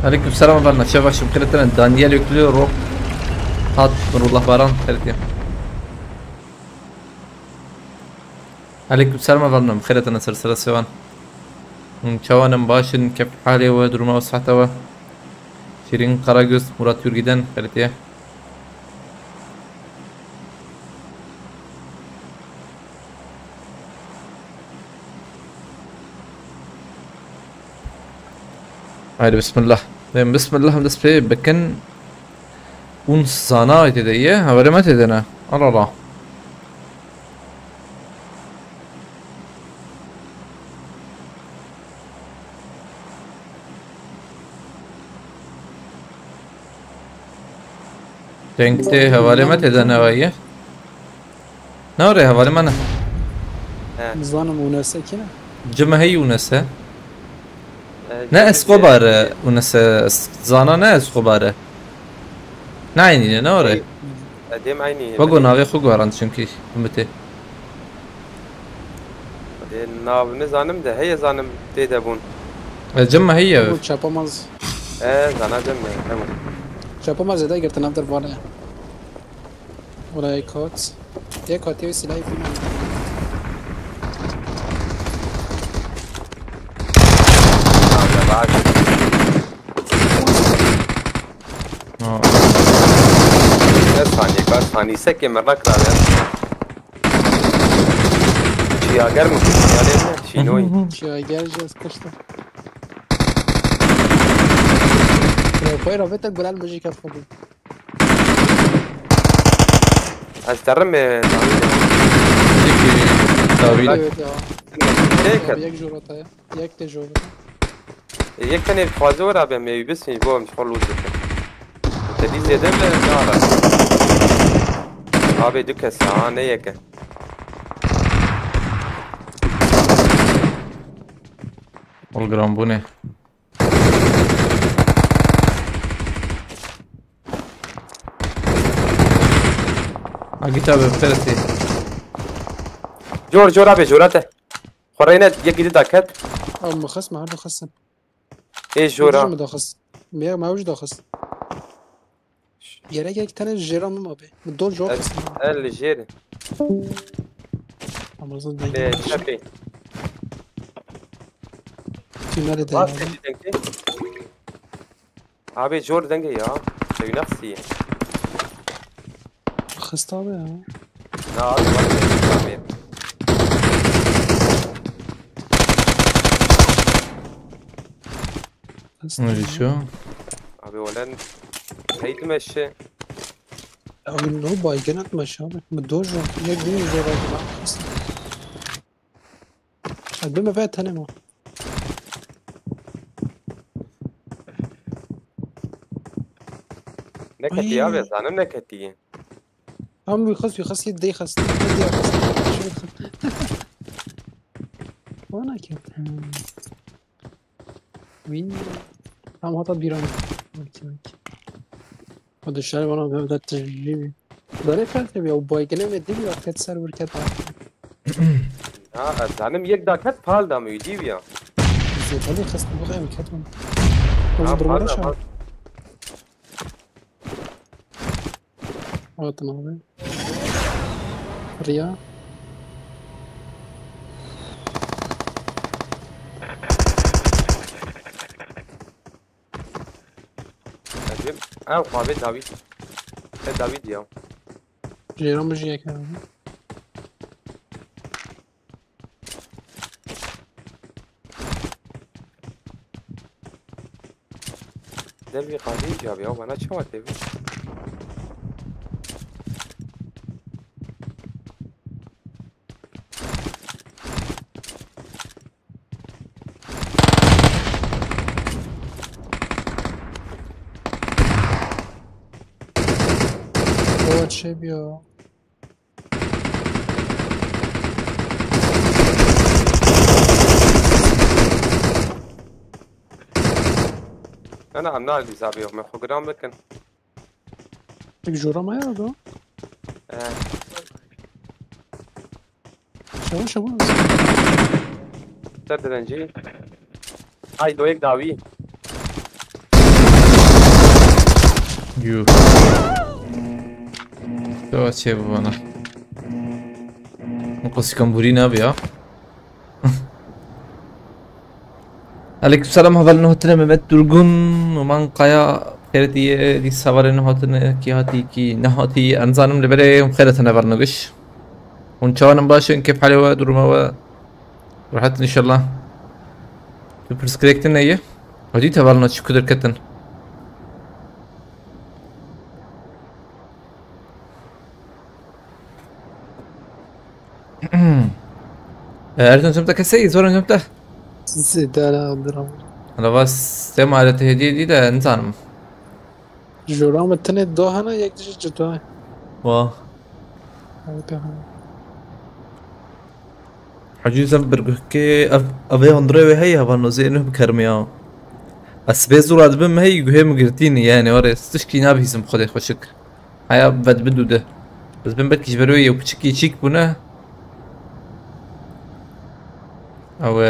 عليكم السلام ورحمة الله. شباب شو بخير؟ دانيال يوكليو روك هات نور الله باران خيرتي. عليكم السلام ورحمة الله. بخير أنا سلسلة سوان شوانم باشن كيف حالي ودرما وصحتوا شيرين قراجوس مراد يورجدان خيرتي. هاي بسم الله. بسم الله بس في بكن uns sana تديه هوري ما تدنا الله الله تنكتي هوري ما تدنا وياه نوري هوري ما أنا نظام مناسب كنا جمع هي ونسة ناس قبارة ونسة زانا ناس قبارة نعيني نوري ديم عيني بقول ناوي خو قارن شنكي متى ناو نزانم ده هي زانم تيدبون جمع هي شاباماز زانا جمع تمام شاباماز ده قلت نافدر بالا ولا يكوت يكوت يوسي لايف فينا بعد ثانية ثاني سكة مرة كذا شيء أجر مش يعني شيء نوي شو أجر جالس كشته فوي رافيتك بلال بجي كفو أسترم تاويل هيك يك جورتا يك تجورتا يك كان فازورا بهم بس مش بو مش خلوص تدي زيادة ولا نارا أبي دوك ساعة يك والجرامبوني أجيتها بفرتي جور أبي جوراته خرينا يك جديد داكت أو مخص ما هذا خصن إيه جورا ما خص ما وجد خص يراجع تاني الجيران ما بي بدول جور خص الجيري أما زود ده شكلي في مالي ده أبي جور دنجي يا شو نفسي خص طابع لا مدري شو أبي ولن هيد مشي أو إنه بايجنات مش هذا بدول جور يجري جور خص البما فات هنا ما نكتي يا بس أنا نكتي هم يخص يدي خص وانا كيف مين هم هذا بيران اوكي هذا الشارع وانا ببدا التجريبي ده فات بي او باي كلام الدنيا وقت سر وركت زانم یک داکت پال دام یدی بیا زي بالي خصني بغي مكتم وضرب شو وطن ريا او خوابه داوید داوید یا جيران بجي هيك دلوي قاعدين جاب يا وانا شو تبي هو شي بيا انا عم نادي زابيو ما خو قدام لكن جورا ما يابا شو تدرنجي هاي دويك داوي يو تو چه بابانا قصي كمبوري نابي ها عليكم السلام هذا انه هتنا ممت درغون ومن قايا خيرتي دي سوار انه هتنا كي هاتي كي نهاتي انزانم لبري خيرتنا برنقش ونشاونم باشن كيف حالي درما راحت ان شاء الله برسكريكتنا ايه ودي تبالنا شكر كتن أردن سمتك كسي زورن سمته زيدالا عبد الرحمن أنا بس سمع على تهديد دي ده إنسان جورا متنه دو هنا یک دیش جدا واه حجوز برجو كي أبي هندري هي هبانو زينه بكرميا بس بيزور أدبم هي جوه مقرتيني يعني ورس تشكي نابي اسم خدي خوشك هيا بدو ده بس بن بدكش بروي وبتشكي شيك بنا او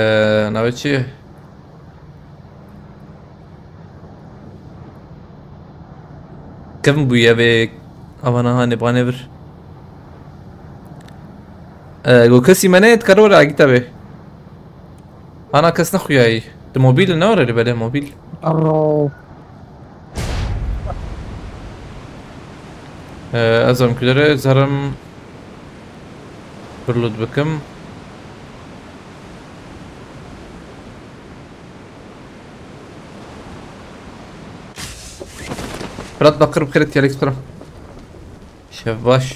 ناوي شي كم بويا بك انا نبغى نبر جو كسي منيت كرور عقتبه انا كس نخوياي ده موبيل النور اللي بده موبيل الرو ازم كدره زرم برلود بكم براد بقر بخير يا الكس ترى شاف باش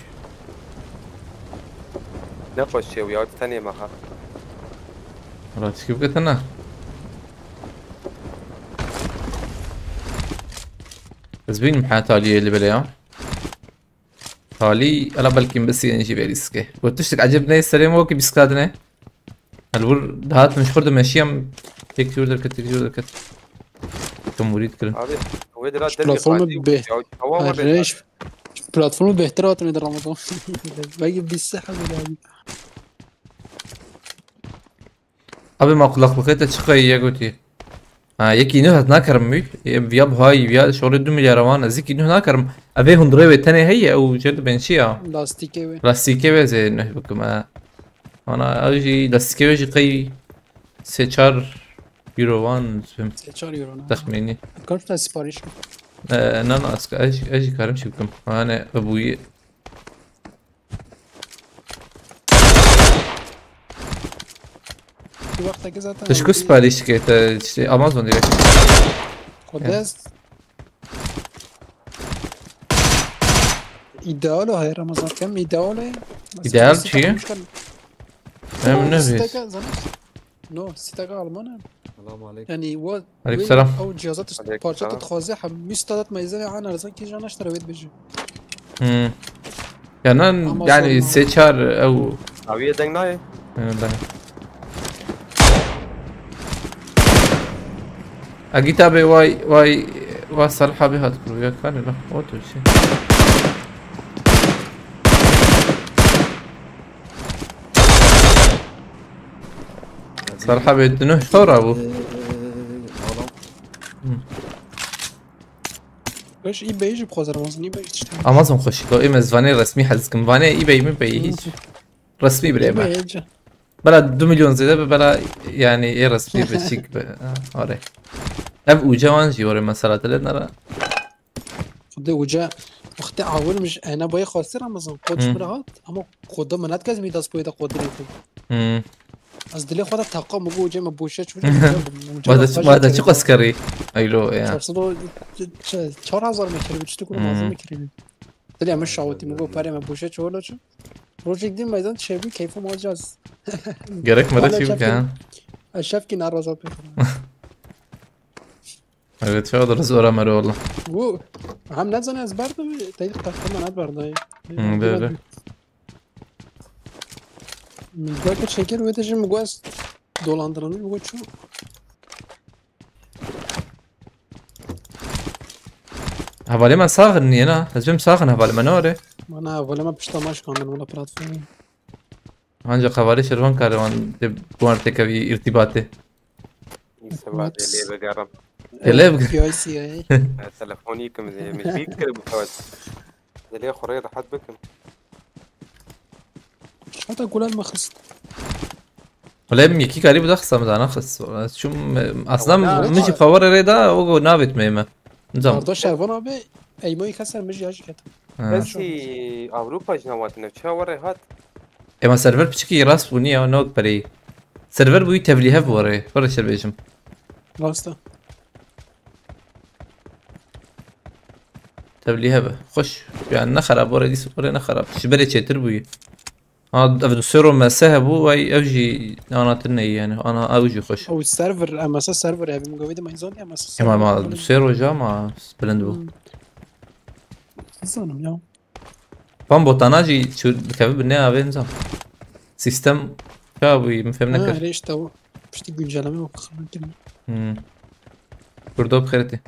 نخوش شي ويا ثانيه معها رات كيف قلت انا زبين محا تالي اللي بلاها تالي انا بلكن بس نجيب ريسكي قلت لك عجبني السلام وكي بيسكادنا الور هات مش فرد ماشيام هيك جوردر كت جوردر كت كم مريد كلام هذه هو درا بلاتفورم ريش بلاتفورم بهترات من رمضان باقي بالصحة بالعادي قبل ما اقول لك بقيت تشقي يا قلتي يكي نهت ناكرم مي بياب هاي بيا شغل 2 مليار وانا زيكي نه ناكرم ابي هندري تاني هي او جد بنشيا لاستيكي زي انه بكم انا اجي لاستيكي اجي قي سيشار يورو وان فهمت سيشار يورو تخميني كنت سباريش انا اجي كارم شي بكم انا ابوي وقتك ذاته تشكو سباريش كيت امازون ديريكت قداس ايدالو هاي رمضان كم ايدالو ايدال شي؟ من نفس نو سيتاكا المانيا السلام عليكم. يعني هو عليكم السلام او جهازات بارشات تخوازيها مستعدات ميزانية عنا رزان كي جانا اشتريت بيجي يعني سيشار او هاويه دنگناي اجيت ابي واي صالحة بها تذكروا يا كان لا اوتو شيء صالحة بدنه ثورة ابو باش اي بيجي بخوز رمضان اي بيجي تشتري امازون خوشي تو ايمز فاني رسمي حزكم فاني اي بي من بي هيك رسمي بريبا بلا 2 مليون زي بلا يعني ايه رسمي بشيك اوري اب وجوان جيوري مسألة لنا خدي وجا وقت عاول مش انا باي خاصي رمضان قدش برهات اما خدا منات كاز ميداس بويدا قدري از دلی خودت تقا مگو جای مبوشه چون بعد چی قسکری ایلو یا 4000 میکری چطور کنم مازن میکری دلی همه شاوتی مگو پره مبوشه چولو چون روزی دیم میدان چبی کیف ماجاز گرک مرا چی بکن الشاف کی ناراضی بکنه evet şu kadar zor مرا والله و هم نزنه از برده تایید تقریبا ند برده بله میگه که شکر ویدش میگو از dolandırılır میگو چون havale من ساخن نی نه لازم ساخن havale من آره من اولی من پشتماش کندم ولا پلاتفورم آنجا خبری شروان کردم بوانته کبی ارتباطه سبعة اللي بقرب تلاب پی آی سی ای تلفونيكم مش بيكر بفوت اللي خريطة حد بكم شاتا گلال مخست ولی یکی کاری بود خستم زنه خست چون اصلا نه، میشه خبر ریدا او نابت میمه نظام مردا شربان آبی ایمایی کسر مجی هاش کتم بس أوروبا جنواتنا شو وري هات اما سرور بچکی راست بونی او نوک بری سرور بوی تبلیه بوره برش بیشم راستا تبلیه به خوش يعني نخرب بوره دي سوره نخرب شبري تشتر بوي افدو سيرو مساه بو واي اوجي انا تني يعني انا اوجي خوش او السيرفر اما اساس السيرفر يعني مقويد ما يزون اما اساس اما ما سيرو جا ما سبلند بو زانم يا بام بوتاناجي شو كيف بنيها بين نظام سيستم كابوي مفهم نكر ليش تو بشتي güncelleme bakalım kim برضو بخيرتي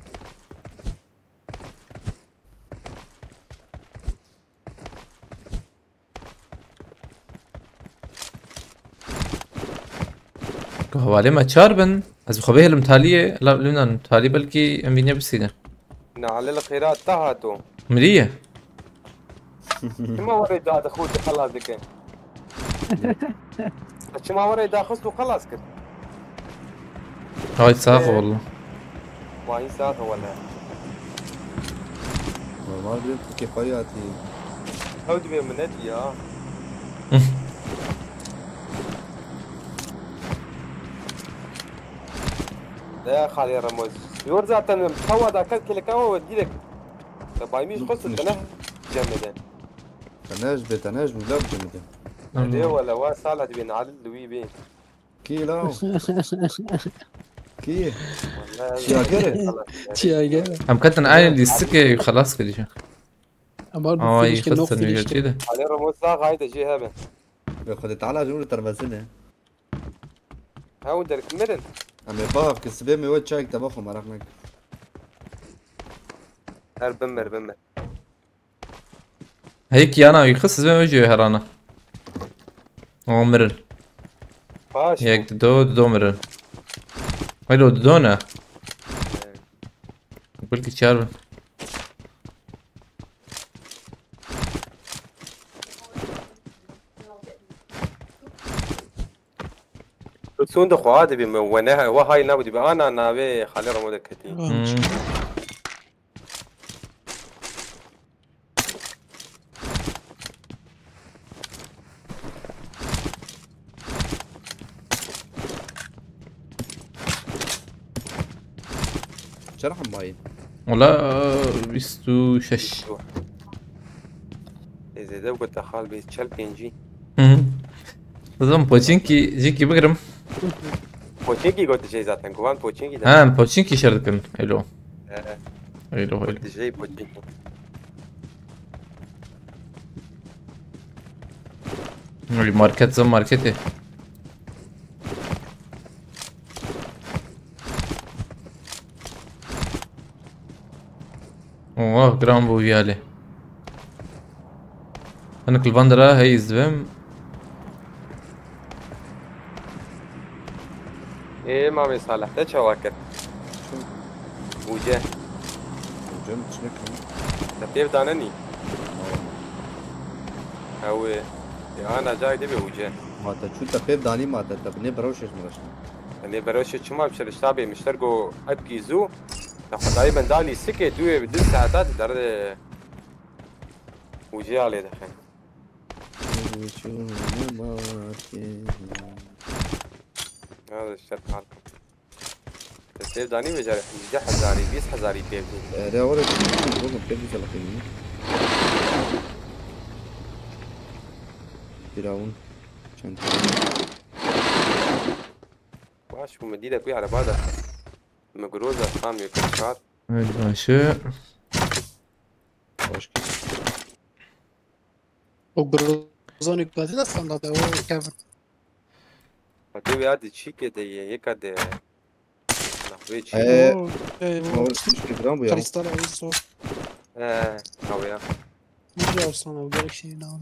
هو عليه ما تشاربن از بخبيه المثالية لا لنا المثالية بلكي امبينيا بسينا نعلي القراءة تهاتو ملية ما وري دا دخولت خلاص دكين ما وري دا خلصت وخلاص كده هاي ساقة والله ما هي ساعة ولا normal bir kefayati. هود بي من يا لا يا خالي رموز يورزا تن توا دا كل كل كوا وديلك باي مش خلصت انا جامدين تناش بلا بجمدة. ليه ولا وا صالح بين علي لوي بين كي لا كي والله شاكرة تياجا هم كتن عين دي السكة خلاص كده شو اما اي فيش كنوخ خلصت فيش النيجر كده علي رموز لا غايد جي هبه خد تعالى جملة ترمسنا. هاو درك مرن أما باف كسبة مي وجه شايك تبخم عرفناك. هر بمر هيك انا يخص زي ما وجهي هرانا مرن باش هيك دو مرن حلو دونا بقولك تشاربن سون ده خواد بي وانا وهاي نابدي انا نابي خالي رموز كتير شرح ماي. ولا بيستو شش اذا ده قلت خال بيتشال بينجي نظام بوچينكي جيكي بقرم بوچينكي قلت شيء ذاته كمان بوچينكي ده ها بوچينكي شردكن حلو حلو قلت شيء بوچينكي الماركت زم ماركتي اوه جرام بو يالي انا كل بندرة هي زبم ايه ما صالح ده شواكر وجه جمت شنك. تبيب دانني هو يا انا جاي دبي وجه ما تشوف تبيب داني ما تبني بروشش مرش. يعني بروش شما بشر الشتابي مشتركوا ابكي زو تاخذ دايما دالي سكه دوي بدون ساعات در وجه عليه دخل الشرط حالكم تسليف داني بجاري 11000 20000 بيبني لا ورد والله بجد سلقيني فرعون عشان واش ومدينة كوي على بعضها مقروزة خامي كرشات ماشي باش وبروزوني قاتل اصلا هذا هو كافر فتوي هذا شيء كده يكاد نحوي شيء ما ورد مش فرعون بيا كريستال عيسو هو يا مش اصلا اقول لك شيء نعم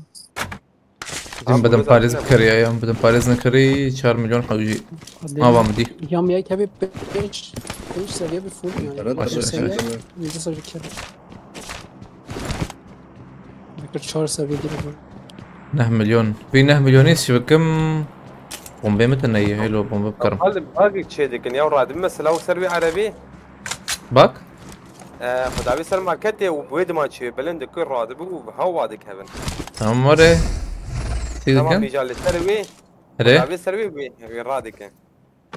دیم بدم پاریز بکری ایام بدم پاریز نکری 4 میلیون حوجی ما بامدی يوم ياك هبي بيش سريع بفول يعني رد ماشي، سريع ماشي. يجلس كده ذكر شهر سريع كده 9 مليون في 9 مليونيس شبكم بومبي متى نيه هيلو بومبي بكرم هذا باقي شيء لكن يا وراد مثلا لو سربي عربي باك خدابي سر ماركتي وبويد ما شيء بلند كل راد بو هوا ديك هبن عمري تيجي تمام كم ميجال السربي ري خدابي سربي بي رادك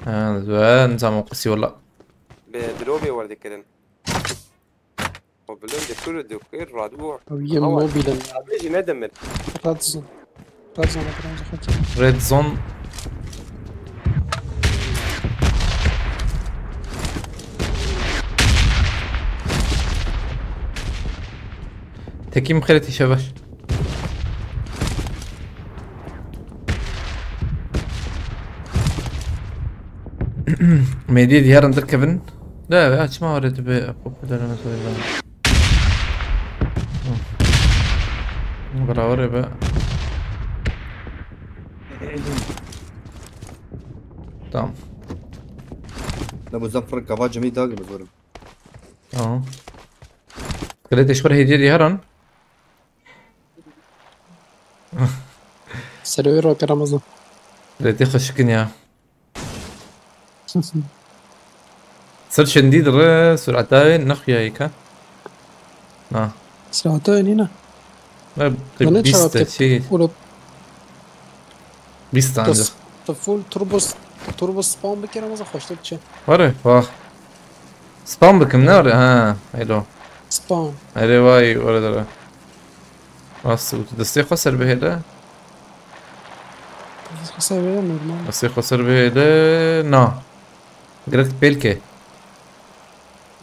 زين نظام قصي والله بدروبي وردي كده وبلند كل دكير راد بو او يم موبيلا بيجي ندمر رادزون رادزون ما كان ريد زون تكيم خيرتي شباش ميدي ديار عندك كفن لا يا ما وريت بدل ما اسوي بقرا وري بقى تمام لما زفر كفاج جميل داق بزور اه قلت ايش وره يدير يهرن سريع روك رمضان قلت يخش كنيا صرت شنديد سرعتين نخيا هيك ساعتين هنا ما ظنيت بيستا شيء ولو بيستا عندك فول تربص سباون بك رمضان خوش تبتشي وري واه سبام بك من نار ها حلو سباون هري واي ولا درا بس دستي خسر بهذا خسر نورمال دستي خسر بهذا نا قلت بيلكي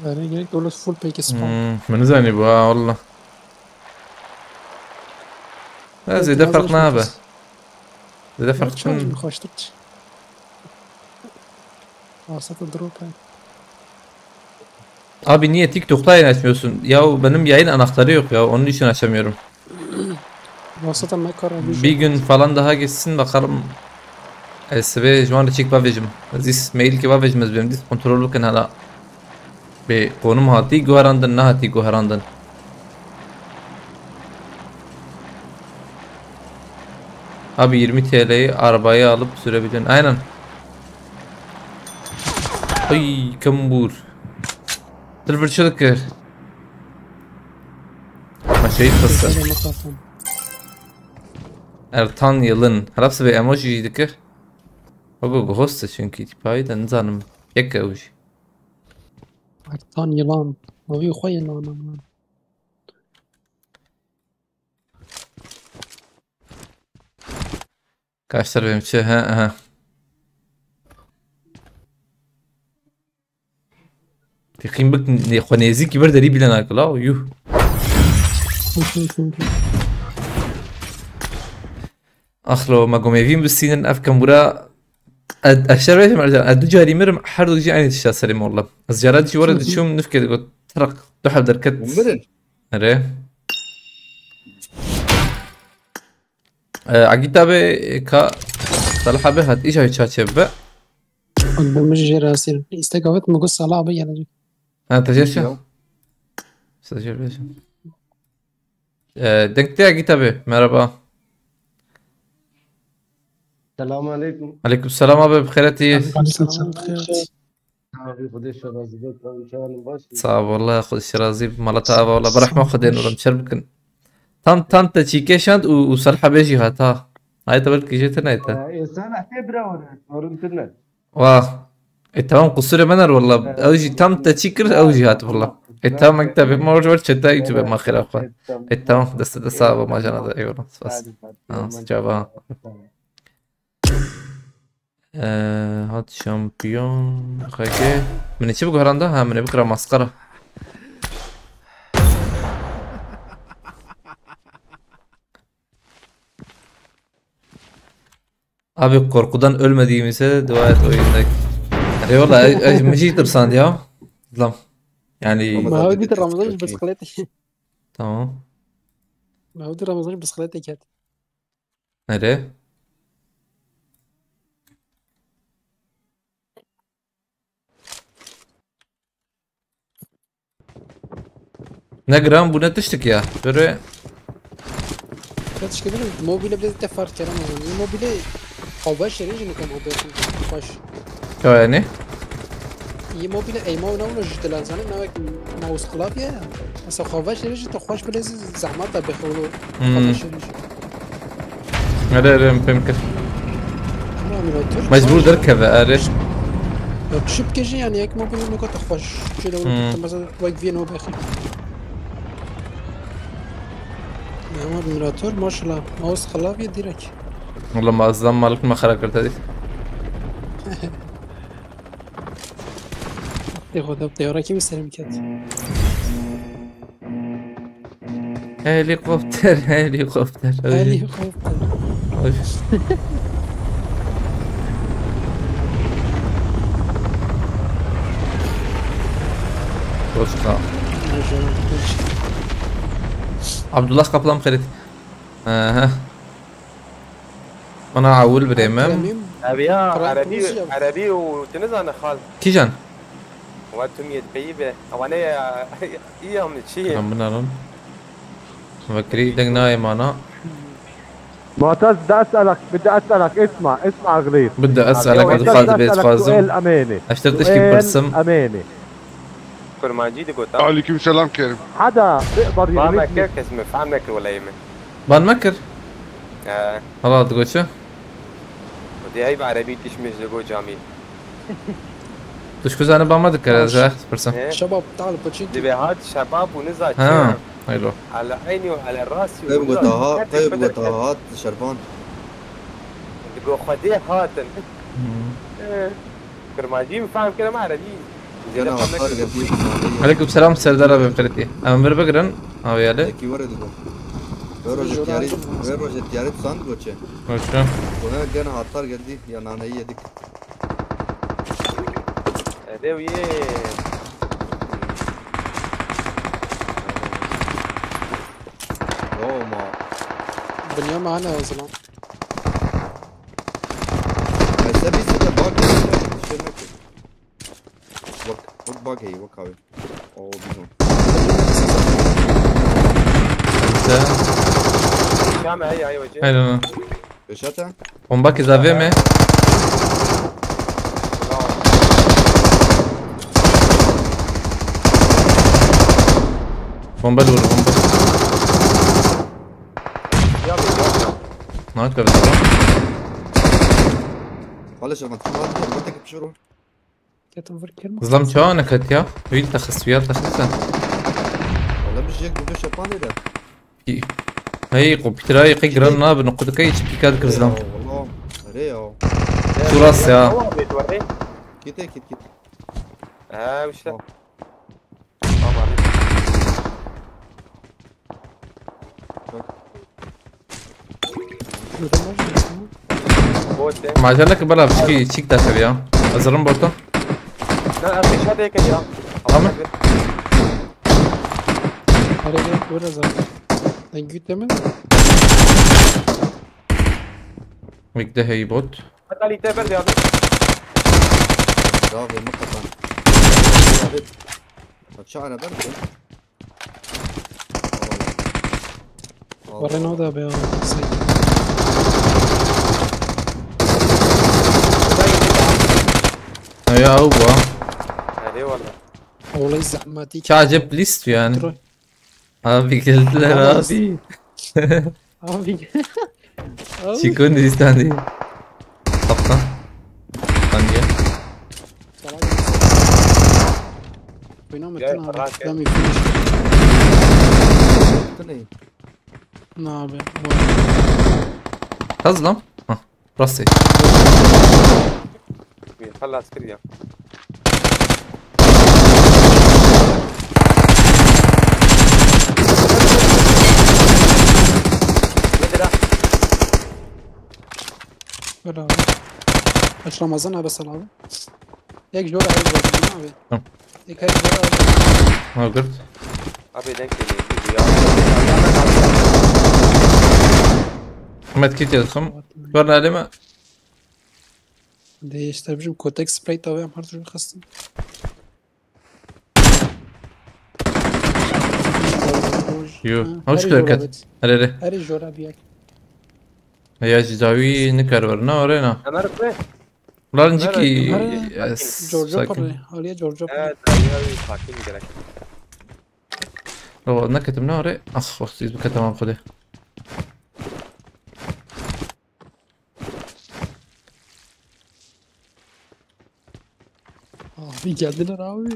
يعني يقول فول بيك سباون من زاني بقى والله زي ده فرق نابه زي ده فرق شلون خوش تبتشي وسط الدروب yani. Abi niye TikTok'ta yayın açmıyorsun? Ya benim yayın anahtarı yok ya onun için açamıyorum. وسط ما يكرر Bir gün falan daha geçsin bakalım. SB şu anda çek bavecim. Zis mail ki bavecimiz benim dis kontrolü kan hala. Be konum hati guharandın ne hati guharandın. Abi 20 TL'yi arabaya alıp sürebilin. Aynen. Ay kambur. Tılbırçılık. Ma şey kısa. Ertan Yılın. Harapsı bir emoji dikir. Ogo gohosta çünkü tipayı da nizanım. Yekka uji. Ertan yılan. Abi خوي يلان Kaçlar benim için ha. تقيم بك خنازيك برد ريبي لنا لا يو اخلو ما قوم يفين بالسين افكم برا الشربات مرجع ادو جاري مرم حردو جي عيني تشتا سليم والله الزجارات جي ورد تشوم نفكر قلت ترق تحب دركت ومرن اره عقيد تابي كا صلاحة به هات ايش هاي تشاتشب بقى بالمجي راسين استقبلت مقص على ابي انا ها تجرشة تجرشة دنكتي عقيد تابي مرحبا السلام عليكم. عليكم السلام ابي بخيرتي صعب والله اخذ الشرازي بمالتا ابا والله برحمة خدين ولا مشربكن تام تشيكيشانت وصلحة بيجي هاتا هاي تبرك جيتنا هايتا انسان اعتبره ورنتنا واه التمام قصير منر والله اوجي تم تشكر اوجي هات والله التمام مكتب ما ورجع شتا يكتب ما خير اخوان التمام ده صعب ما جانا ده ايوه بس جابها هات شامبيون خاكي من تشي بكره هراندا ها من بكره مسقره Abi korkudan ölmediğimize dua et oyundaki. Yani valla مشي ترساند ya. ظلم. يعني ما هو دي رمضان مش بسكليتي. tamam. ما هو دي رمضان مش بسكليتي كده. Nereye? Ne gram buna tıştık ya. Böyle تشكي منه موبيله بدأت تفر كلام يعني موبيله خواش ريجي نكم موبيله خواش. ya yani. هي موبيله أي ما ونقول جد لازم نوك ماوس خلافية. بس خواش ريجي تخواش بلز زحمات بخلو. خواش ريجي. Nereye mümkün. مجبور دركب عارف. شو بكيجي يعني هيك موبيله نكو تخواش. شو لو مثلا واقف فينو بأخي. نعم الميراتور ما شاء الله ماوس خلافي ديرك والله ما أظلم مالك ما خرجت هذه. ياخذ الطيارة كيف يستلم كات هليكوبتر هليكوبتر هليكوبتر وسخة عبد الله قبل خيرت اها انا عول بريمم ابيها عربي وتنزل انا خال كيجان وقتهم يتبيبه او انا ايام نتشي ربنا رب فكري دقنا معنا معتز بدي اسالك اسمع غليظ بدي اسالك عبد الخالد بيت خازم سؤال اماني اشتريت اشكي برسم اماني كل ما جيت قلت عليكم السلام كريم حدا بيقدر ما مكر اسمه فهم مكر ولا يمن بان مكر خلاص تقول شو ودي هاي بعربي تشمش زقو جامي تشكوز انا ما ذكر هذا برسم شباب تعالوا بتشيت دي هاد شباب ونزع ها حلو على عيني وعلى راسي طيب قطعات شربان تقول خديه هاتن كرماجي فاهم كده ما عربي عليكم السلام سردار ابي بقرتي اما بربقرن او ياله كي ورد ويرو جتياري ساندويتش وشو وانا جانا هاتار قدي يا نانا هي ديك هذا ويه روما الدنيا معنا يا زلمه بس ابي سيدا باك وك باك هي وك هاوي او بيهم كام هي وجه حلو بشتا bombaki zaveme bomba dur bomba ما كبر معلش ما تخلص بشرو ظلم شو كت يا وين تخسيات تخسن والله مش جاك بدو شباني ده هي قبتراي قيقرنا بنقود كي تشبيكات كرزلام والله ريو تراس يا كيت وش ده ما جالك بلا بشكي تشيك تاخذ يا ازرم بوطه لا مش هذا هيك يا تمام هذا وين زلمه نجيت تمام ويكده هي بوت حتى لي تبر يا برافو مقطع هتشعر برد ورينا هذا بيا سيد يا هو هذه والله والله الزحماتي شاجب ليست يعني ابي قلت له ابي شيكون دي ستاندي طبطه ثانيه بينهم جاي التنى براك. قدامي فينيش. تاني نعم تظلم راسي خلى عسكري. ولا ايش رمضان بس العب هيك جوله هيك جوله تمام. هيك جوله ما قلت ابي دنك ما تكيت يدخم ورنا لما دي اشتري كوتك سبراي طبيعي ما حرتش خاصة يو هوش كلكت هلا هاري جوله بيك يا جداوي نكر ورنا ورينا انا عارف ايه لا نجيكي جورجو بري هولي جورجو بري هذا ساكن جرك لو نكت منوري اخ وقت بكتم ما خده بيجادلنا راوي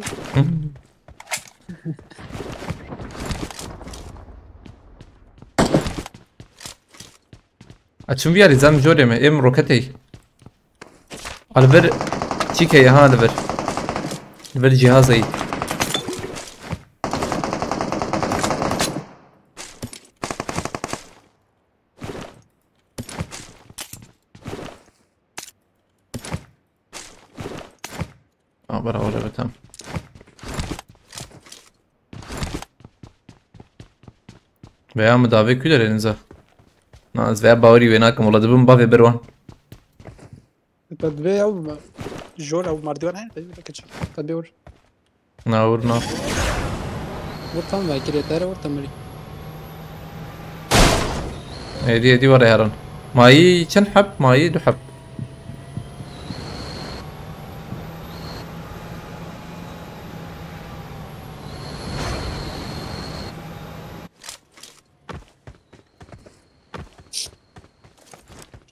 اتشم بياري زام جوري ما ام روكتي على بر تشيكي يا هذا بر بر جهازي برا ولا بتم بيا مدافع كده ننزل ناس بيا باوري ويناكم والله دبن بافي بروان تدبي او جول او ماردوان هاي تدبي كتش تدبي ور ناورنا ورتم باي كده ترى ورتم لي هدي ورا هرن ماي كان حب ماي دو حب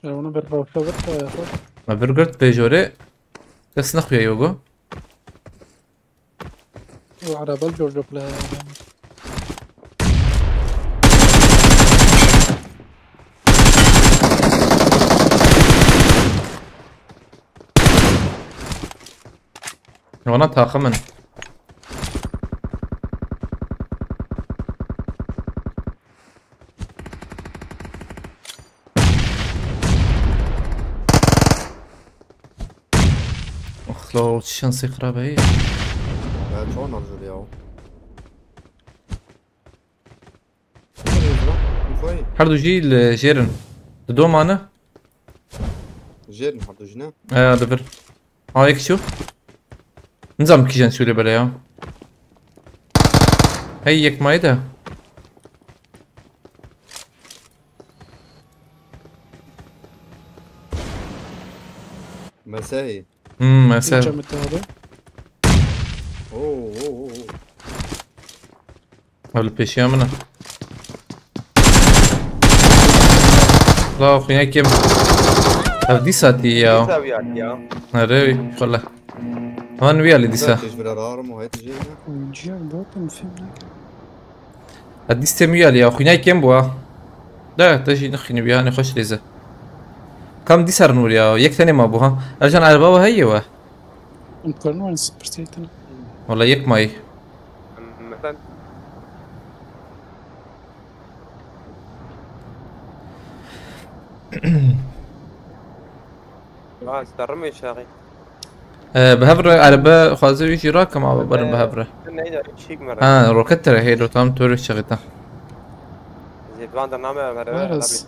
انا برا فوت ما برجرت بيجوري بس نخويا يوغو وعلى بال جورجو بلا وانا تاخمن اخ لو شانسي خرابة هي شلون رجل ياو كويس حردو جي الجيرن تدو معنا جيرن حطوا جنا دبر هايك شو نظام كيجان شو اللي بلايا هيك ما يدا مساهي ما سهل جمت هذا اوه قبل بيشيامنا لا اخويا كيم هذه ساتي يا يا هري خلا هون ويا اللي ديسا تجبر الارم وهي تجينا جير بوتم فيلم هذه استميال يا اخويا كيم بوا لا تجي نخني بياني خوش ليزا كم دي سر نور يا يك ثاني ما بوها ارجع على بابا هي وا مقارنة سوبر ستيتن والله يك ماي مثلا استرمي يا اخي بهبره على با خازو يجي راكم على برن بهبره انا شيك مره روكتر هي لو تام تور شغلتها زي باندر نامه فارس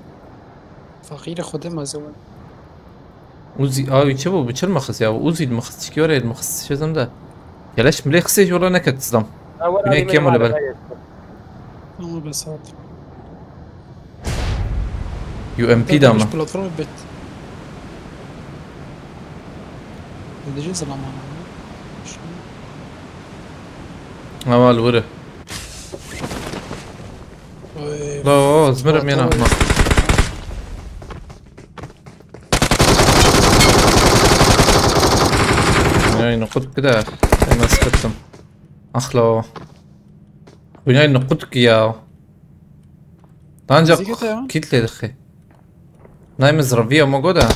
فقير خدمة زمان اوزي يتشبو بتشل مخص يا اوزي المخص شكي ورا المخص شو زمدا يا ليش ملي خسيش والله نكت تصدم هيك كم ولا بل أما بس هذا يو ام بي داما بلاتفورم البيت دي جي زلمة مال ورا لا زمر مينا يعني نقود كده انا سكتم اخلو بناي نقطك يا طنجة زيكتا يا كيت لي دخي نايم زرافية موجودة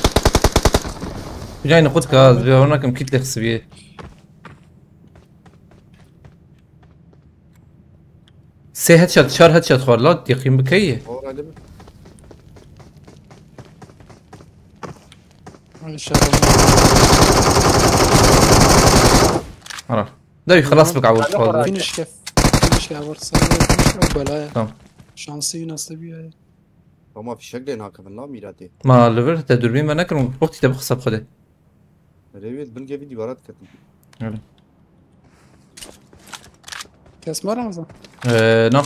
بناي نقطك هناك كيت لي خسبيه سي هيد شوت شار هيد شوت خورلات يقيم بكيه هو غالبا عرف ده خلاص بك عود فاضي فينش كيف فينش كيف ورصة فينش بلايا تمام شانسي نصيبي هو ما في شكل هناك في الله ميراتي ما ليفر تدربين ما نكرم وقتي تبخ سب خده ريبيت بنجي فيديو برات كتب يلا كاس مرة مثلا نعم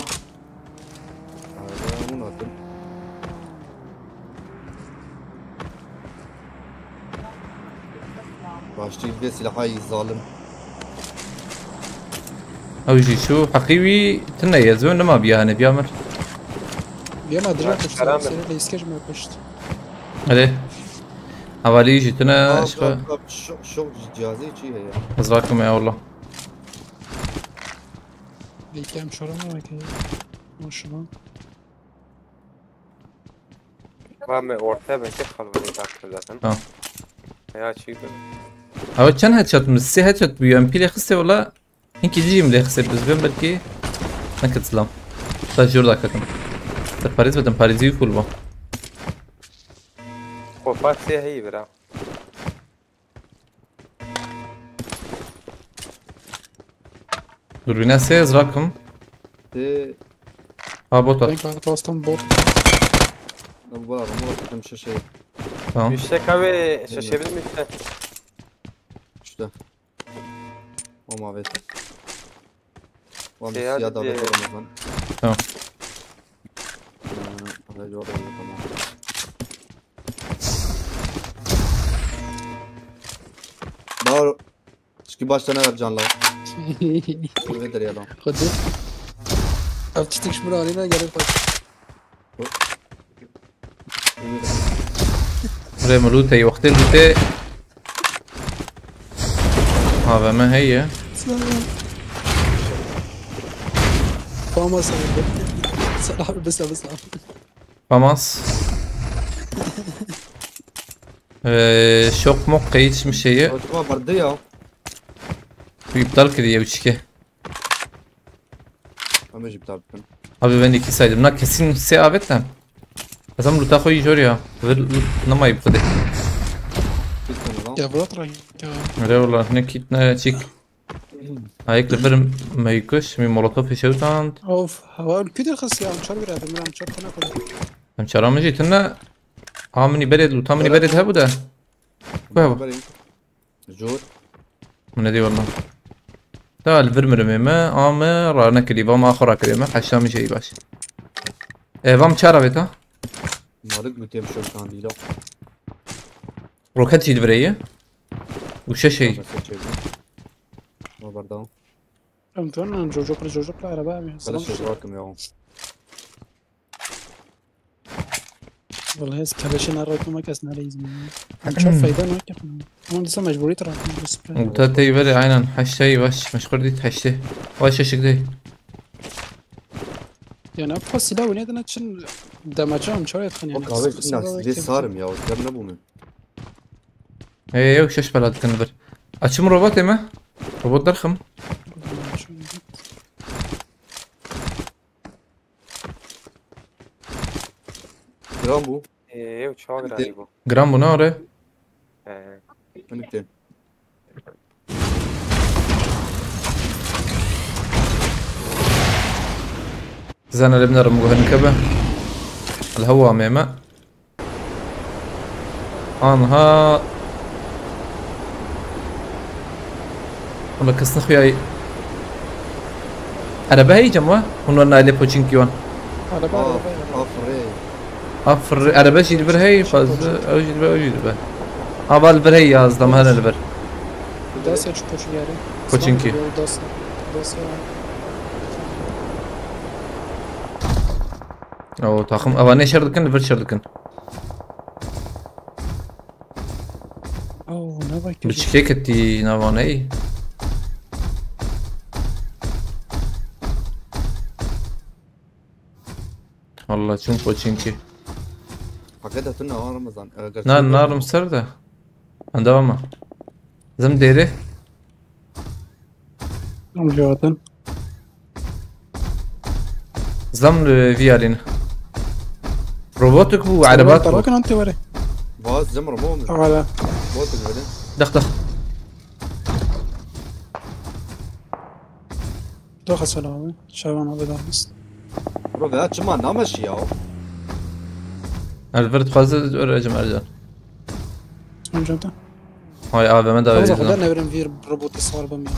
هذا مو ناتن باشتي في سلاحي ظالم او يجي شو حقيقي تنا يزون ما بيها نبي امر بيا ما ادري كلام. كيف سير ليسكج ما كشت عليه حوالي يجي تنا شو شو جهازي شي هي ازراكم يا والله كم شورا ما كي ما شاء الله ما ortaya ben tek kalmayı taktım zaten. Tamam. Ya çıktı. او كان هيد شوت من السي هيد شوت بي ام بي لي خسته ولا يمكن يجي ملي خسته بس بين بلكي نكت سلام طيب جور داكتم باريس بدم باريزي فول با O partiye iyi bira. دوربينا سي ازراكم تي ها بوتا بنك بعد باستون بوت نبغى غمرة تمشي شيء تمام Yüksek abi şaşabilir mi işte? işte o mavet Vamos Şey, ya hadi da diye. bakalım Tamam. Hadi oraya tamam. Bağır. Çünkü başta ne var canlı? Nedir ya lan? خدي अब تشتكش من علينا قال ري ملوتي وقت اللوتي هذا ما هي فاما سلام بس فاماس شوك موقع hiç bir şeyi Oturma vardı ya. iptal kediye uçke. Ama iptal ettim. Abi ben iki saydım. Na kesin seavetten. Adam luta koy jor ya. Ver nama iptal. Bitmedi lan. يا بطرة Öyle valla ne kit ne çık. Ayıklı bir meykuş mi molotof işevtan. اوف هو الكيد الخس يا مشار بيرا بمرا مشار كنا كل Hem çaramı jitine. Amini bered luta mini bered ha bu da. Bravo. Jor. من دي والله. ده الفيرمر ميمة عامة رانا كليبا ما آخر كليبا حشام شيء باش. فام çara beta. Marık lüteyim şöyle kan değil o. Roket جيد بريه. وش شيء. O bardağı. فهمت جوجو لا على بابي Kala şey varkım ya. والله هيك كبشنا الرقم ما كسنا لازم نشوف فايدة ما كيف ما لسه مجبورين ترى بس وتاتي بري عينا حشتي باش مش خردي حشتي. واش شيك دي. يعني ابقى السلاح ونيت انا تشن دمجهم شوية تخني O kahve nasıl diye sarım ya. Özgür ne bu mu? yok şaş بلاد كنبر. Açım robot eme. Robot درخم. Gram bu. Uçağa girer bu. Gram bu ne oraya? Ben lüteyim. زين اللي بنرمو هنكبه. الهواء ميمة. انها والله كسن خوياي. انا بهي جموه هون نايلي بوتشينكيون. على بابي Aferin. افر انا بجي البر هي فاز اوجي البر ابال البر هي yazdım هنا البر داس يا شبوش ياري Pochinki. داس او تاخم اواني شردكن البر شردكن او نبا بتشكيكتي نافاني والله چون پوچینکی حقیقتا تو نه رمضان نه نارم سر ده اندامه زم دیره هم جواتن زم فيالين روبوتك وعربات تراكن انت وري باز جمره مو على بوتك بعدين دخ دخل سلامة شبان ابدا بس برو هات شما نامشي ياو الفرد خازن ارجم ارجع هم جوتا هاي ابي ما خلاص داوي خدنا نبرم في روبوت الصغار بمي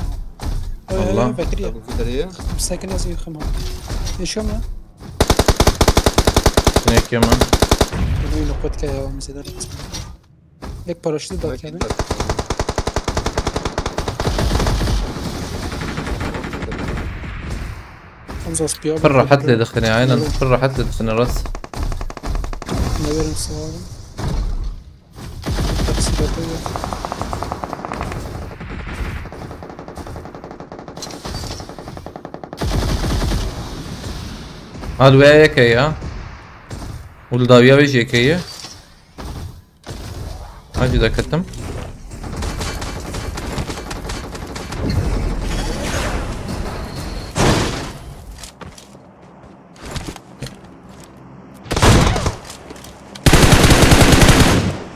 والله. فكرية ابو كدريه مساكن يا زي خمار ايش يوم هيك كمان بدون نقود كيا ومسيدار ليك باراشوت داك يعني خمسة سبيا فرة حت لي دخني عينا فرة حت لي دخني راس نبرم الصغار تقسيباتية هاد ويا كيا والداوية ويجي كيا هاجي دا كتم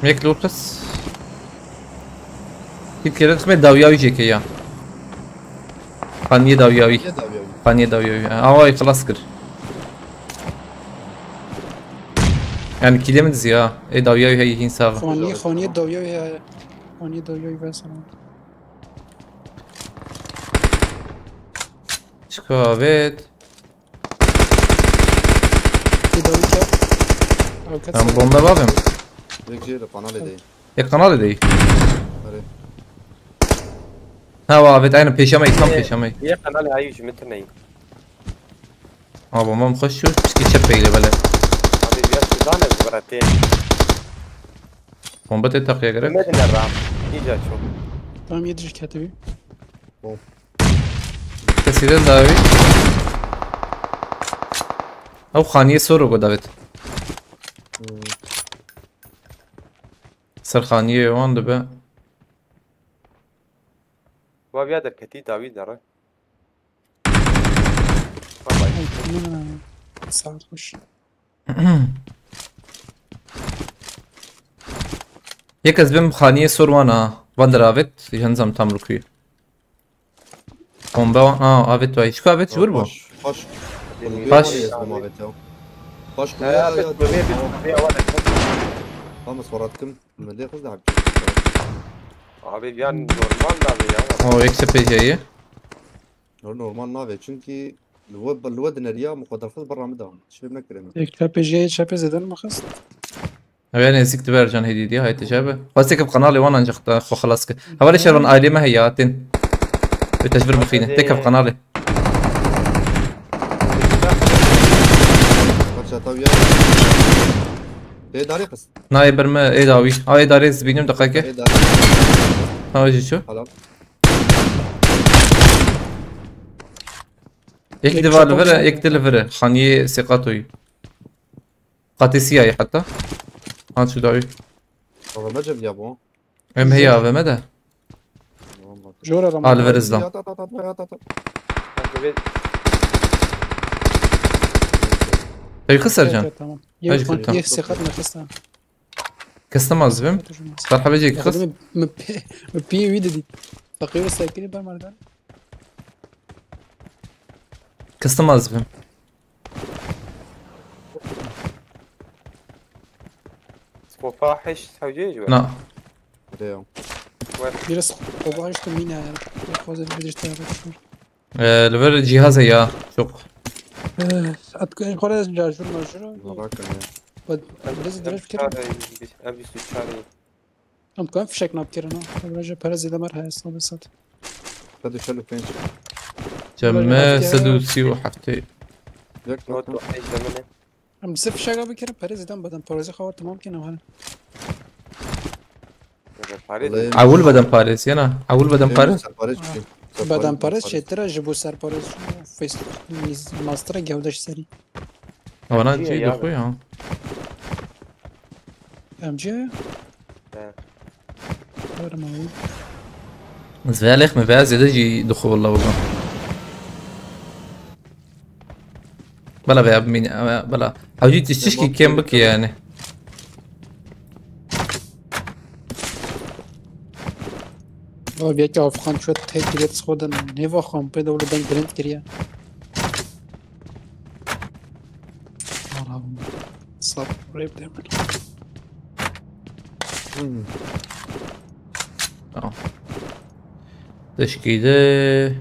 هيك لوكس كيف كده اسمه داوياوي جيكيا قانية داوياوي يا داوي قانية داوياوي هاي خلاص كده يعني كده من زيا اي داوياوي هي هين ساغة خانية داوية خانية داوية بس شكو بيت في داوية او هم كتسر بومبا بابم هيك جير قناه دي اي قناة دي اري ها وابد انا بيشامي كم بيشامي هي قناه هاي شو مترني ها بومبا مخشو بسكي شبه لي بلا هذه بيا سودان براتين بومبا تتق يا قرب مدن الرام يجي شو تمام يدري كاتبي تسيدن داوي او خانية سورو دافيد سر خانية وان دبا وابي هذا الكتي داوي درا ساعد خوش يك از بم خانية سور وانا وان دافيد يهنزم تمركي بومبا افيت واي شكو افيت شو بو خوش خوش. خوش لا يا بس ببيع ولا خمس مراتكم المدير قصدي حق abi bir an normal abi ya. او يكسب جاية نورمال نافي çünkü الواد نريا مقدر خذ برا مدام شو بنكرم یک تاپی جای چاپی زدن مخست يعني زيك تبرجان هديدي هاي تجابة قصدك بقناة لي وانا نجحت خلاص هولي شرون ايلي ما هي تن بتجبر مخينة تكب قناة لي خرجة طويلة ايه داري قص ناي برما اي داوي اي داري زبينيم ايه دقيقة داري هاي شو حلال يك ديفالفر يك ديلفر خانية ثقاتوي قاتسية حتى هاد شو داوي هذا ما جاب يابو ام هي افا مدى جورا رمضان الفرز ده اي خسر جان تمام أجي كنت. یک سقط نخستم كستمايز بهم صراحة بيجيك خس مبي ويد دي تقريبا سايكلي بالمردان كستمايز بهم اسمه فاحش سوجيج ولا؟ لا يرس قباش تمين يعني خوازه بدرش تعرف شو الفر جهاز هي شوق اتكون خلاص جاجور ماجور بد بدرس درش كده ابي سوشاري هم كان في شك نابكرنا راجع برز اذا مر هاي الصوب الصوت هذا شلو فين جمع سدوسي وحفتي نوت اي زمنه هم بس في شك بكره برز اذا بدن برز خوات ممكن او هلا فارس عول بدن باريس يانا عول بدن باريس بدن برز شترا جبو سر برز فيس ماستر جودش سري وانا جي جيد يا اخوي ها. ام جي إيه. غير موجود. زبالة مبيع زيادة جي دخول والله والله. بلا بيع بمين بلا حاجي تشتكي كم بك يعني. والله بيجي افغان شوية هيك كريت سخودن نيفا خام بيدا ولا دن جرينت كريا. صاب ريب دايما. تشكيلة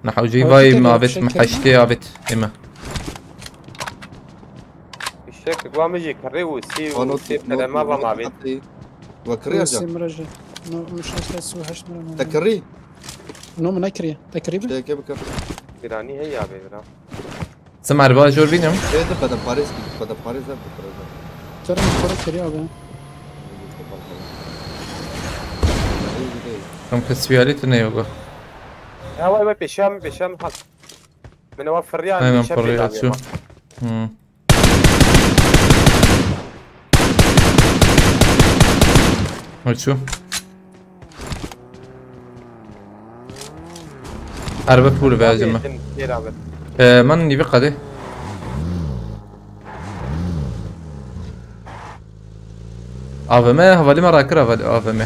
نحو جي حاجي فاي تاني ما رب بت شكل محشتي عبت اما الشيك قام يجي كري وسي نوت وسي كذا ما بقى ما بين. وكري بس ارجع مرجع. نو مش ناس سوى هاش مرة. تكري نو من كريا تقريبا. شيء كيف بكر إيراني هي يا بيرا. سمع ربا جور بينهم. ايه ده بدل باريس بدل باريس ده بكر ترى من كريا أبا. كم كسبيالي تنيوغا. هو ما بيشام حد. من وفر ريال انا بيشام مفريات شو. بيلعب. هاي شو. عربك بولو بقى يا جماعة. يلعب. من يبقى ده. AVM havali merakır havali AVM.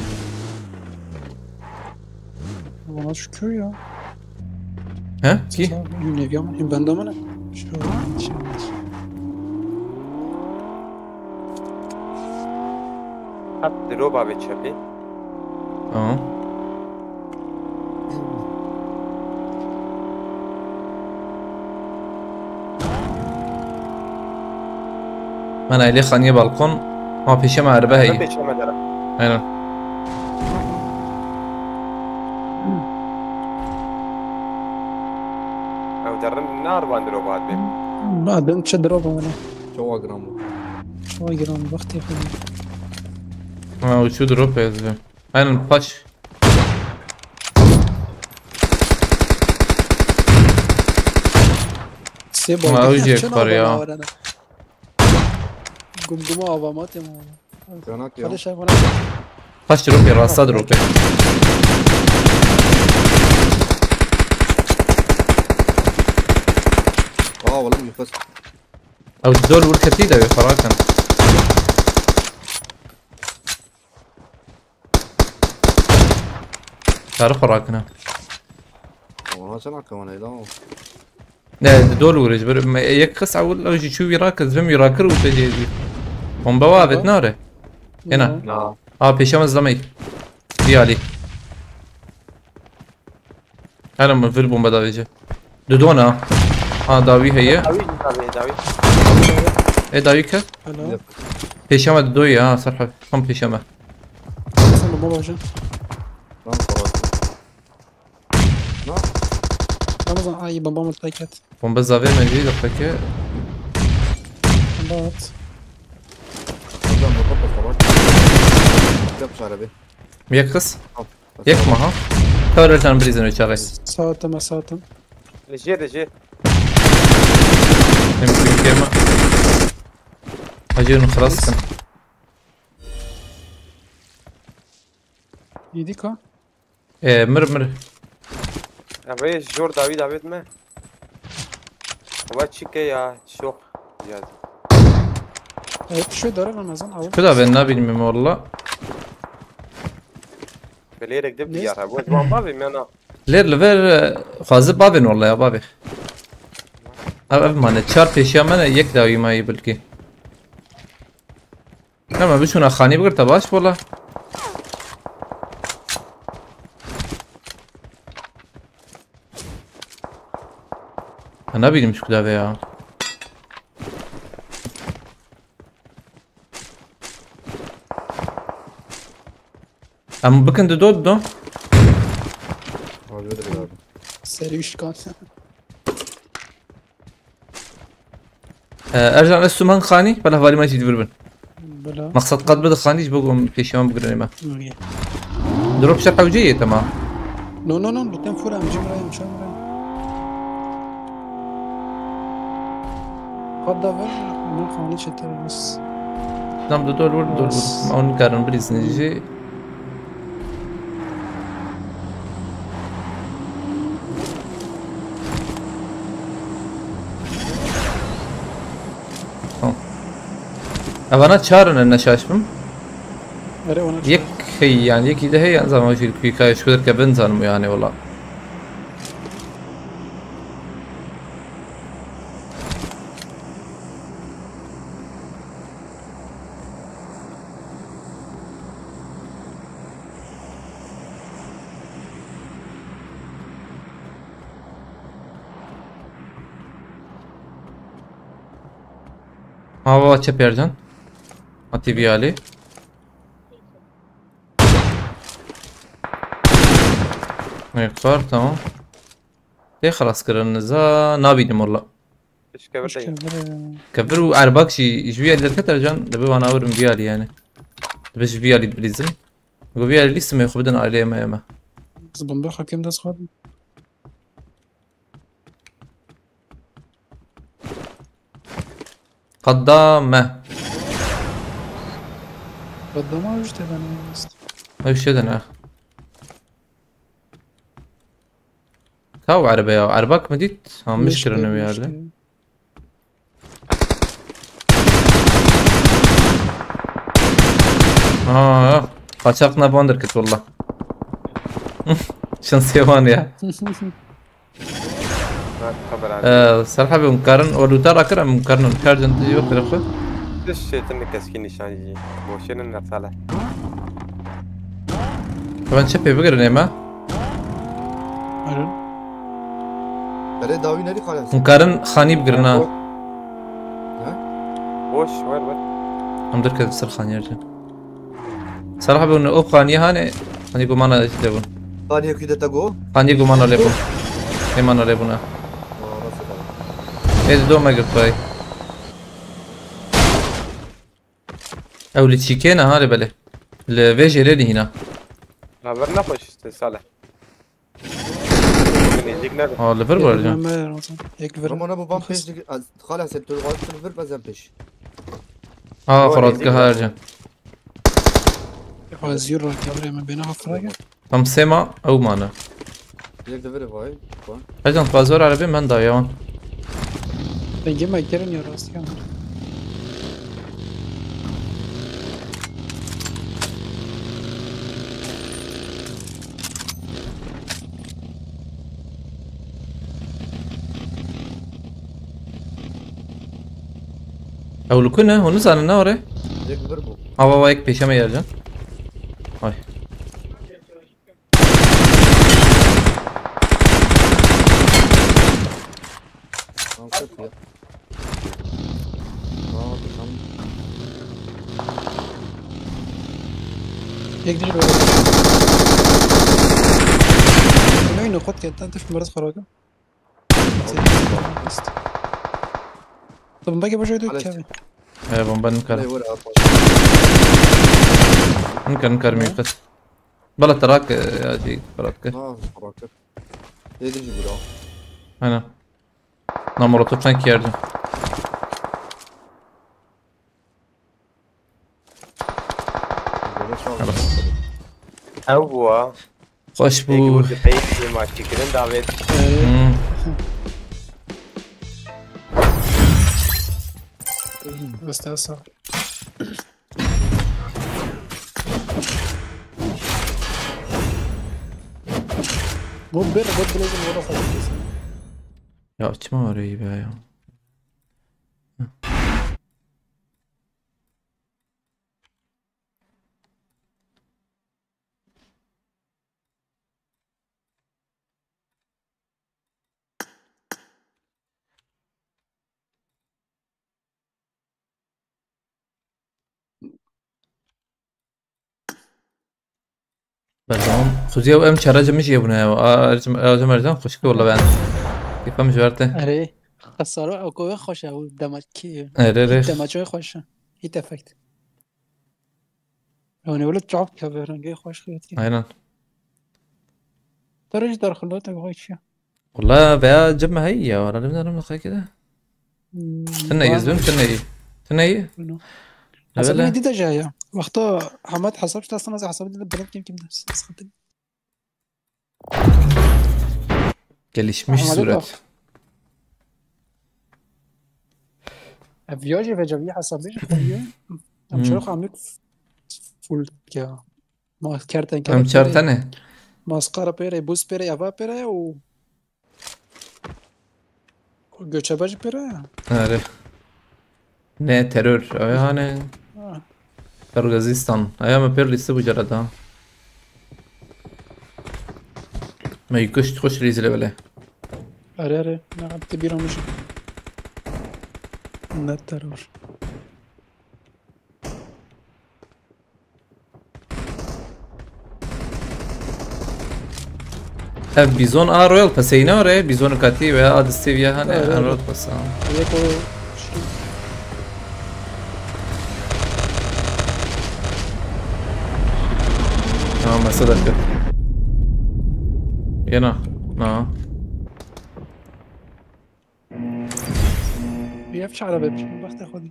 Bana şükür ya. He? Ki? Neviam ben de mi ne? Şu حط دروبا بتشبي. Tamam. من علی خانی بالکن ما پیشم عربه ما هی. بيشام درا. aynen. أو درن النار باندروبات بين. بعد انت شدروبه ولا شو جرامو شو يقرون وقتي خلي. Ha uçu drop yazıyor. Aynen paç. سيبو ما وجهك فريا. قمقمة أبامات يا ماما. كانك يا هذا شايف أنا. Paç drop ya rasta drop ya. والله يفس او دول والكتيدة يا فراكن. تعرف فراكنه. والله سمع كمان لا لا دول ورج بر يكس اول او شو يراكز بم يراكر وتجي. هم بوابت ناره. هنا. لا. پیشم زمی. بیالی. الان من فیلم بوم داویجه. دونه. داوی هیه. داوي. ای داوی که؟ هلا. پیشم دوی صرحه. هم پیشمه. سلام بابا جان. لا رمضان أي بابا متأكد. بوم بزاویه منجی دفعه که. بات. هذا مطبق خلاص جبش عربي میکس. یک ماه. کار تان بریزن وچاقی. ساتم ساتم. لجي. نمی‌تونی که ما. هجرون خلاص کن. يديك ها. مر. أبي جور داوي ما. هو تشيكي يا شوخ. يا. شو داره رمضان أول. کدا به نبینیم والله. بليرك دب يا رب. وين بابي منا. لیر لور خازب بابین والله یا بابی. اول مانه چهار پیشم منه یک داوی مایی بلکی. نه من بشون خانی بگر تباش والله. انا بيدي مش كده بيا. ام بكن دود دو. سريش كان. ارجع للسمان خاني بلا فالي ما يجي بربن. بلا. مقصد قد بدا خانيش بقوم في شمال بقرني ما. نوعية. دروب شرحه وجيه تمام. نو لتن فورا مجمرة مشامرة. خد دافر من خاني شتر بس نعم دول ورد دول بس. ما هون كارن بريز نجي أنا تشارن النشاشم أري وانا يك هي يعني يك ده هي أنزل ما في الكويكاي شو ذلك بنزل يعني والله ما هو تشبير جان أتي بيالي يختار تمام ليه خلاص كرن زا نابيني والله ايش كبر مش دايم كبر كبروا عرباك شي جويا اللي كتر جان دبي أنا أورم بيالي يعني دبي بيالي بريزن جو بيالي لسه ما يخبدنا عليه ما يما بس بنبخ كم ده صخد قدامه بده ما وجدت انا بس ايش شدنا كاو عربي عرباك مديت ها مشكلة انه بيالي قاچاقنا باندر كت والله شنسيوان يا ما خبر عني صراحة بمقارن ولو ترى كرم مقارن كارجن تجيب كده ليش تنك كسكين نشاني موشين النرسالة طبعا شبه بقر نيمة بري داوي نري خالص مقارن خاني بقرنا بوش وين هم در كده بصير خاني يرجع صراحة بقول أوب خاني هاني خاني يقول مانا إيش لبون ثانية كده تقو خاني يقول مانا لبون إيه مانا لبونه إيه دو ما قلت باي أو اللي تشيكينا هالي بله الفيجي ريدي هنا لا برنا خوش صالح ليفر برجع هيك رمونا ابو بام بيش خلاص انتو غلط الفير بزن بيش خلاص هرجع زيرو كبر ما بينها فراغ طم سما أو مانا يك دفير فاي أجل تفازور عربي من دا يوان بنجي ما يكرن يا راس كمان أو لو كنا هو نزل النورة يك دفير بو وايك بيشا ما يرجع هاي هيك دي نوين خد كده انت في مرض خراجه طب باقي بجو دوك كابي بمبا نكر لا ورا نكر ميقت بلا تراك يا جي بلاتك ما حركت يدري جبرا أنا نمرة تبتن كي يرجع هو خوش بو يقول بحيث ما تكرن دافيد بس تاسع مو بير بود لازم ورا خالص يا ما وري بيا بردام خوزي او ام شراجة مش يبنا ارجم ارجم خوشك والله بان كيف مش ورته اره خسارة او کوه خوشه او دمج کی ريخ دمج های خوشه هیت افکت يعني ولد تعب كبير خوش خيط كده عينا ترى ايش دار خلوتك خوش والله بيا جمع هي ولا نبدا نملق كده استنى يزبن استنى حسب هبلا جديدة جاية وقتها حماد حسبت أصلا زي حسبت البنات يمكن بس قاليش مش صورات فياجي فجابي حسبيش فيا أم شرخ عميق فول كيا ما كارتن كلا ام شارتنه ماسكارا بيري بوس بيري افا بيري و göçebej biri. آره نه ترور yani Kırgızistan ayağıma bir liste bu jarada ما يكش تخش ريزل ولا Are are ne yaptı bir olmuş. Ne terör. اف بيزون رويال باسينوري بيزون كاتي ويا اد ستيفيا هنا أيوة. انا بس Yeko ما صدق ينا بيفش على بيبش بخت خدي.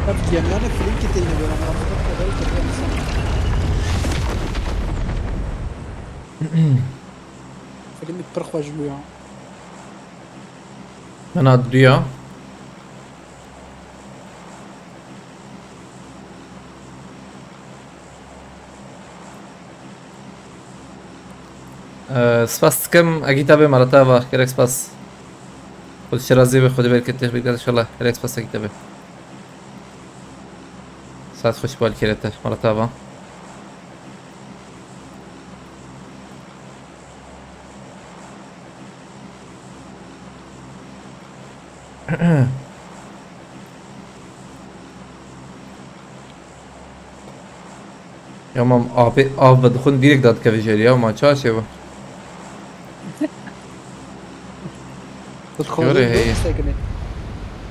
طب يعني أنا فيلم كتير نبي أنا أفضل كذا كذا مثلا. فيلم برخوا جلويا. انا الدنيا سپاس کم اگه به مرتا و کرک سپاس خود شرازی به خود برکت بگذار ان شاء الله کرک سپاس اگه به ساعت خوش بال کرته مرتا و یا مام آب بدخون دیرک داد که ویژریا ما چاشه و Göre hey.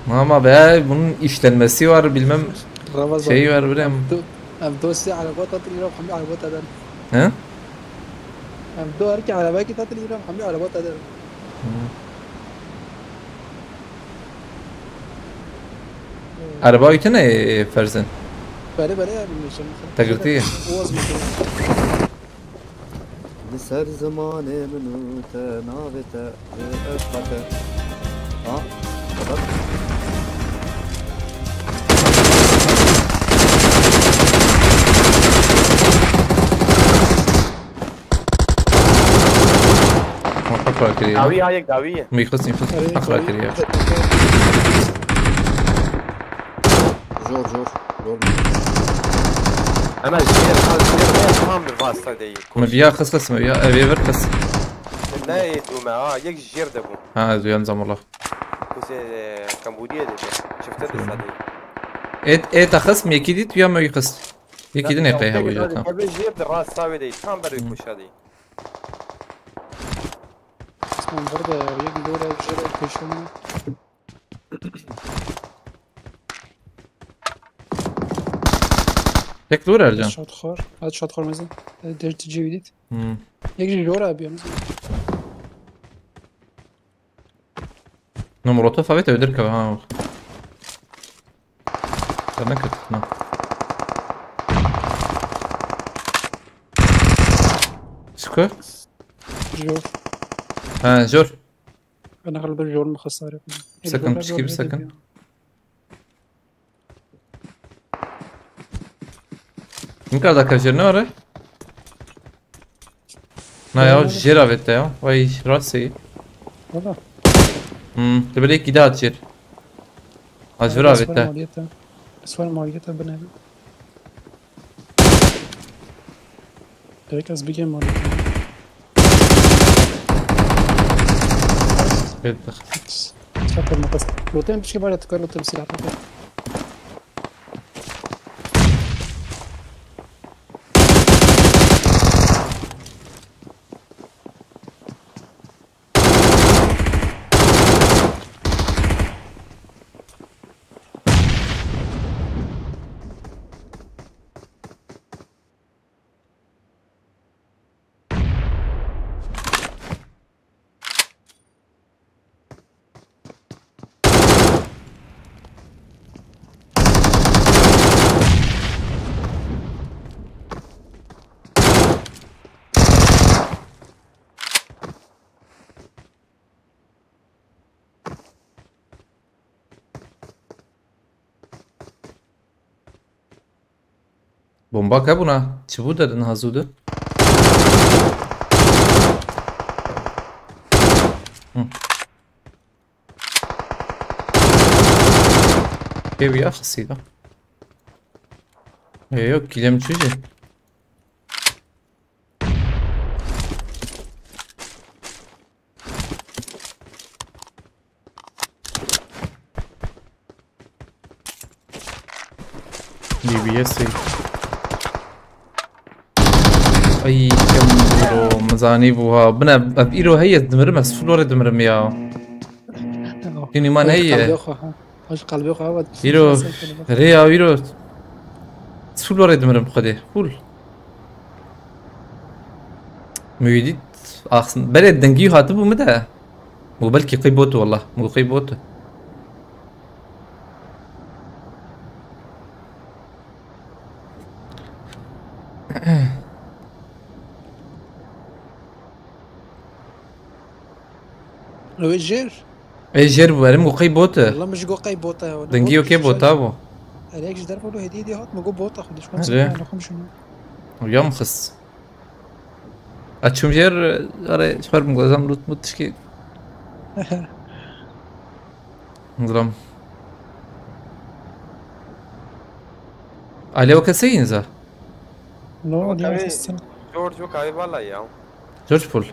Mama be bunun işlenmesi var bilmem şey var bilmem. أم دوسي على بوتا تلي روح حمي على بوتا دل. Ha? أم دو أركي على باقي تلي روح حمي على بوتا دل. Araba ne Ferzan? بله بله میشم. تقلتيه. لسر زمان منو تناوته اشقته ها بس أقرأ كريه. داوية هايك داوية ميخصني أقرأ كريه. جور أنا الجير هذا تمام بالفاسطة دي ما بيا خص ما بيا أبي برخص. لا يدوم يك جير دبو ها زو ينزم الله. كوس كمبودية دي شفت الصدي إيه تخص مي كيدت بيا ما يخص. يكيد نقيه هو جاتا. قبل جير بالراس ساوي دي تمام بري كوش هذه اسمه برضه يجي دورة جرى كيشون. Tek dur Ercan. شاد خور هذا شاد خور مثلا درت تجي جديد. يجي دورة أبي مثلا. نمرته فبيت يدرك ها. أنا كنت نا. شكو؟ جور. ها جور. أنا غالبا جور مخسر. سكن تشكي بسكن. Încă dacă genere? Na ja, žira vete jo, vaj rasi. والله. Treba neki dat žir. A žira vete. أسوار ماليتها بنابي. تركز بيجي ماليتها. Bedach. تفكر مقص. لو تم بشي بعد تذكر لو تمسي العطاء. Bomba kabuna. Çi bu dedin hazudu? Ev ya xısıyla. Yok kilem çüce. DBS اي كم برو مزاني بوها بنا بإيرو هي دمرم بس فلور دمرم يا كيني مان هي ايش قلبي اخو إيرو ريا إيرو فلور دمرم خدي فول ميديت احسن بلد دنجي هاتبو مدى مو بلكي قيبوتو والله مو قيبوتو لو الجير اي جربوا انا مو قيبوتو والله مش جو قاي بوطه دنجيو كيبوتابو عليك جدار بقول له هدي هات مجو بوطه خد شويه ليه؟ انا خمس شنو ويوم خص اتشوم جير اري شفر مغزام روت متشكي نظلم عليه وكسين زا لا دي كمان مفصل جورج وكاي بالاي يا جورج فول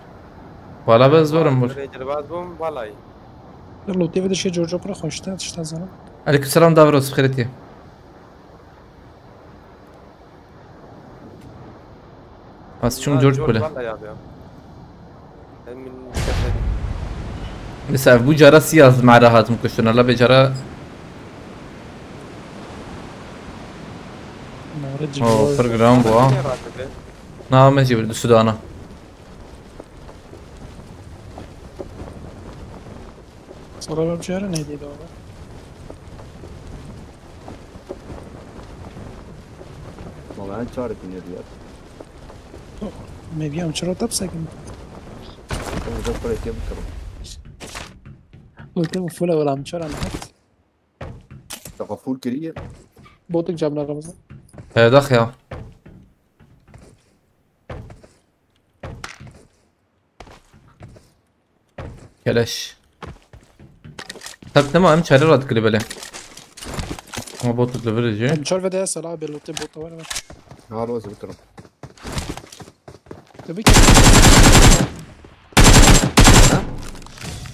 ولا بس زورم بول جربات بوم بالاي يلا تي بده شي جورجو برا خوشتا تشتا زلمه عليكم السلام دافروس بخيرتي بس شوم جورج بوله بالاي يا من بس ابو جرا سياز مع راحت مكشنا لا بجرا رجع او برنامج بوا نعم ماشي بالسودانا صراحه بجار نهدي دو والله أنا شارك من الرياض. ما بيام شرو تبسكن أنا بفكر كيف بكره. قلت له فولا ولا مشار انا حت تقفول كريه. بوتك جاب لنا رمضان دخ يا كلاش طب تمام شاري راد كلي بله ما بوت ليفرج مشار بدا يسال بيلو تي بوطه ولا هذا وزن بكره. تبيك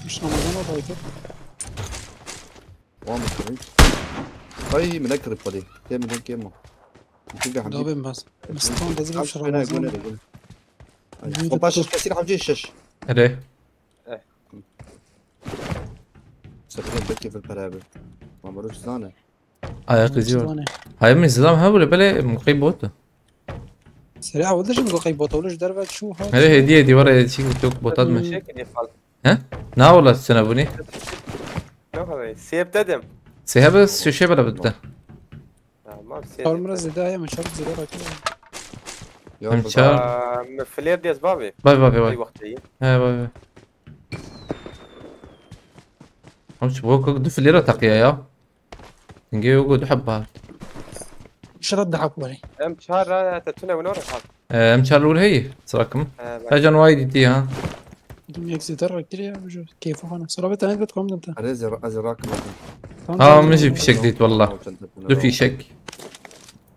مش رمضان ولا كيف وام كريم. طيب من أقرب بدي. كم من كم؟ تيجي حبيبي. دوبن بس طبعا لازم مش هنا رمضان يقول. 15 كثير حبيبي الشش. ايه سكرين بكي في البرابر. ما بروح زانه. هاي قزيور هاي من الزلام ها ولا بلا مقيم بوت سريع ودش نقول قي بوطه ولاش دربك شو هذا هذه هديه دي ورا شيء توك بوتات مش شكل يفعل ها نا والله سنبوني شو هذا سيب تدم سيها بس شو شيء بلا بده ما اول مره بصير زدايا من شرط زدايا كده مشار فلير دي اسبابي باي باي باي اي باي وقت هي باي باي همش بوك دف الليرة تقيا يا نجي وجود حبها مش رد حقولي ام شهر تتنا ونور حال مشار الأول هي سراكم هاجن وايد دي ها دم يك زدار كتير يا بجو كيف انا صراحه انا بتقوم انت أزر راكم. مش في شك ديت والله دو في شك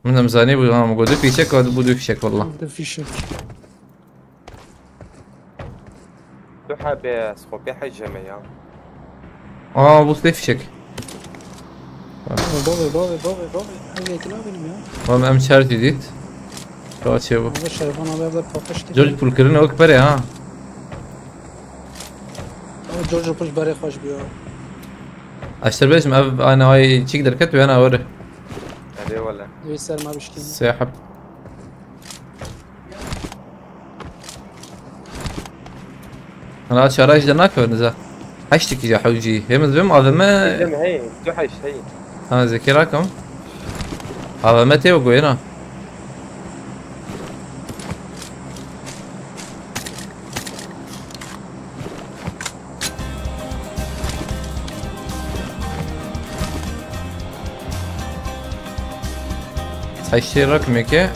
من مزاني موجود دو في شك ودو في شك والله ده في شك دو حابة سخوبي حي جميع بص في شك بابي حاجه كده بينهم والله مشار جديد شو تشوفوا هذا الشيطان هذا يبدا بفوقش كده جورج بولكرنا أكبر ها جورج بوش باري خوش بيو اشتر بيش انا هاي تشيك دركت وانا اوري هذه ولا يسار ما بشكي ساحب انا شرايش دناك ونزا هشتكي يا حوجي هي مزبم هذا ما هي دو حيش هي ها ذكراكم هذا ما تيوقو هنا هشتري رقم يكي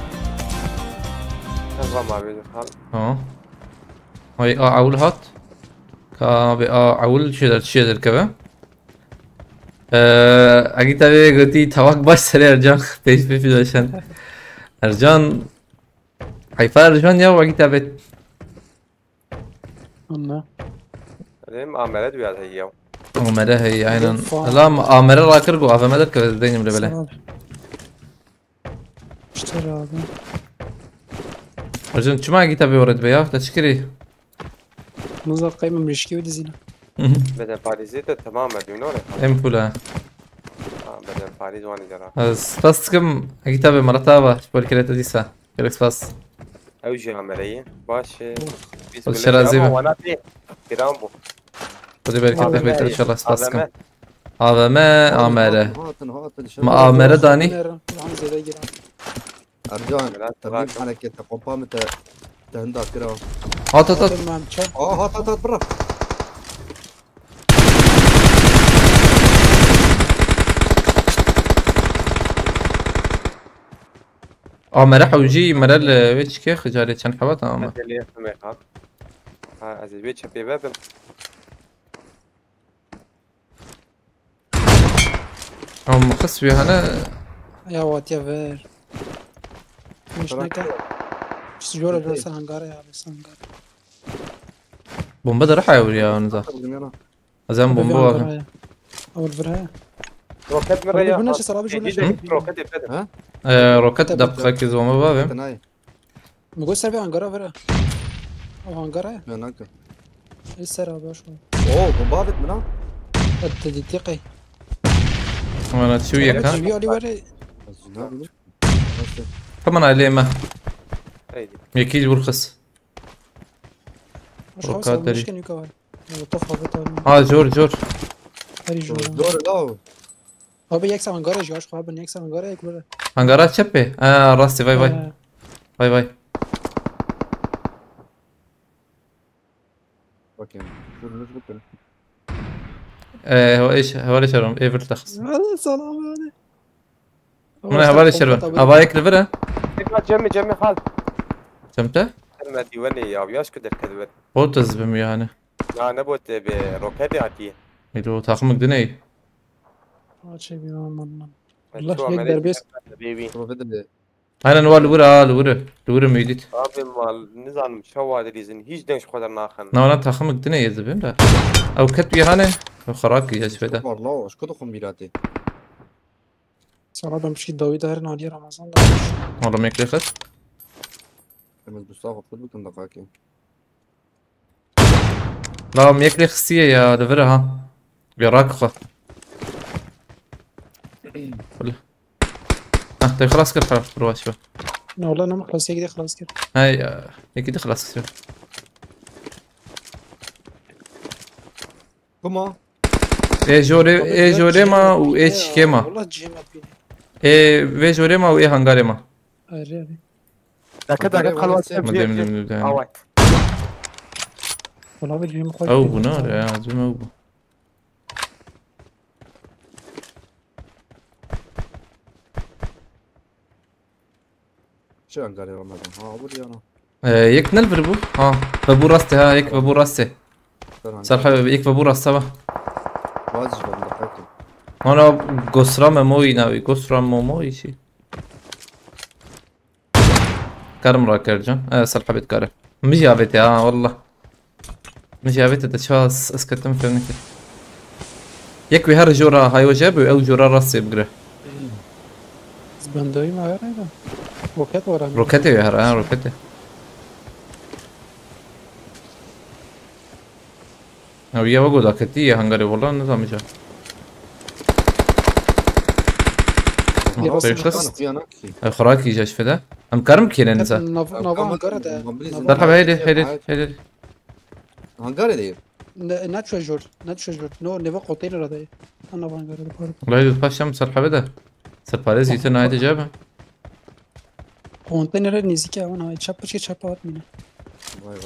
نظام عبيد الحال. هاي عول هات كا عول شدر كبا اگه تبه گوتی تواق باش سری ارجان پیش داشتن ارجان حیفا ارجان یا اگه تبه والله اليوم عملت ويا هي. آمره هی عینان لا آمره را کرگو آفه مدر که دینیم لبله صراحة. اشتري هذا ارجان چما اگه تبه ورد بیا تشکری نظر قيمة مشكي ودي زينة بدل باريزيت تمام مدينورة. ام پولا بدل باريز واني جرا. از پس کم اگه تبه مرتابه شپول کرده دیسا کرکس پس اوجي عملية باش. والشرازي بقى. وانا في كرامبو. خدي بالك انت بيت ان شاء الله هذا سباسكم ما هذا ما آمره هاتن ما آمره داني عامل زي ده جرا ارجان تمام انا كنت قبام تهندا كده هات هات هات ما مشى هات برا آمره حوجي مرل ويتش كيخ جاري كان حوات آمره اللي يفهم يخاف. از بيت شبي باب. هم خص فيها انا يا وات يا فير مش نكا سجورة بس هنقاري يا بس هنقاري بومبا ده راح يوري يا نزا زين بومبا اول فرها روكت من طيب، ريا. هنا شو صار؟ بيجي ولا شيء؟ روكت بدل. روكت دقيقة كذا وما بابه تناي نقول سربي هنقاري فرها او هنقاري هناك ايه السرعة باشا اوه بومبارد منها التدقيقي وانا تشوية كان تجيبيه علي وري كمان عليه ما ايدي. يكيد برخص مش روكات خلاص دري. مش كان يكوال طفها بطل جور هري جو دور لا هو بيكسر هنقاري جواش خواب ان يكسر هنقاري يكبر هنقرات شبه راسي باي باي باي باي اوكي شو نجبت هو ايش هو ليش شرم ايه بالتخص هذا سلام هذا من هو ليش شرم ابايك لفرا تقدر جمي خالد. سمته ما ديواني يا وياش كده كذبت. بوتز بم يعني لا نبوت بروكت عتيه. يلو تاخمك دني هذا شيء بيمان والله شيء يقدر بس حبيبي. انا نوال لورا ميديت ابي مال نظام شواد ريزن هيج دنش خدر ناخن. نونا تاخمك دني يا زبين لا او كتب يعني خراكي يا شفدا والله ايش كده خميلاتي صراحة بمشي الضوي ده هرنا عليه رمضان والله ما يكلي خد بس بصافة كل بكم دقاقي لا ما يكلي خسية يا لفرا ها بيراكخة ولا طيب خلاص كده خلاص روح شوي لا والله انا خلاص هيك خلاص كده هاي كده خلاص شوي كما ايه جوريما وايش كيما والله جيما بيني ايه في جوريما وايه هنغاريما اري كده خلاص مدام اوات. والله بجيما خوي او بنار يا عزيم او شو انقالي رمضان ها ابو انا يك نلفر بو بابو راستي ها يك بابو راستي صار حبيبي يك بابو راستا واجب دقاقي انا قصرام موي ناوي قصرام موي شي كرم راكرجا صار حبيت كارم مش جابتي والله مش جابتي تشاس اسكت مفهمني يكفي هر جورا هاي وجابي او جورا راسي بقره بندوي ما غير هذا روكيت ورا روكتي يا هر روكتي او يا وقول اكتي هنغاري والله نظام جا طيب خص خراكي جاش فدا ام كرم كيرن نسا نوفا هنقاري ده مرحبا هيدي هنقالي دي ناتشو جور نو نيفا قوتين را ده انا هنقاري ده والله يدو باشم مرحبا ده سرپاريز يتنا هيدي جابه قوتين را نزيكا وانا چپ چه چپ وات مينه واي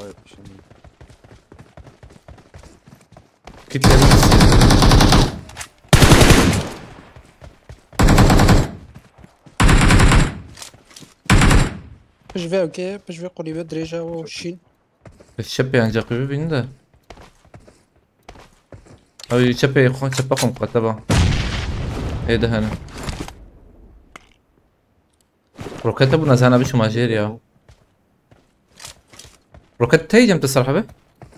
كيت لازم پشوه اوکی پشوه قلیبه دریجه و شین الشبه عن جاقبي بين ده او شبه يخون شبه قم قتبا ايه ده هنا روكت ابو نزانا بشو ماجير يا روكت تيجي جمت الصراحة به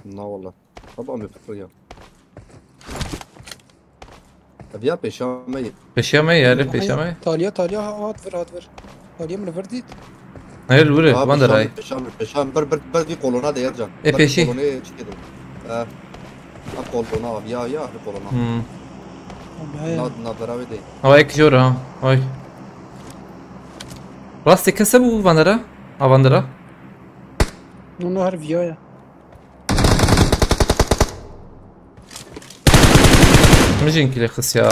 لا والله طبعا بفكر ابيع بيشامي بشامي يا ريت بشامي تالیا هات ور تالیا من وردید هاي الوري باندر هاي بيشام بر دي قولونا ده يرجع ايه بيشي قولونا ايش كده قولونا ابيع قولونا نادراوي دي هاي كجورة ها هاي راستي كسبوا باندرا ها باندرا نونو هر ویایا مجين كلي خس يا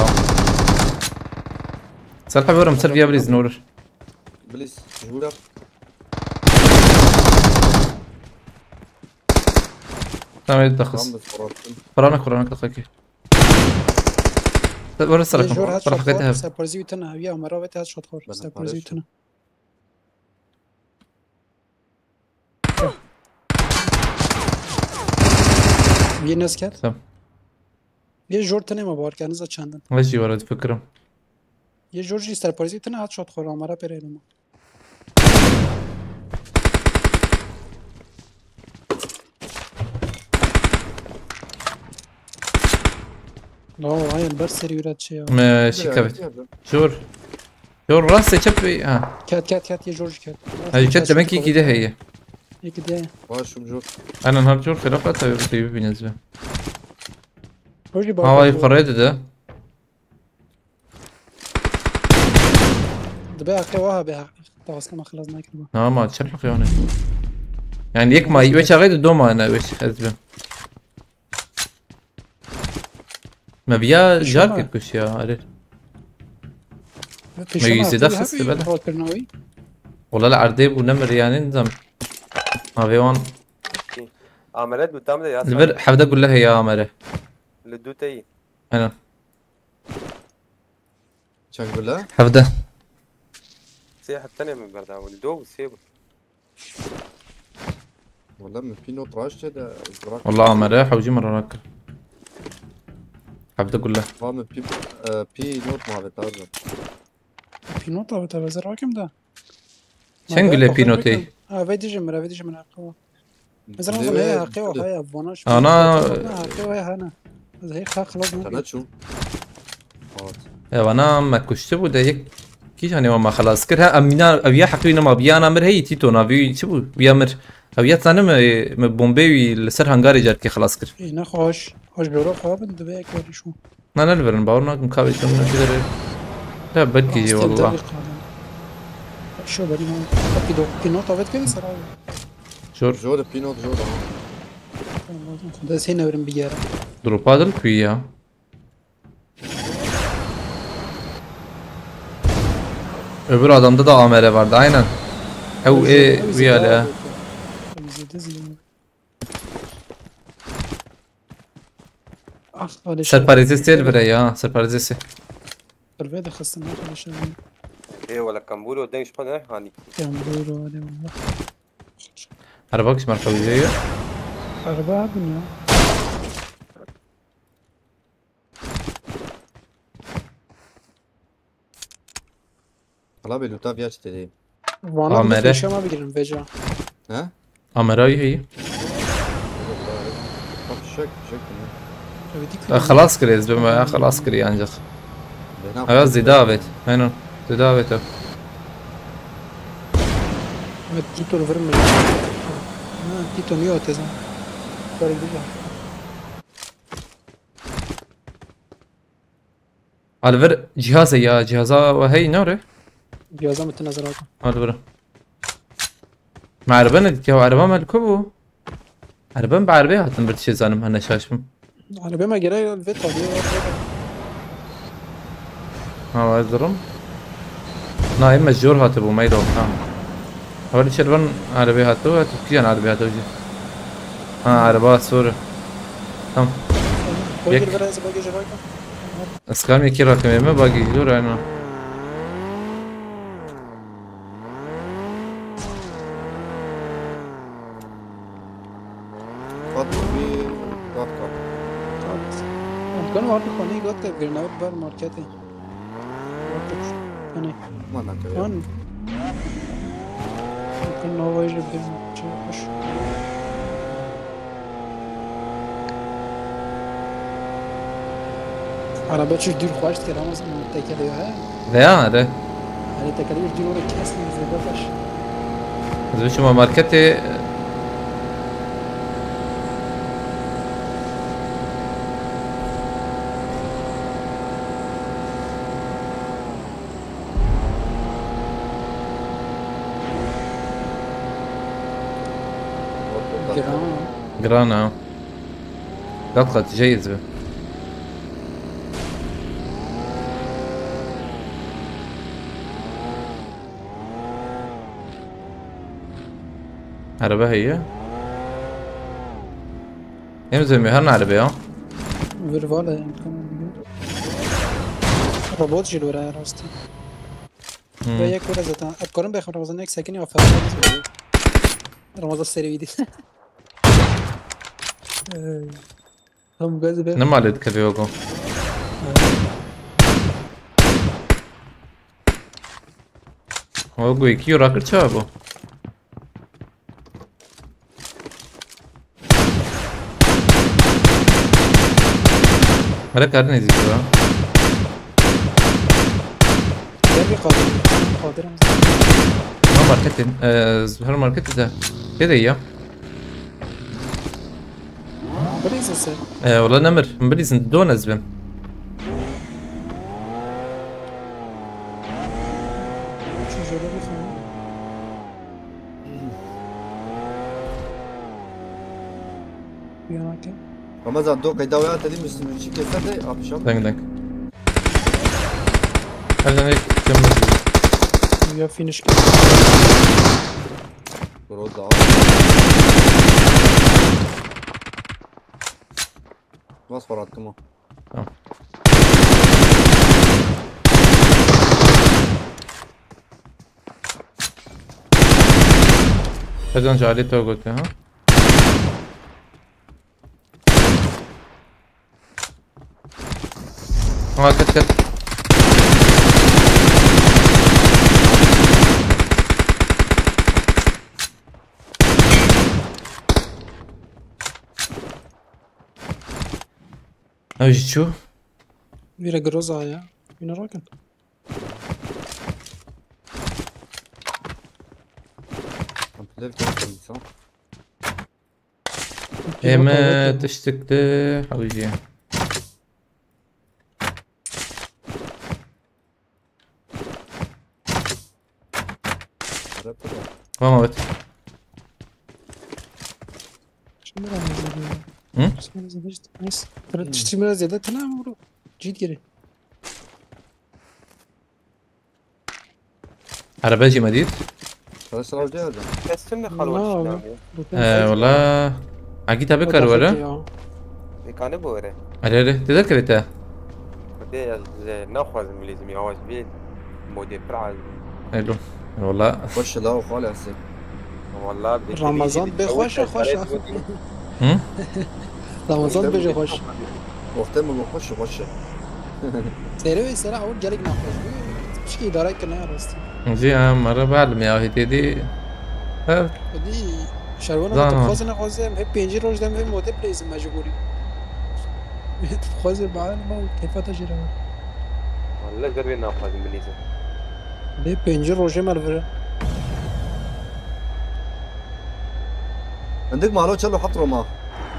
سالحة بورم سر فيها بليز نور بليز جولا تمام يدخس فرانك دقيقة ورا السرقة جور هات فرح حقيتها سرپرزی ویتنا ویا مرا ویت هات شد خور سرپرزی ویتنا وی نس کرد تمام یه جور تنه ما بار کنه زد چندن ماشي ورا فكرة یه جور جی سرپرزی ویتنا هات شد خور مرا پره ما لا هاي البرسري ورد شيء ماشي كبت شور راسي شبي ها كات يا جورج كات هاي شد بنكي كده هي هيك ده واش جور انا نهار جور خلافة طيب بالنسبة جورج هاي قريت ده دبا قواها بها تواس كما خلصنا كده ما تشرح يعني يك ما وش غير دوما انا وش حزبه ما بيا جارك كش يا عريت ما يزيد خص بلا والله العرديب ونمر يعني نظام ما بيوان عملات بتعمل يا البر حفظ اقول لها يا عمره للدوتي انا شو نقول لها حفظه السياحة التانية من بردها والدو والسيبر والله من في نوت راش كده والله عمره حوجي مرة راكل حفظ اقول لها من في نوت ما بتعرف في نقطة بتبذر راكم ده شن نقول لك بينوتي فيدي جمرة قوة مثلا هي قوة هاي ابوناش انا قوة هنا هي خلاص انا شو وانا ما كشتبو ده يك كيش يعني ما خلاص كرها امينا ابيا حقينا ما بيانا مر هي تيتو نافي شبو بيامر ابيا ثاني من بومبي لسر هنغاري جار كي خلاص كر اي خوش بيرو خواب دبي كوري شو انا الفرن باورنا مكابي شو من كده لا بدكي والله شو بدي ما كده في نقطة بيت كده صراحة جور في نوت جور ده هنا ورم بيجارة دروبادل كويا öbür adamda da amele vardı aynen. Ev viyale. Serparizesi silvere ya serparizesi. الفيدا خاصة ناخذ شيء ايه ولا كامبولو قدامي شبان رايح هاني كامبورو هذا والله Araba kış marka videoyu. أربعة بنيا والله بلوتا فيها اشتري وانا مرة. بدي شو ما بقدر فيجا ها Amerayı هي. شك خلاص كريز بما خلاص كري انجخ. Evet Zidavet. Aynen. Zidavet. تيتو الفرم تيتو ميو تزا فرق بيجا Alver cihaz ya cihaza ve hey ne ore? جوازا متنازلات Alver. مع عربان يا عربان مالكو. عربان بعربية هاتن برتشي زانم هنا شاشم. على بما جراي الفيتا دي ها ازرم. نا اما الجور هاتبو ما يدو ها. اول شربان عربية هاتو تركيا عربية هاتو جي. ها عربات سورة. تمام. باقي الفرز باقي جراي اسكان يكي رقم ما باقي جور انا. وقت برناوت بار ماركتي أنا ما نكمل. هون ممكن هو يجيب بالماركتي عربية شو دير خواش ترى مثلا متكلة ها ذا ده هذه تكلة دير ولا كاس زي بفش زوج ما ماركتي جرام جرانا قطقة جيد به عربية هي يمزل مهرنا عربية فيرفالا يمكن روبوت جيل ورايا راستي وياك ولا زتا أذكرهم بيخم رمضان هيك ساكنين وفاء رمضان السري دي هم جاز بيه نما على كبيوغو وگو یکی را کرد چه بو مرا کار نیزی کرد دربي قادر ما ماركت زهر ماركت ده كده يا بريز السر والله نمر مبليز دون ازبم شو جرب يفهم يا كده رمضان دوك يداويات دي مش شي كيف ده ابشام. دنك دنك خلينا هيك كمل يا فينش كده برود ما صورت كمان. هذا جالي تو قلت ها كت اوجي شو بيرا جروزا يا من الراجل ما تشتكت حويجي ما موت نايس تشتري مرة زيادة تنام برو جيت كده عرباجي مديد خلاص راجع جاهز. استنى خلوش والله عقيتها بكر ولا؟ كان بوره أريره تذكرتها بدي ناخذ مليزم يواز بيل مودي براز حلو والله خش لا وخالي هسه. والله رمضان بخوش خوش رمضان بيجي خوش وقت ما بخش خش سيري سيري أول جالك ناخذ مش كي دارك كنا يا راستي زي مرة بعلم يا هي دي بدي شرونا تخوز نخوز هم بينجي روج دم هم مودي بليز مجبوري تخوز بعد ما كيف تجري والله قربي ناخذ مليزم ده بينجي روج مالفر عندك مالو تشلو حط روما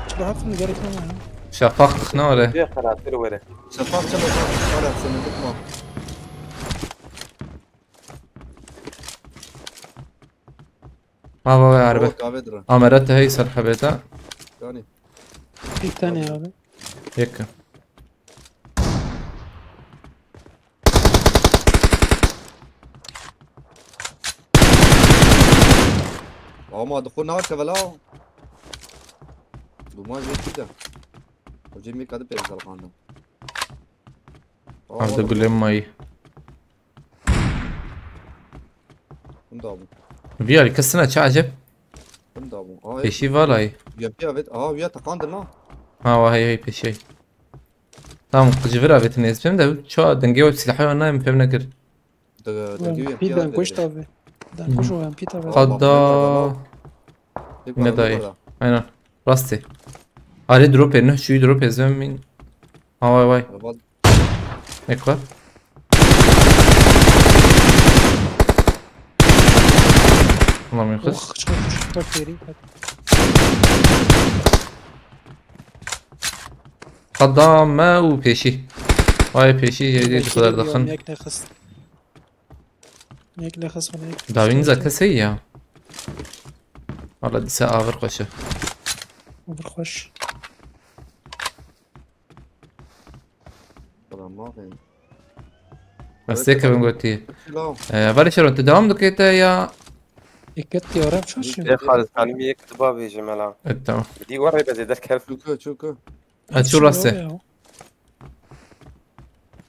شلو حف نجارك نما شفق نوره دي خلاص وره شفاف تشلو ولا هسه عندك ما بابا عربة كابدرا عمرتها هي سرحبتها ثاني في الثانية هذا هيك ما دخلنا هكذا لا وما جيت كده وجيمي كده بينزل قانا عم تقول لي ماي اندابو فيا الكسنة شو عجب اندابو بيشي فالاي يا بيا بيت ويا تقاندنا ها وهي هي بيشي Tamam جفرة بتنيز فهم ده شو دنجي وسلاحي وانا فهم نكر دقيقة في دان كوش طبعا دان كوش وان بي طبعا قدا نداي aynen راستي علي دروب انه شو دروب يا زلمه مين واي واي هيك بقى والله ما يخش اخ شوف فيري قدام وبيشي واي بيشي جديد قدر دخن ميك نخس ميك نخس ولا داوين زكا سيئة والله دي ساعة غرقشة وبرخش بس هيك بنقولتي بلشر انت دوام دكيتا يا يكت يا رب شو يا خالد كان ميك دبابي يا جماعه انت بدي وري بزيد الكلب شوكو شو راسه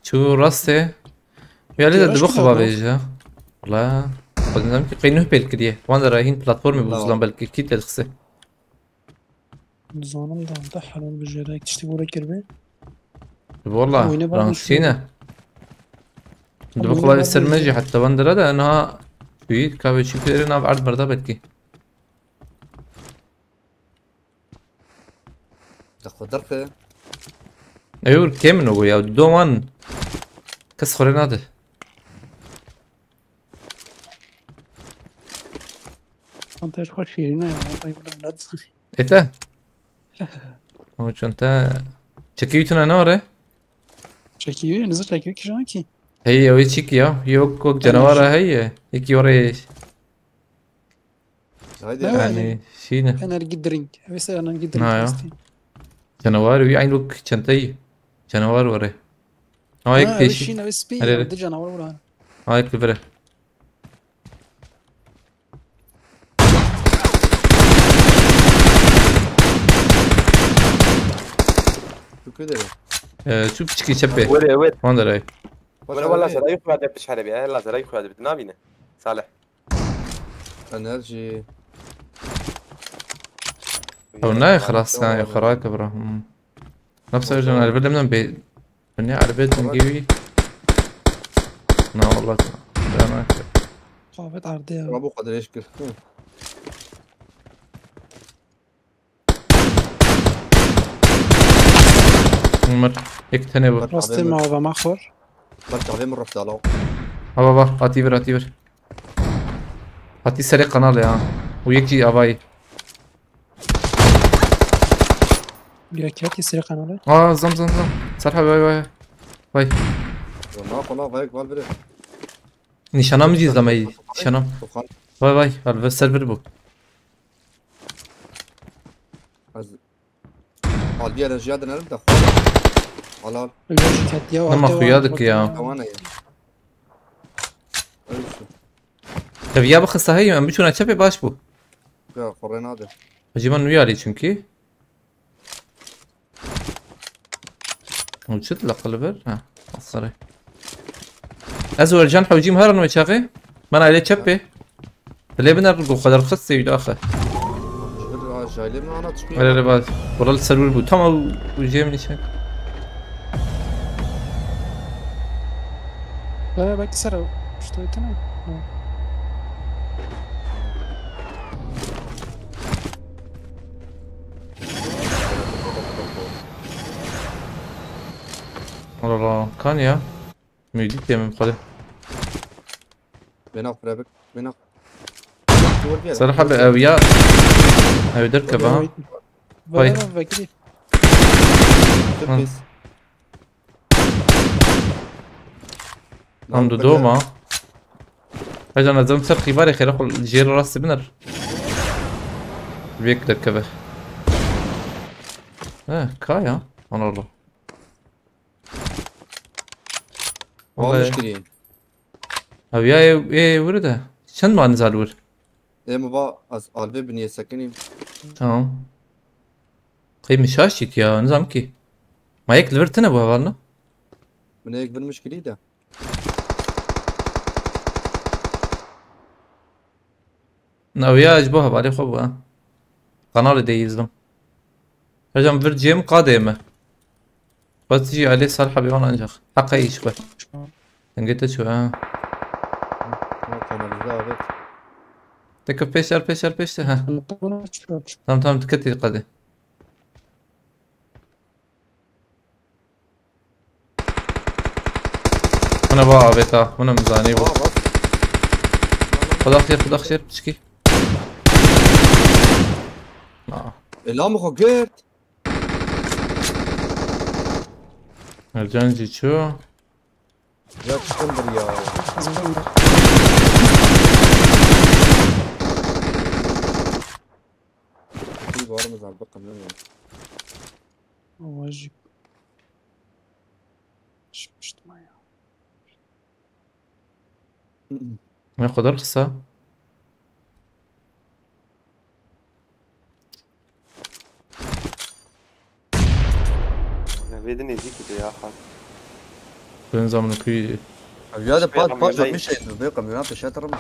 شو راسه يا ليدا دبخ بابيجا والله قد نمكي قينوه بالكريه وانا رايحين بلاتفورم بوزلان بالكي كيت الخسه نظام ده مدحر بالجراك تشتغل لك كربي والله رانسينا دبخ بابي السرمجي حتى بندر هذا انها شويت كابي شو كثير بعد بردا بدكي تقدرك ايوه كم نقول يا دومان كسخرين هذا انت ايش خوش فينا يا والله بلاد ايتا هو شو انت شكيتنا ناره شكيو نزل شكيو كشانكي هي وي تشيكيا يوكو جنوارة هي هيك وري هيدي يعني شينا انا لقيت درينك بس انا لقيت نعم. درينك جنوار وي عين وك شنتي جنوار وري هايك بيشي شينا اس بي هريري. دجا انا ولا هايك بفره شو كده شو بتشكي شبه وري وري وين دراي ولا والله زرايف هذا بتشحربي هلا زرايف هذا بدنا بينا صالح انرجي او ناي خلاص كان خراك برا نفس الرجل انا البلد من بيت مني على البيت نجيبي لا والله انا قافت عرضيه ابو قدر يشكر مر هيك ثاني بقى راستي ما هو ماخر برجع ليه من رحت على بابا هاتي بر هاتي سريع قناة يا ويجي اباي بيركيات يسرق انا ولا زم صراحة باي قناة هيك بالبري نشانم جيز لما نشانم باي السيرفر بو قال دي رجال انا نبدا على اللوجيك ديالو نما خويادك يا كمان طب يا بخصها هي من بيشونا تشبي باش بو يا قرين هذا اجيبان ويالي çünkü وجدت لقلبر ها الصري ازور جان حوجي مهرن وشاغي ما انا عليه تشبي اللي بنرقو قدر خصي يداخل جايلين انا تشبيه ولا باز والله السرور بو تمام وجي من شك لا بكسره что это والله كان يا ميديت يا من قدر بينك بريبك بينك صراحة بأويا أو دركب ها باي. بكري عنده دوما اجا انا زلمة سرقي بالي خير اخو الجير راسي بنر بيك دركبه كايا انا والله والله مشكلين أويا ايه ورده شن ما نزال ور ايه ما بقى از قلبي بني سكني تمام قيم شاشيك يا نظامكي ما هيك لبرتنا ابو هبالنا من هيك بالمشكلة ده أويا اجبوها بالي خبوا قناة دي يزلم رجع فيرجيم قادمة بس تجي عليه صالحة بيوان انجخ حقا يشوي تنقيت شو kanalizade. تكف بيشتر ها تمام تكتي قدي انا بقى بيتا وانا مزاني بو خد اخشير بتشكي Elan mı kokert? الجانجي شو Ya çıkındır ya. Bir var mı zaten bakın ne var. واجب مش معايا ناخد رخصة بدني زيك يا حاج بنظام نكوي Ya da Hiçbir pat yapamayız. bir şey bir kamyonat şatırım.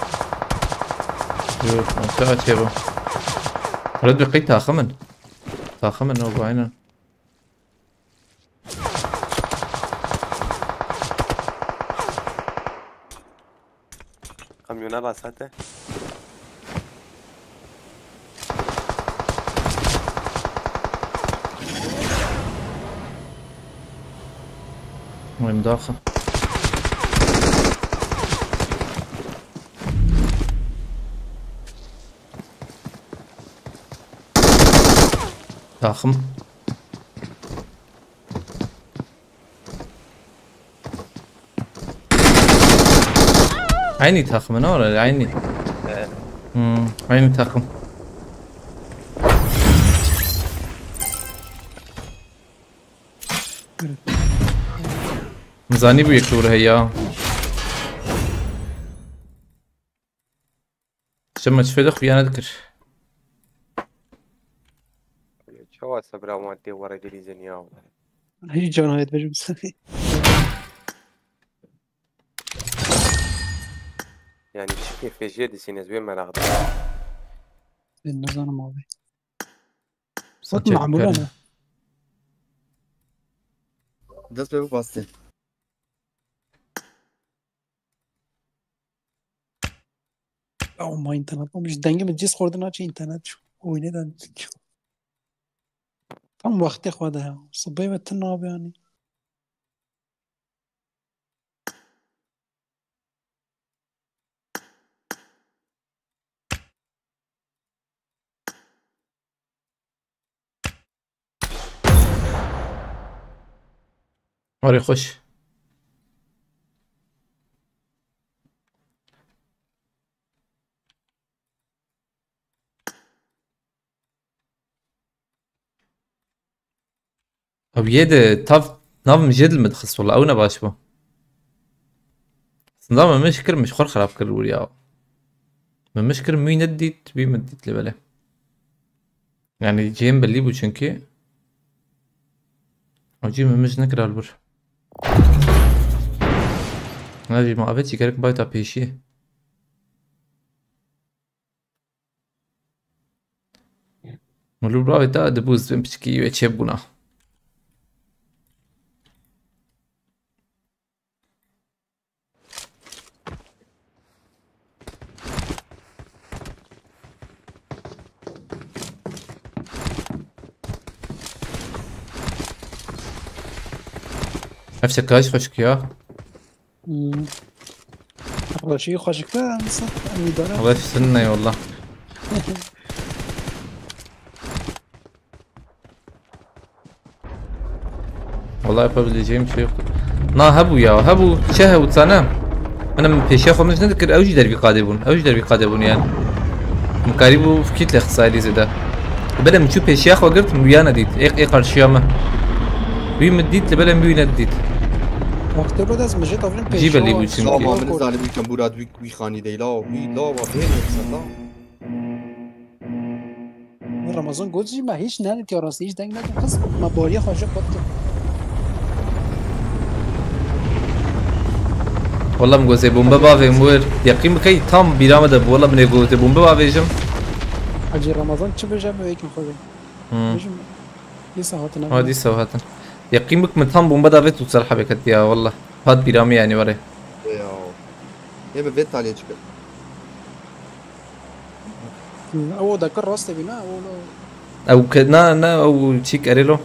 شوف منطقة يابا رد بقيت تاخمن هو بعينه kamyona basate. وين داخل تاخم عيني تاخم انا ولا عيني عيني تاخم مزاني بو يكتور هيا شمت فدخ بيانا ذكر شو صبرا وانتي ورا جليزن يا هي جون هاي بجيب سفي يعني شكل في جد سينز وين ما ناخذ النظام الماضي صوت معمول انا Dest bebek bastı. او ما اینترنت مش دنگه من جیس خوردن چی اینترنت شو وینه دن tam وقتی خواده صبي بتناب يعني وري خش طب يد تاف نظام جد المدخس والله اونا باشبه نظام مشكل مش خور خراب كل يا من مشكل مي نديت بي مديت لبله يعني جيم بلي بو چنكي او جيم مش نكر البر هذه ما ابيتي كرك بايتا بيشي ملو براوي تا دبوز بمشكي ويتشبونا نفسك كاش خشك يا والله شيء خوشك لا نصف اني دارا الله يفتني والله والله قبل جيم شيخ نا هبو يا هبو شهه وتسانم انا من بيشي خو مش نذكر اوجي دربي قادبون يعني مقاربو فكيت الاختصاري زدا بلا من شو بيشي خو قلت ويانا ديت اي قرشيامه وي مديت لبلا مبينا ديت وقتی بود از مجید آوریم پیش جیب اللي بوشیم La mamını zalim bir kamburad bir khani değil la. Bir la var değil mi رمضان گوزی ما هیچ ننید یا راستی هیچ دنگ نکن خواست ما باری خواهش خود والله مگوزه بومبه باوی مور یقین بکی تام بیرام ده والله من گوزه بومبه باویجم حاجی رمضان چه بجم و یکی خودم بجم یه ساعت نمید هادي سوهاتن يقين بك من tam bomba davet صراحة بكت يا والله هاد بيرامي يعني وري Ja. Je me vet عليه çıkar. او ذاك الراس بنا او نا او تشيك اريلو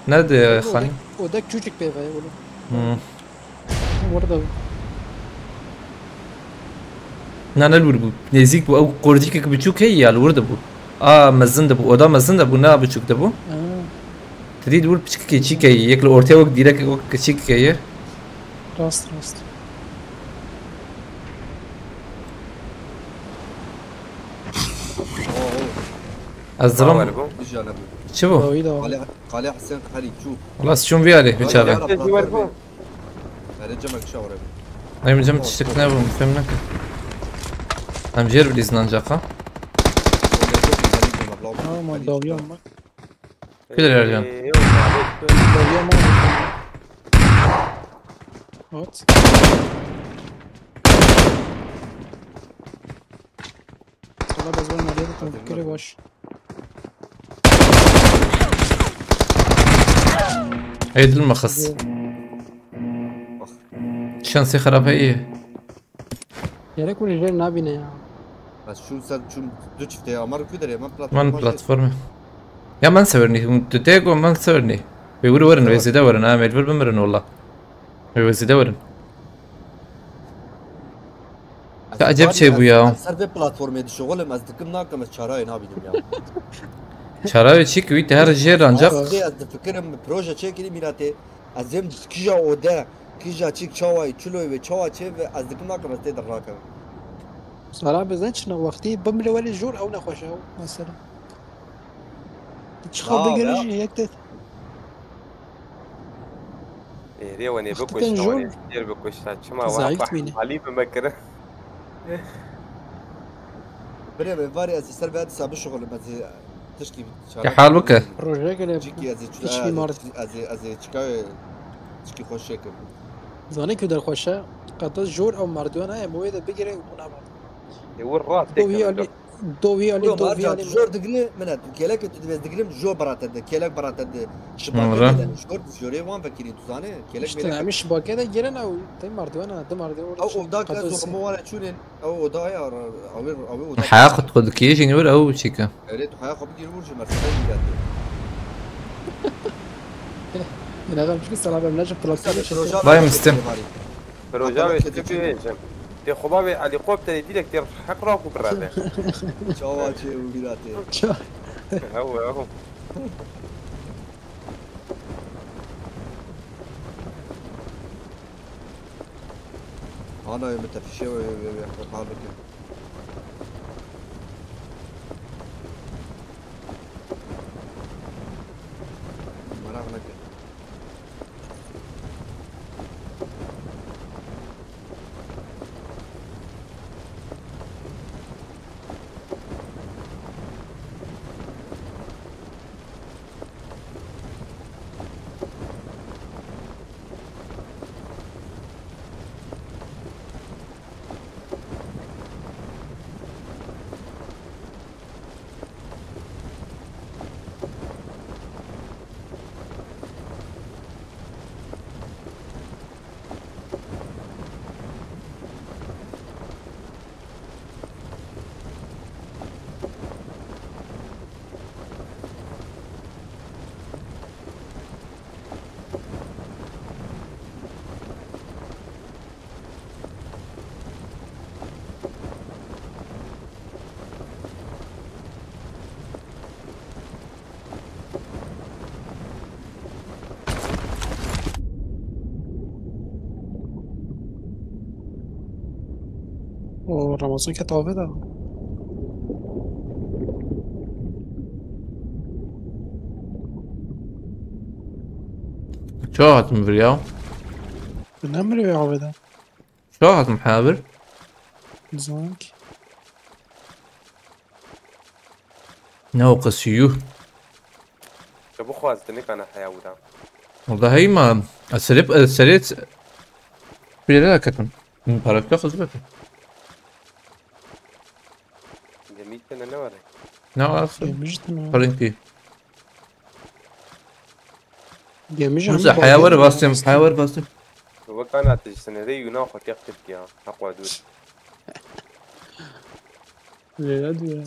ناد خاني وذاك جوجك بيفا يقولوا مم. برضه نا الورد بو نزيك بو او قرديك بتشوك هي الورد بو مزن دبو oda مزن دبو نا بتشوك دبو تريد ورد بتشكي تشيكي ياكل اورتي وقت ديرك وقت تشيكي راست الزلمه عليكم يجي على شوفوا بعيدة قال حسين خليك شوف. خلاص شو في عليه بيشغل هذا جمك شاور. اي من جمت تشتكنا فهمنا هم جير بليز نانجاقا مولداويا ما كده يا رجال مولداويا ما هات صلاة بزول مالية تفكري باش عيد المخص شانسي خراب هي يا ريت كل رجال نابينا يا بس شو صار شو دو çifte ya Marco der ya من بلاتفورم يا من سورني تتاجو من سورني بيقولوا ورن ويزيدا ورن عامل بالمرن والله ويزيدا ورن تعجب شيء بويا Serve platformya şoğulum az dıkım nakamız çarayı ne bileyim ya. شراوي تشيك ويت هر جير انجاق Az fikrim proje çekili mirate azem kija oda kija çik çavay çuloy ve çava çev ve az dıkım nakamız te derraka. صراحة بزنش وقتي بملي ولي جور او نخوشه مثلا تشخب بقريجي هيك ريواني بكوش حتى نواني نجول. كثير بكوش شما زعلت واقع مني. علي بمكره Bre ben var ya serve hadi sabı şoğulum az tışki يا حال بك بروجيك اللي Çiki az تشكي مارت az çıkay çıkı hoş şeker. زاني كده الخوشه قطز جور او مردونا هي مويده بقري ونابا يقول راس دوي علي Jor digli menet kelek tu diglim jo barated kelek barated مرة. şıbaket jor jore wan fakiri tuzane kelek مش مش باكده جيرنا او تي مردونا ده مردونا او oda ka zomu wala çunin o oda ya او oda حياخد خد كيجي نقول او تشيكا evet haya kapı gir vurcu mertebe giderdi. انا غير مش قصه لعبه بنجم طلعت باي مستم. بروجاوي تبي ايجم تي خبابي علي قوب تري ديرك تير حقراك وبراده Çava çe u girate. هو Ana mutafişe ve halbuki. Merak etme. ورمضان كانت عابدة شو هات مفرياو بنعمل ايه يا عابدة شو هات محابر زانك نوق سيوه ابو خوازتني كان حياودا والله هي ما السريت بيلا كتن بارك خذ جميل كان انا ولا لا اخر مش تمام فرنكي Gelmiş موسى حياور باستم حياور باستم وكانت السنة يناخد يختف يا أقوى دول. لا دي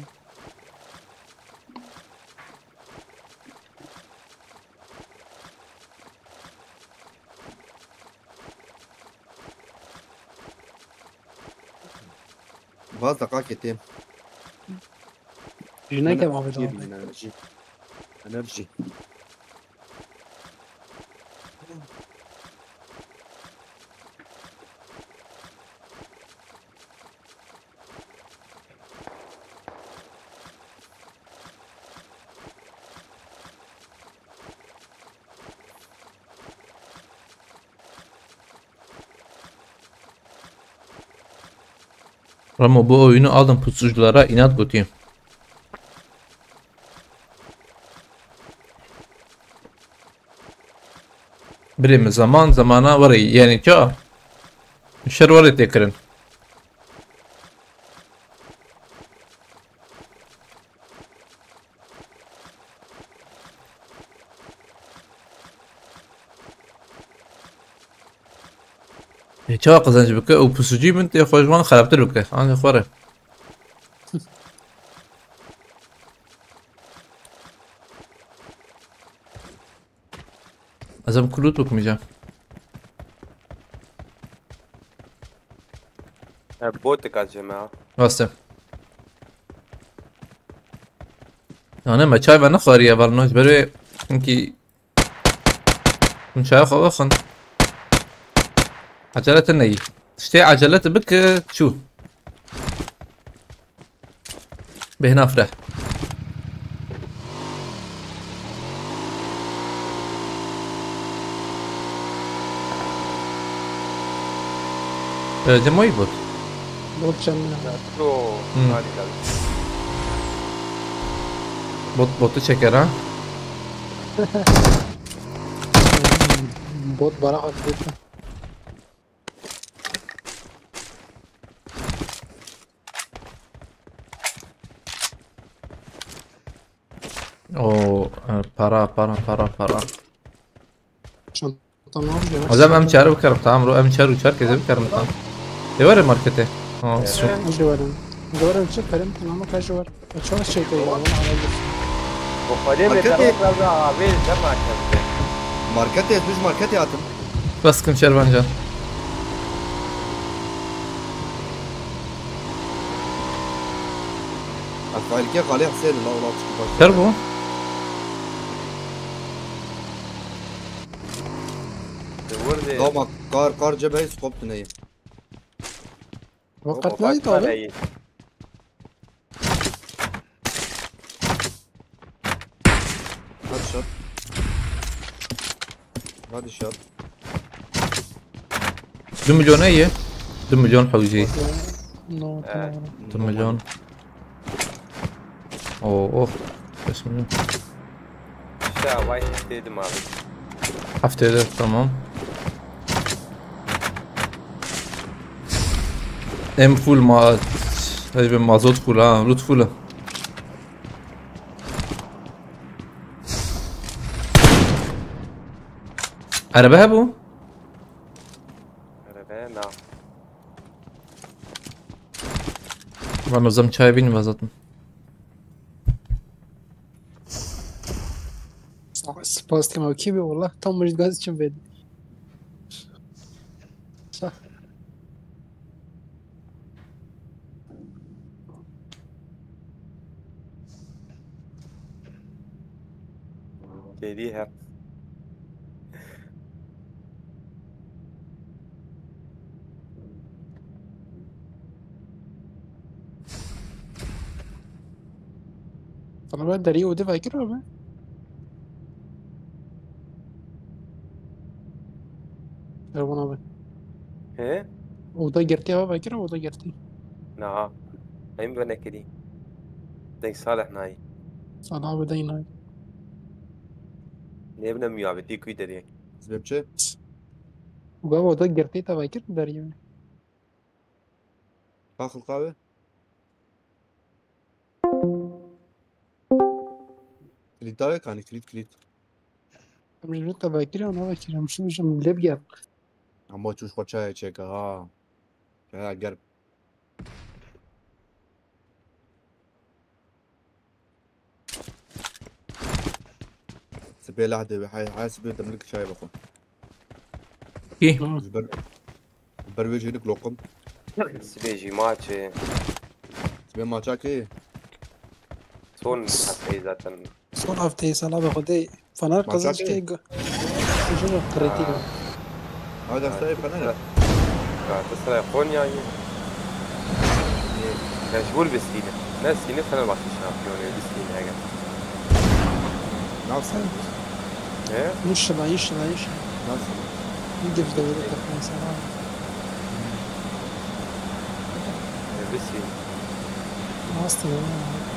باز دقائق يتم جناك يا عبد كثير الله من انرجي انرجي Ramo bu oyunu alın pusuculara inat götüyüm. Birimi zaman zamana var yani ki şer var tekrar. چه قزنج بکه او پسوجی من تی خوشمان خرابتر بکه آن خوره ازم کلوت بکمیجم بوتك يا جماعة. واسه نه ما چای و نخوری اول نوش برای اینکی من چای خواه خون عجلة الني تشتي عجلة بك شو بهنا فرح جمعي بوت بوت جنة شو مم. هذه بوت شكر ها بوت براءة بوت او para شنطة نور وزم ام چارو بكرم تمام رو ام چارو چار كذا بكرم تمام ديوار ماركته اه شو جوارن جوارن شو كلام تمام كجوار شو الشيء ده والله على وقديم مركتي. يترك لا عبيد جمع كذا. ماركتي اسمش ماركتي عتم بس كم شربان جان الفايل كيف عليه حسين لا ولا تشكي شربوا وردي. دوما كار جبهي سقوبت نية وقت ما يطول هاد شوت هادي شوت 2 مليون ايه 2 مليون حوجي نو 2 مليون اوه 5 مليون شا وايد تيد مالي. هفته تمام ام فول ما هاي بمازوت فول ها روت فول عربه بو عربينا. Ben o zaman çay bilmiyorum zaten. سپاس که موکی بی والله تا مجد گاز چون بید صح تيديها. طلبات داري ودي فاكر ما وانا بي ايه؟ وده جرتي ها فاكر وده جرتي نعم. ايم بنا كدي. ديك صالح ناي. صلاح بدينا نبنا ميو بدي كوي دري. سبب شيء وقام وده جرتي تا فاكر داري باخذ قهوة كليت دايك يعني كليت مش انت باكر انا باكر مش اللي بقى اما تشوش خد شاي تشيكا ها شاي قرب سبيه لحظة هاي سبيه تملك شاي بخو كي البرويج هناك لوقم سبيجي ماتش سبيه ما تشاكي صون حتى ذاتا صون افتي سلام باخدي فنار ما قزز تشاكي؟ كي شنو قريتي هذا سايب انا تسرى خونيا مشغول بسكينة ناس سكينة فانا بعطي شامبيون بسكينة هاجا نفس ايه مش بعيش نفس يجي في دوري تقنية سلام بسكينة ماستر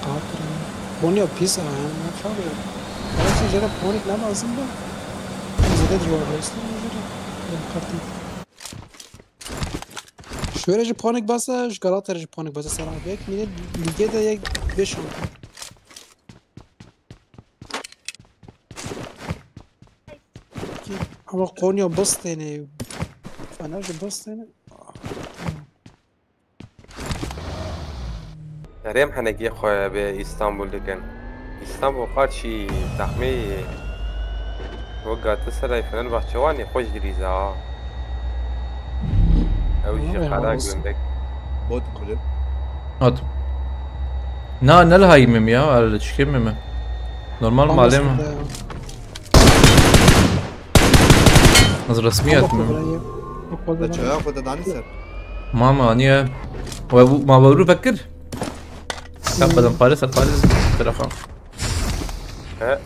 قاطر بونيو بيسا يعني ما فاهم انا جرب بونيك لا لازم ده زاد جواب اصلا جرب قرتي شو رجع بونيك بس شغلات رجع بونيك بس سلام بيك من اللي ده يك بيشون ama Konya bastığını Fenerci bastığını ريم حنجي خويا بإسطنبول دكان إسطنبول قاد شي تخمي وقع تسرى فنان بخشواني خوش جريزة أو شي والله خلاق عاوز. عندك بود كله At. Ne la yemem ya, öyle çıkayım Normal malum. Az resmi etmem. ده شاي خد داني سر Mama niye? ما بقول بفكر. كان بدل فارس تلفون. ها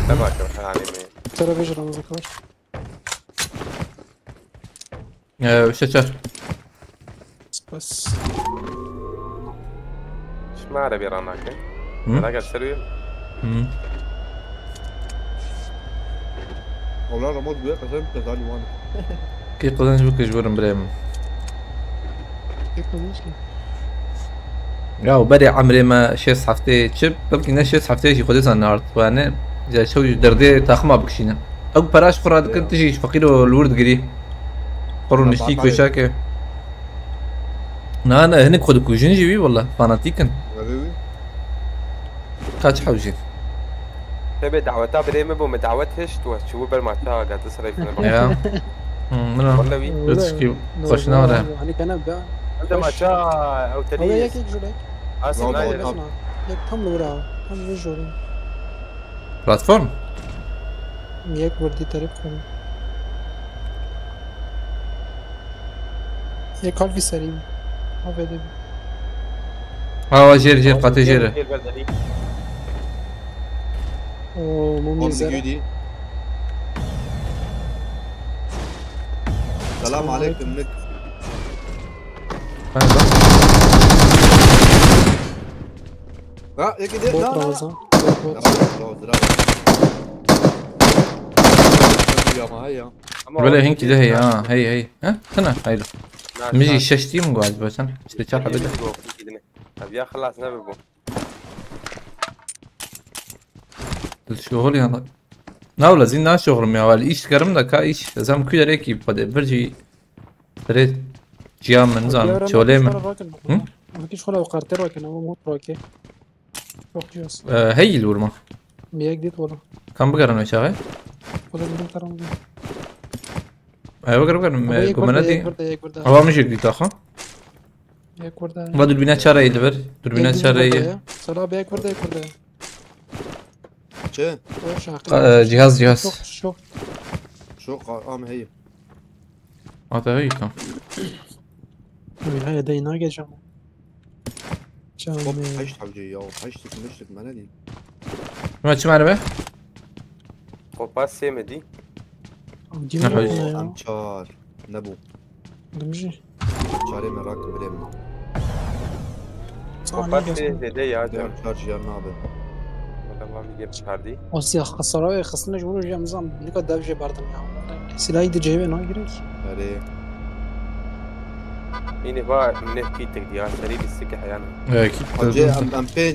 تبع شو يعني ترى بيجرى مذكر شجر. بس ما عربي راناك هذاك السرير والله رمض بيه قسم تزاني وانا كي قدنش بك جبرن بريم. كيف مش يا وبري عمري ما شيس حفتي شب ببكي ناس شيس حفتي شي خديت النهارده وانا جا شو دردي تاخما بكشينا او براش فراد كنت تجي فقيرو الورد قري قرو نشتيك وشاكي انا هناك خد كوجين جيبي والله فاناتيكن غريبي كاتش حوجي تبي دعوتها بريمة بو مدعوتهش شو بالمعتا قاعد تسرى فنان يا منو والله وي رزقي خشنا ولا يعني كان بقى انت معتا او هو تليس يك جولك اسمع والله. يا يك كم لورا كم جولك بلاتفورم يك وردي تعرف كم يك كل في سريع ما بدي ها جير قاتي جير ومو قوم ميزة جيدي السلام عليكم نك ها يا كده بوت لا لا رمضان يا ما هيا ولا هيك ده هي هي ها سنة هاي مجي ششتي من قاعد بس انا استشار حبيبي طب يا خلاص نبي الشغل يلا ناولا زين ناس شغل يا وال ايش كرمنا كا ايش زعما كده ريكي بدا برجي ريت جيام من زعما شوليما ما كيش ولا وقارتر لكن هو مو روكي روكيوس هي الورما ميك ديت ولا كم بقرن شاغي ولا من ترى ايوه بقرن كومناتي يك برده هو مش يقدر تاخا يك برده بعد البنات شارع يدبر البنات شارع سلام يك برده شو جهاز شو قام هي هذا هي كان هاي دينا جا طب حشت حوجي يا حشتك مشتك ما ندي ما تسمعنا به وباس سيمدي امشار نبو دمجي شاري من راكب بريم وباس دي يا جماعه امشار جيار نابه ولا ما بيجيب شهردي وسيا خسروا خسرنا جمهور جا نظام لقى دافجي باردم يا سلاي دي جايبه ناجريك اري يعني بقى نحكي تقدير سريع السكة احيانا جي اكيد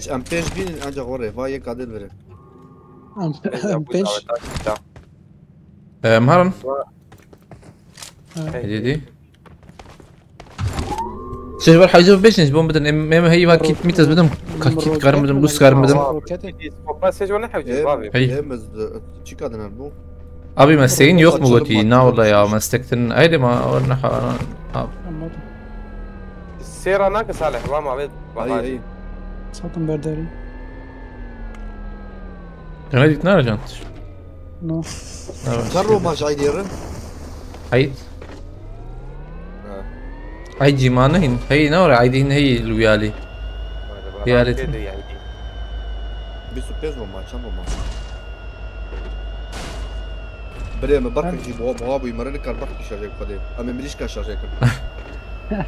ام بيج بين انجا غوري فاي قادر بري مهرن ها. هدي شوف بر حاجه بيشنج بوم بدن ام هي ما كيت ميتز بدم كيت كارم بدم بوس كارم بدم بس ولا حاجه بابي هي Hem çi kadın bu? ابي مسين يوك Açalım موتي نا madde والله يا karışmış. مستكتن ايدي ما ورنا السيره ناقص على حمام عبيد Hayır hayır. صوتهم برداري غادي تنار جانت نو Karro maç ay diyorum. عيد عيد جيمانا هي نور عايدين هي الويالي يا ريت. يعني Bir sürpriz bu maç ama maç. Bre me barka ki bu abi marını kar barka şarjı kadı. Ama miliş ka şarjı kadı.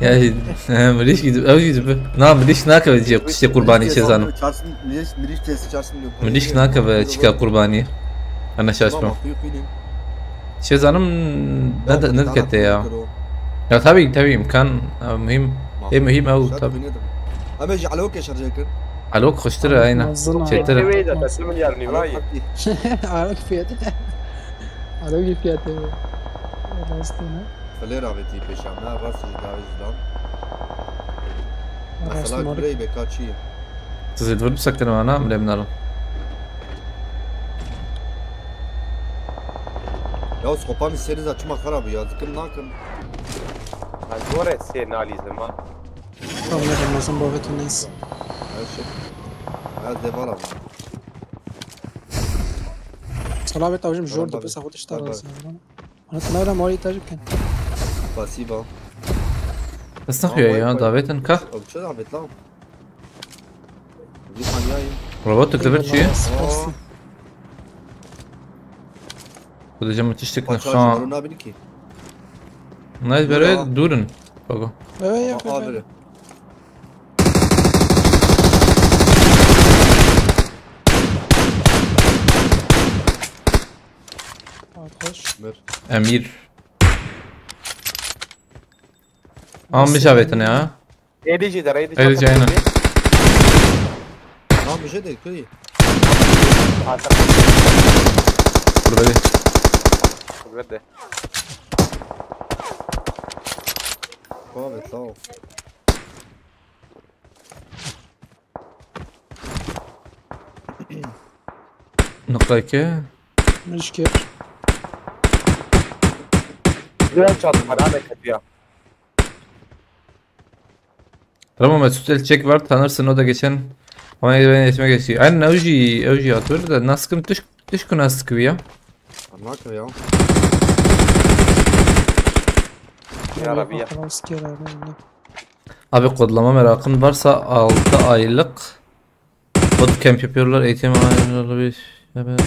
يا ماليش او يجيب نعم ماليش ناكا بتجي قشتي قرباني شيزانم Çarsın miliş testi çarsın diyor. ماليش ناكا بتشكا قرباني انا شاشبه شيزانم ندكت يا يا تابي امكان مهم ايه مهم او تابي Ama يجي على وكي شارجة كده. علوك خشتري اين شتري ويدا تسلم يا رني عارف فياتي عارف فياتي راستنا فلي رابطي بيشامنا راس جداوي زدان. راس مثلا مارك بري بكاتشي. تزيد فل بسكتر معنا ملي بنارم Ya skopa mi seriz açmak harabı ya. Zıkkım nakım. هزورة سي نالي زمان والله بالنظام بوقت الناس Her şey. Her devar abi. صلاح بيطلع وجه جوردو بس اخد اشتغل انا تناول مالي تاجب كان Pasiba. بس نخويا يا دافيتن كا Abi çöz abi lan. Bir hanyayım. روبوتك دبرت شي اه ودا جمع تشتك Paçacı نخشان maruna bini ki. نايس بريد دورن بقى ايه Abi. خش Mer. امير مش عبيتن يا ايه دي جي ده ايه دي ايه دي جي هنا. Lan bir şey değil kıyı. قربالي بجد Abi sağ ol. نقايك مش كيف دول شاط على كتيا Ramo Mesut El Çek var tanırsın o da geçen ona benim isme geçiyor. Aynen Auji atıyor da naskım tüşkü naskı ya. Anlak ya. يا ربيع خلاص كده Abi kodlama merakın varsa 6 aylık bootcamp yapıyorlar eğitim olabilir. Evet.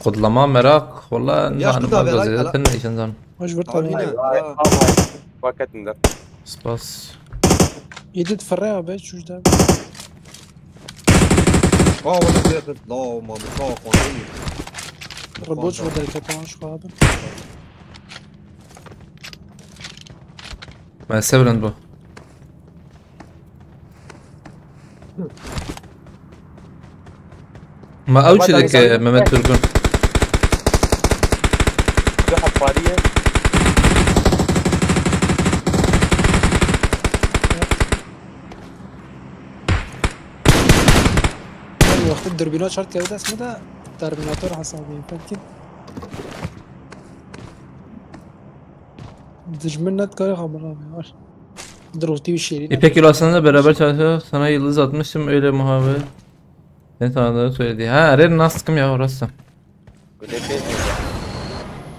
Kodlama merak valla Yaşlı nahnu da bagaz merak, zaten işin zan. واش برت Abi علينا yine. باكت ندر Spas. يدي تفرعها بيت شو ده Aa valla bir yakın. La mamu sağ ol. الربوت شو ده كمان شو هذا Ben sevilen bu. Ma avçidek Mehmet Turgun. جحد فارية ايوه اخذ الدربينات شرط كده اسمه ده ترميناتور حسابي فاكر دجمنت كاري خبر abi var. Drovti bir şey. İpek Yulasan'la beraber çalışıyor. Sana yıldız atmıştım öyle muhabbet. Beni tanıdığını söyledi. Ha Eren nasılım ya orası.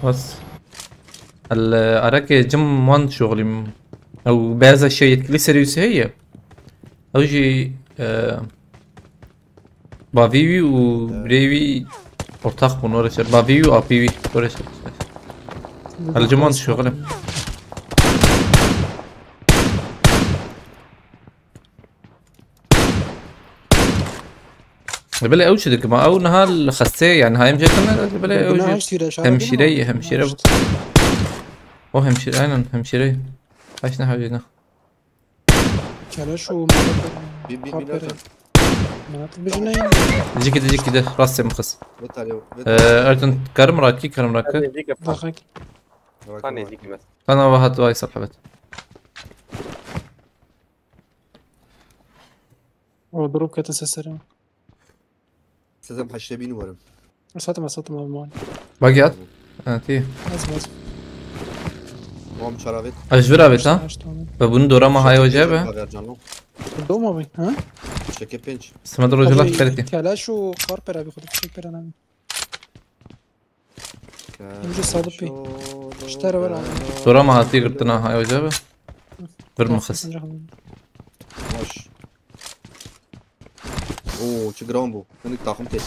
بس الأراك جم وان شغلي أو بهذا الشيء لسه هي أو جي بافيوي وبريوي ortak bunu uğraşır. Baviyu apivi uğraşır. الجمان شغله بلا اوش دك ما او نهار خسيه يعني هاي مجكنا بلا اوش همشيري او همشيري اينا همشيري عشنا حاجينا Keleş o Bin bin bin. مناطق بجنين يجي كده راسي مخص بتعالي ارتن كرم راكي كرم راكي يجيك دخلك ثاني يجيك بس انا واحد واي صاحبت وضروب كده سسر سيزم حشابين ورم ساتم المال باقيات تي لازم وام شرابت اجبرها بيت ها فبون دورا ما هاي وجابه دوما بي ها شكل بينش سمد رجلات كالتي كلاش وخاربر ابي خد شيك انا يمشي صادبي اشترى ولا دورا ما هاتي قلتنا هاي وجابه بالمخص ماش اوه شو جرامبو انا تاخمتي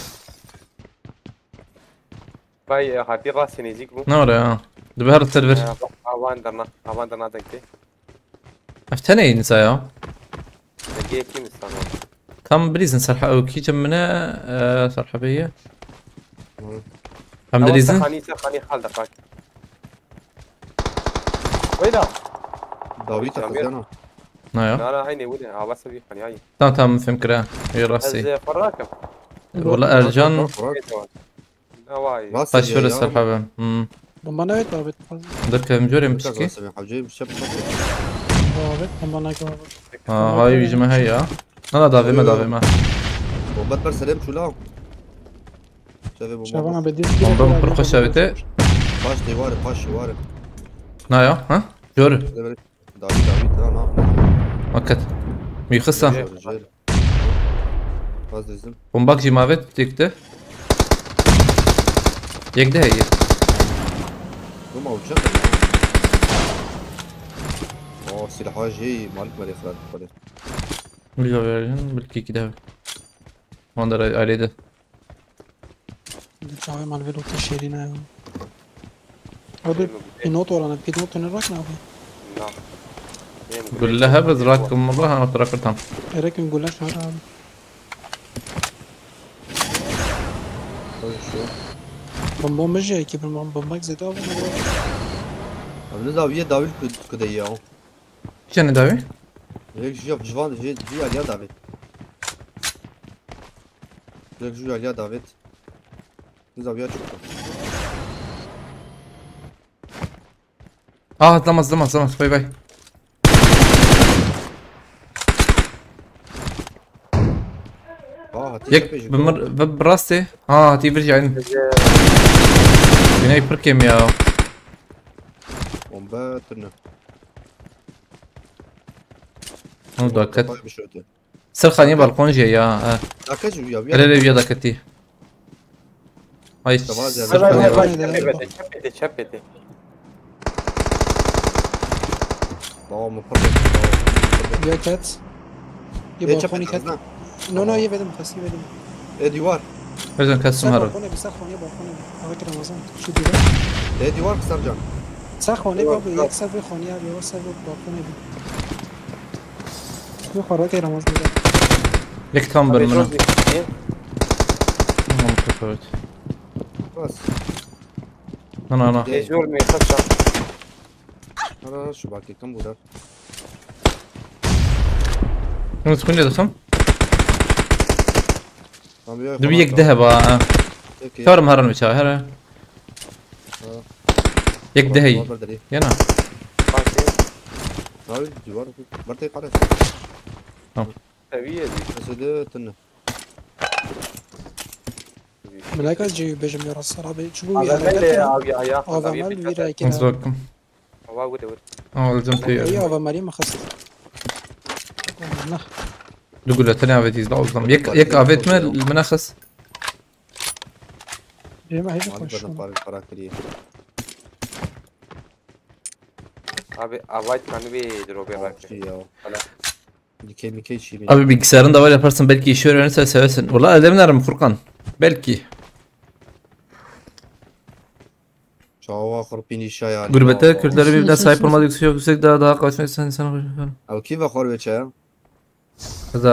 باي هاتي راسي يجيك بو نورا دبهر السيرفر اوان درنا تكتي افتني نسايا تجي كي مستنى كم بريزن صراحة او كي جمنا صراحة بيا هم بريزن خاني خال دقاك ويدا داويت خزانه نايا لا عيني ودي بس بي خاني هاي تمام فهم كرا هي راسي از فراكم والله ارجان نواي قشفر الصراحة لما نويت بابت درك مجوري مشكي حجيب شب بابت لما نويت هاي بيجي ما هي انا دافي ما وبات بر سلام شو لا شايف شباب انا بومبا بدي بومبا برقة شابته باش ديوار باش وارد نايا ها جور داويت انا مكت ميخصة رجال باز ديزم بومباك جي مافت تيكته يك ده هي ما هو شغل اوه سلاح جاي مالك مالي خلاص بالكي كده وندر عليه شباب مال فيلو تشيرينا هذا بينوت ولا انا بينوت نراك نافي قول لها بس راكم والله انا تركتهم ايريك نقول لك هذا بومبا مجي كيف بومبا زيد ابو انا داوية داوي كده اياه شنو داوي؟ هيك شوف جوان جي عليا دافيد هيك جو عليا دافيد داوية شوف زمس باي يك بمر براسي هاتي برجع عند هنا بركم يا بومبا ترنا هو داكت سرخاني بالكون جي يا داكت جو يا لا بيا داكتي هاي شبتي باو مفرق يا كات يبقى خوني كات نو يبدم خاص يبدم ايه ديوار لازم كاسم هرب خوني بسخون يبقى خوني فاكر رمضان شو دي ايه ديوار سرجان سخون يبقى يكسر بخوني يبقى وصل بخوني شو خرجت رمضان يك تامبر منه بس انا يجورني خشة انا شو باقي كم بودر تكون لي دخم دبي يك ذهب ثور مهرن مشاو هلا يك دهي يلا راوي جوار برتي قرص سوية دي بس ده تنه ملاك جي بيجم يرى الصراحة شو هذا اللي هذا مال ويرا كده نزوكم لازم ايه تي هذا مالي ما خسر تقول له تاني افيت يزبط ظلم يك افيت من اخس ايه ما هيجي ما خوش نقدر نقارن كراكتريه Abi avaç kanı bir drobe bak. Dikey mikey şey. Abi bilgisayarın da var yaparsın belki işi öğrenirsen seversin. Valla edemiyorum Furkan. Belki. Çava khurpini şaya. Gurbette Kürtlere birbirine sahip olmadığı yüksek daha kaçmak isteyen insana koyuyor. Abi kiva khor veçaya. هذا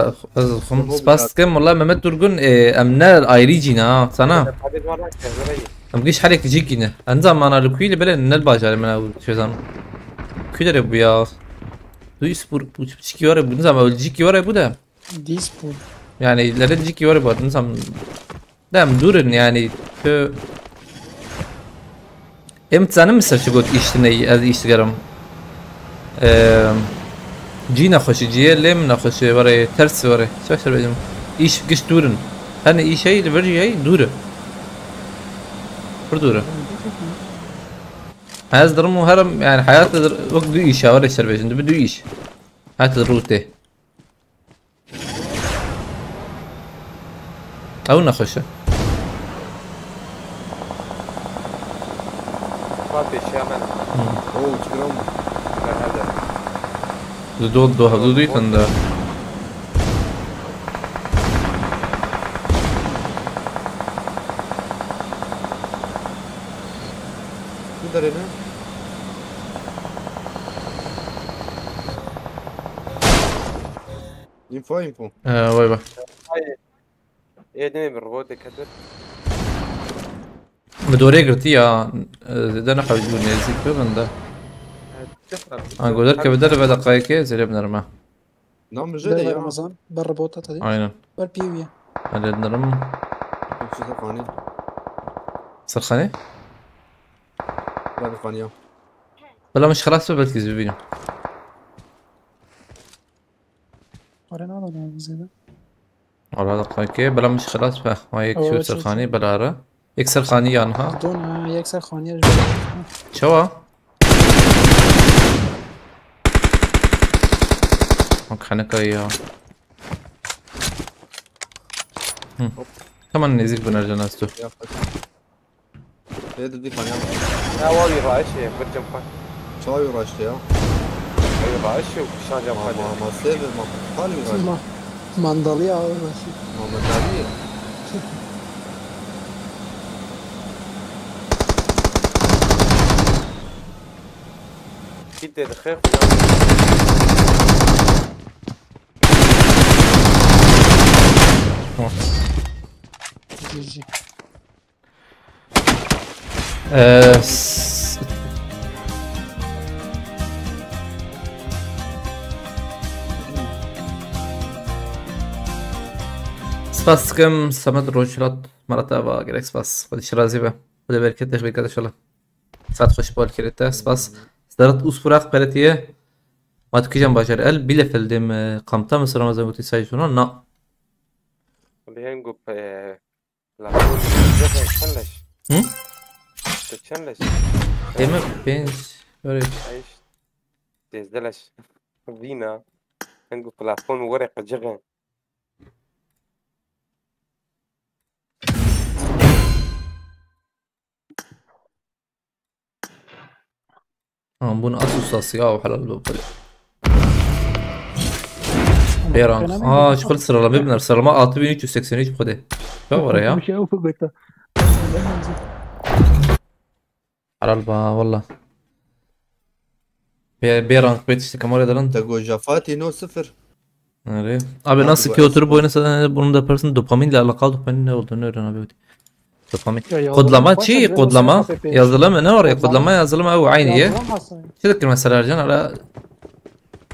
خم سباس كم والله ممت درجون امنا ايريجينا sana am gish حالك تجيكينا انزم انا الكويل بلا نلباج على من شو زعما كده يا ابويا دوي سبور تشكي ورا بنزم او تجيكي ورا ابو ده دي سبور Yani ileri ciki var bu adam dem durun yani şu امتحان مثل شو قلت اشتني هذا اشتغلهم جينا خوش جيه لم نخوش ورا ترس ورا شو أشتر بيجم إيش قش دورن أنا إيش هاي الفرجي هاي دورة بردورة هذا درمو هرم يعني حياة وقت دو إيش ورا أشتر بيجم بدو إيش هات الروتة أو نخوشه ما في شيء من اوه تشكرهم هذا دو هدو يتندا تقدر هنا انفو واي باي ايه دني بالروبوت كتر بدوري قلتي يا ده أنا حاول أقول نزيد كمان ده أنا أقول لك بدل بعد دقائق زي بنرمى نعم جاي جدا يا رمضان برا بوطة هذه عينا بر بيويا على النرم شو ثقاني سرخانة لا ثقانية ولا مش خلاص بلكي زبينه ورينا هذا زيادة على دقائق بلا مش خلاص فا ما يك شو أوه، سرخاني بلا را يك سرخاني عنها دون يكسر خانية شوا مك خنك يا كمان نزيك بنرجع ناستو يا فتح هي دي ثقانية لا والله راشي برجم خان شاي وراشتي يا اي راشي وشان جم خان ما سيف ما خالي وراشتي ما مندلية أو ماشي ما مداري كده دخيل جي جي سپاس کم سمت روشلات مرتا با گرک سپاس خودش رازی به خدا برکت تخبیر کرده شلا ساعت خوش بال کرده سپاس درت اوس فراق برتیه ما تکیجم باشر ال بیل فلدم قمتا مثل رمضان گوتی سایشونا نا اللي هنقول لا تشلش هم تشلش ایمه پنج برای عايش تزدلش فينا هنقول بلافون ورقة جغن بون اسوس او حلال ببري بيران شو خلص سرلا مبنر سرلا 6383 بخده شو ورا يا مش أوفق بيتا حلال با والله بيران بيتش كمال دلان تقول جافاتي نو صفر Abi nasıl ki oturup oynasa bunu da yaparsın dopaminle alakalı dopamin ne olduğunu öğren abi. Dopamin. Kodlama çi kodlama yazılımı ne oraya kodlama yazılımı او عيني شو ذكر مثلا رجعنا على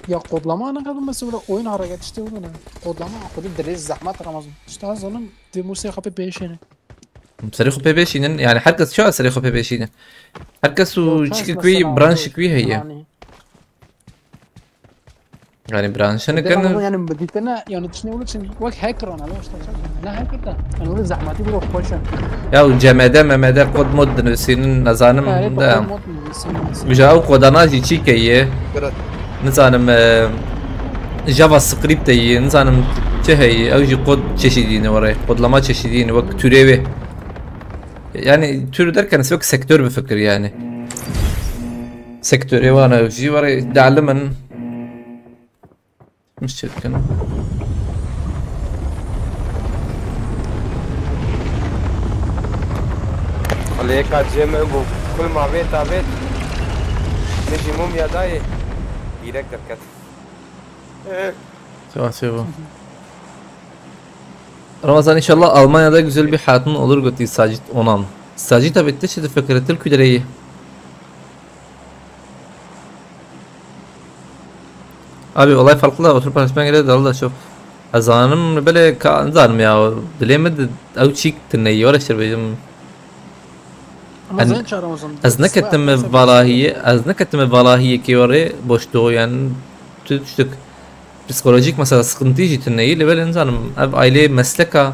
Ya kodlama ana kadın mesela böyle oyun hareket işte o ne? Kodlama kodum deriz zahmet Ramazan. İşte azalım de musika peşine. صريخو بي بي شينن يعني حركة شو صريخو بي بي شينن حركة سو شكل كوي برانش كوي هي يعني برانشنا كان يعني بديتنا يعني تشني ولا تشني وك هاكر انا لو اشتغلت لا هاكر ده انا ولا زحمتي بروح خوشن يا جماده مماده قد مد سنين نزانم ده بجاو قداناجي تشيكيه نزانم جافا سكريبت هي نزانم هي او جي قد çeşidini oraya kodlama çeşidini ve türevi yani tür derken سوق sektör bir fikir yani sektörü وانا جي ورا تعلمن مش شركة عليك الجيم كل ما بيت عبيت نجي موميا داي يركب كت Tamam. Ramazan inşallah Almanya'da güzel bir hayatın olur götü Sacit Onan. Sacit abi de şimdi fikretil küdereyi. Abi olay farklı da oturup paylaşmaya gerek de Allah şov. ازانم بله كان زانم يا دليمد او تشيك تني ولا شربيم Ama zan çağıram o zaman. از نكتم valahiye ki oraya boştu yani tutuştuk psikolojik mesela sıkıntı için neyi level insanım ev aile mesleka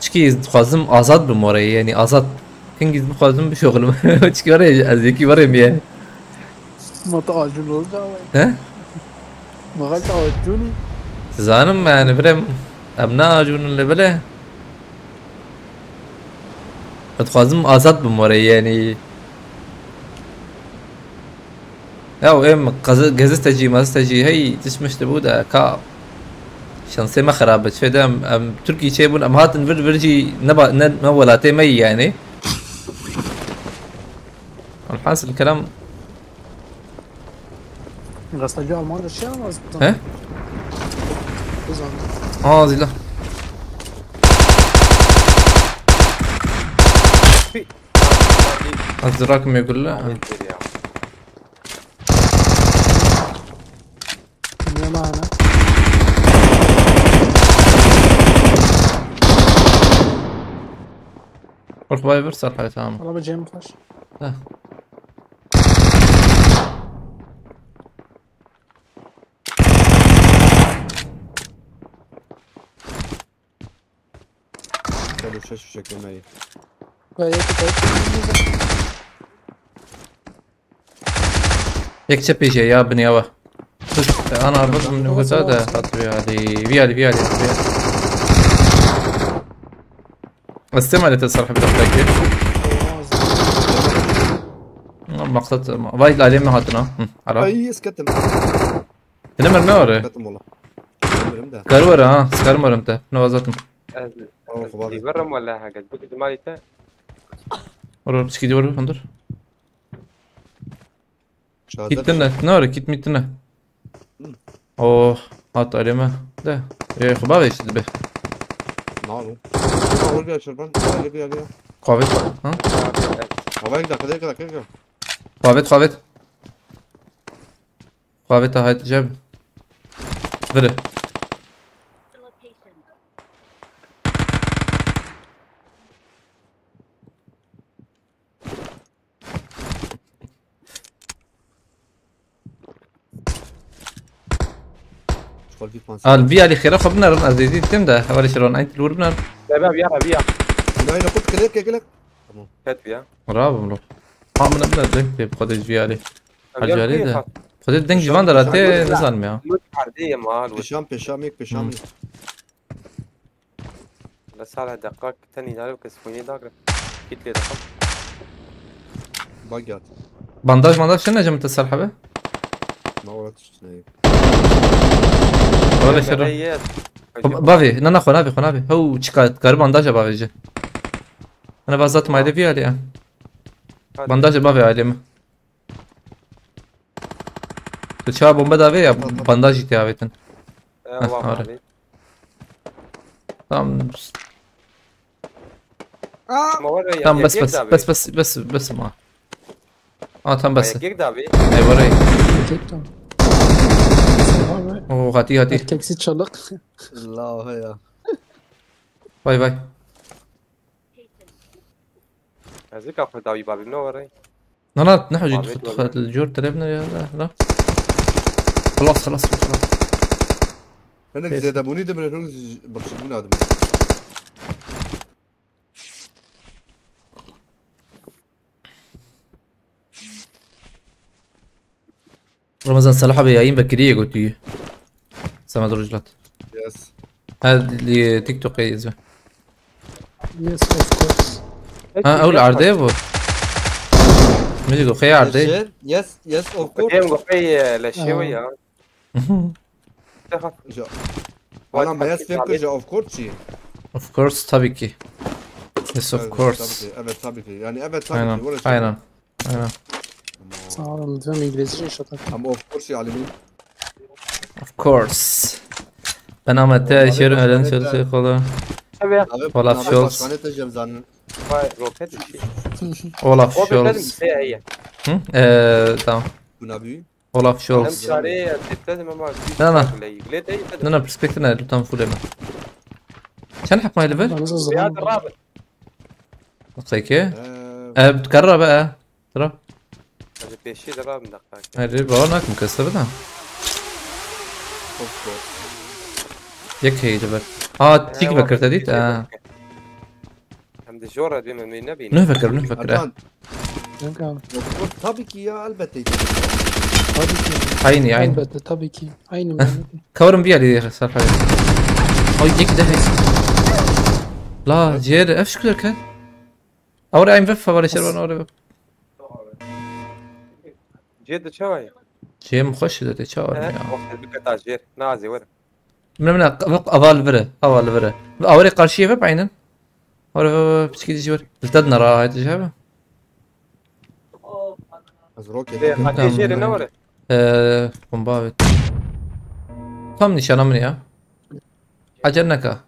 çünkü fazım azad bir oraya yani azad kingiz bu fazım bir şoğlum çünkü oraya az yeki var ya Mata acun olacak. he Magal ta acuni. zanım yani birem abna acunun levele fazım azad bir oraya yani يا ام gazeteci gazeteci هي تسمش تبودا كا شانسي ما خرابت في دام تركي شيء بون ام هاتن فرجي نبا نولاتي مي يعني الحاصل الكلام Gazeteci Almanca şey alamaz. ها Kızandı. اه زي لا الزراكم يقول لا Ne mana? روح باي برسل حاجه تمام Alabileceğim flash. لا حلو شاشه شكل ما هي Gayet iyi. يكتب بيجي يا بني يابا انا اربط من وقت هذا حط هذه فيالي استمع لتصرح بدقيقة مقطع وايد عليه ما هاتنا عرفت اي اسكتم تنمر ما ورا اسكتم والله المهم ده كارورا ها سكارمر انت نوازتم يبرم ولا حاجه تقول مالته ورا بس كده ورا انظر شهادات كيتنا نور كيت ميتنا اوه هات عليه ما ده يا خبابي ايش تبه نعم ورجع شربان يا قابت ها هو يقدر كده قابت هاي جاب بره البيئة اللي خيرها خبنا رن أزيدي تم ده حوالي شلون أنت الور بنا شباب يلا بيا لا انا قلت كليك كليك كتب يا راب ملو من أبدا دنك بخد الجيالي الجيالي ده خد الدنك جوان دراتي نزال مياه لوت عادية مال بيشاميك بس على دقائق تاني دارو كسفوني داقر كيت لي رقم باقيات بانداج شنو نجم تسرحه به ما ورتش تنايم ولا شر بافي نانا خنابي هو تشكات كار بانداج بافي جي انا بازات ما يدي فيها ليه بانداج بافي عليه تشا بومبا دافي يا بانداج تي افيتن تمام تمام بس ما تمام بس اي وري Tekrar. اوه هاتي Erkeksi çalık. الله يا باي هذيك اخو داوي بابي منوري لا نحو الجور تلعبنا يا لا خلاص انا زيد ابوني دم الرز برشلونه هذا رمضان صلاح بيايين بكريه قلت لي سمعت رجلات يس هذا اللي تيك توك يزبه Yes of course. اول عرديبو ميجي قو خي عردي يس اوف كورس كيم قفي للشوية انا ما يسلم كجا اوف كورس شيء اوف كورس tabii ki yes of course evet tabii ki yani evet aynen tabii ki aynen Sağ olun. Lütfen İngilizce şatak. ama of course يعلمين of course ben ama şehir öğlen çalışıyor falan Olaf Scholz انا تجم زان روكيت Olaf هو لازم Scholz هي tamam كنا بي والله في هم شوكس شاريه لازم ما لا. ليه اي انا برسبكتنا لوتان فول اما كان حق ماي ليفل نص هذا الزمان الرابط دقيقة آه، بتكرر بقى ترى هذا بيشي الرابط دقائق هذي بقولك مكسر بدها of course. يك هي جبر تيجي فكرت هديت هم دجورة بما من النبي نفكر Adnan, يمكن tabii ki ya elbette. tabii ki. عيني Elbette tabii ki. Aynı Mehmet. كورم بيها اللي صار حاجة او يك ده هي لا جير اف شكل كان اوري ايم فيفا ولا شيء اوري جد شوي جيم مخش ده تشاور وقت البقطع جير نازي ورا من افال فره اوري قرشيه في بعينن اوري بتشكي جور التدنا راه تجابه Az roket. حكي جير نورة قنبابت كم نشانه من يا اجنك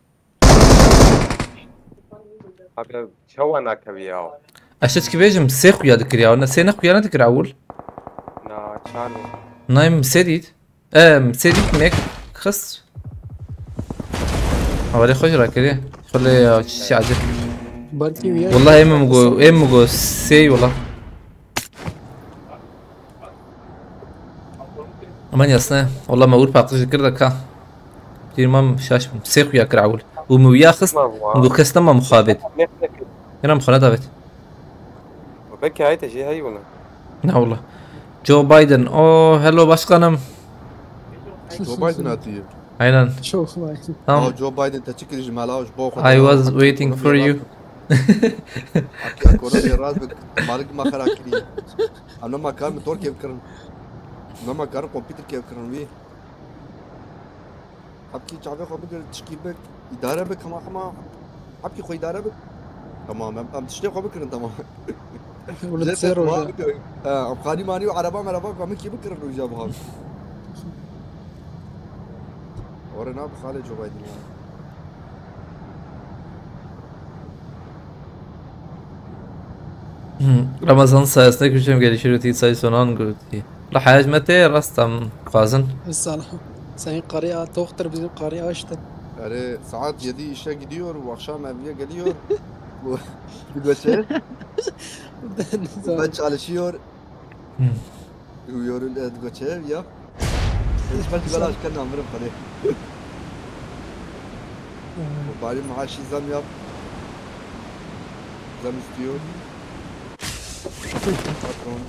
هذا شو انا كبياو اشتك بيجم سيخ يا ذكر يا انا سينخ يا ذكر اول نا شانو نايم مسديد مسديد ميك خص اوري خجرة كده خلي شي عجب Belki üye. والله امو سي والله امان يصنع والله ما اقول باقش كده كا كثير ما شاش سيخ يا كرعول ومويا خص مو كستما مخابط هنا مخالطة بيت وبكي هاي تجي هاي ولا لا والله جو بايدن اوه هلو başkanım Joe Biden atıyor. aynen Çok var. tamam Joe Biden teşekkür ederim hala hoş boğuk. I was waiting for you Akora bir raz bir malik makara kiri. Ana makar motor kev kırın. Ana makar computer kev kırın vi. Abki çabe kabul der çıkıp idare be kama. Abki koy idare be. Tamam am tişte kabul kırın tamam. Öyle ser orada. Afgani mani araba kami kim kırın rüya bu abi. Orada ne yapı Khalid Joe Biden ya. Ramazan sayesinde güçüm gelişir öteki sayı sonan götü راح متى رستم قازن Selam. Senin karıya doktor bizim karıya açtı. Yani saat 7 işe gidiyor, bu akşam evine geliyor. Bu göçer. Ben çalışıyor. Yorul göçer ya. Hiç belki belaş kan amrım para. Bari maaşı zam yap. Zam istiyor. Patron.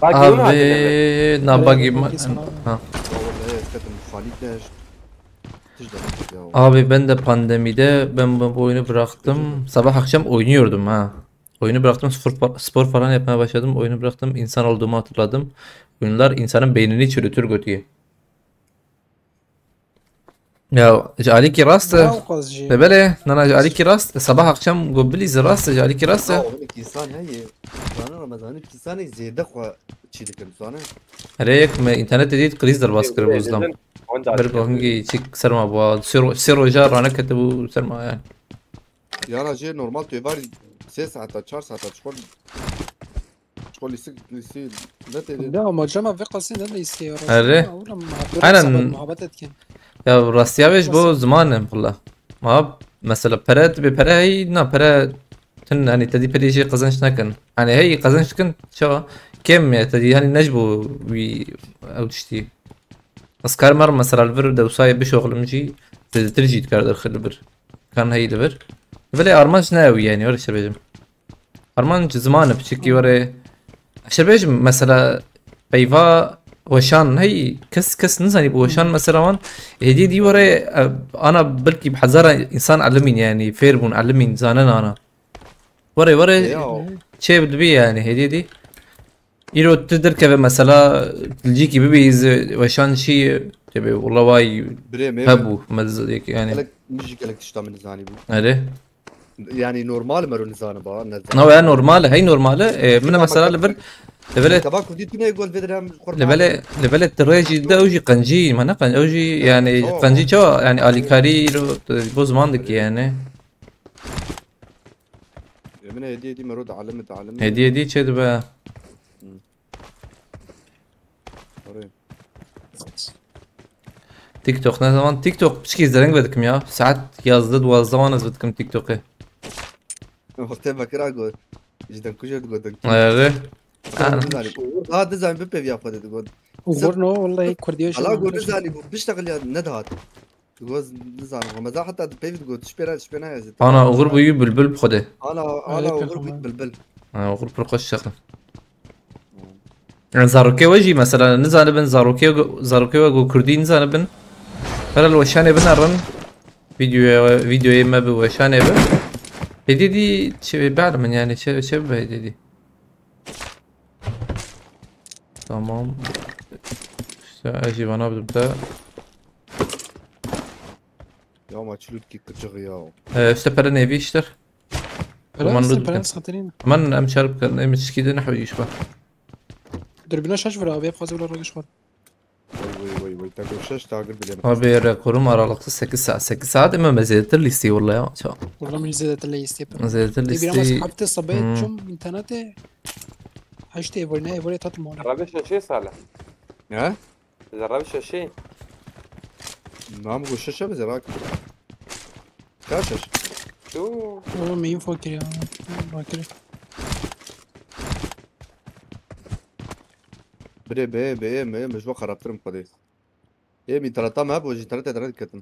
abi nabagi ha Vallahi eskiden muhalif ne? abi ben de pandemide ben bu oyunu bıraktım sabah akşam oynuyordum ha oyunu bıraktım spor falan yapmaya başladım oyunu bıraktım insan olduğumu hatırladım oyunlar insanın beynini çürütür götüye ya جعليكي راست ببالي ان انا جعليكي راست صباح اخشام قبلي راست جعليكي راست insan hey. Sana Ramazan'ı insan ziyade kwa çiğlik insana. عليك ما انترنت جديد قريز در باسكر بوزدم برجو هنجي تشيك سرما بوا سيرو جار انا كتبوا سرما يعني Yani şey normal tüy var 3 saat 4 saat شغل يصير لا تدري لا ما جمع في قصيدة اللي يصير. أره. أنا- محبتك. يا راستياوش بو زمانم والله ما مثلا برات ببرا هي نا برا تن يعني تدي بري شي قزنش نكن يعني هي قزنش كن شو كم يعني تدي يعني نجبو وي او تشتي اسكار مر مثلا الفر دوساي بشغل مجي ترجي تكار داخل البر كان هي البر بلا ارمانش ناوي يعني ولا شربيجم ارمان زمان بشكي ورا شربيجم مثلا بيفا وشان هي كس نزاني بوشان مثلا هدي دي ورا انا بلكي بحذر انسان علمين يعني فيربون علمين زانن انا ورا شيء بدبي يعني هدي دي يرو تدركب مثلا تلجيكي بيبيز وشان شيء تبي والله واي بريم هبو مزيك يعني قالك نجي قالك تشتغل من زاني بو هذا يعني نورمال مرو نزانه با نو يعني نورمال هي نورمال من مثلا ليفل تباكو دي تنا يقول فيدرام ليفل التراجي ده اوجي قنجي ما نقن اوجي يعني قنجي شو يعني اليكاري بوز ماندك يعني من هدي مرو علمت هدي شد بقى تيك توك ne zaman تيك توك بشكي izlemek بدكم ya ساعات yazdı 12 zaman بدكم تيك توك وقتی بکرا گو جدن کجا گو دن evet ها دزاین به پیویا خود گو وبورنو والله كورديوش حالا گو نزانی گو بيشتغل يا ندهات گو نزان ومزا حتى بيفيد گو تشبينا يا زيت انا اغر بوي بلبل بخده انا وغر بلبل انا اغر برقش شغل زاروكي وجي مثلا نزان بن زاروكي وجو كردي نزان بن فلا الوشاني بنرن فيديو ما بوشاني بن هدي شي بعلم يعني شبه هدي تمام اجي انا ببدا يا ما تشلوت كي كتشغ يا استبر نيفي اشتر بلانس خطرين من امشارب كان مش كده نحو يشبه دربنا شاش برا ابي بخازي ولا راجش خور وي تاكل شاش تاكل بلي abi rekorum aralıkta 8 saat 8 saat ama مزيدة الليستي والله يا شباب والله مش زادت اللي يستيبر مزيدة تبي انا الليستي سحبت الصبيت جم انترنت هشتي ايفورنا ايفوري تات الموني جربش شيء صالح ها جربش شيء نعم قول شاشة بزراك كاشش شو والله ما ينفكر يا باكر بري مش بقى خربترم قديس ايه من ثلاثة ما بوجي ثلاثة كتن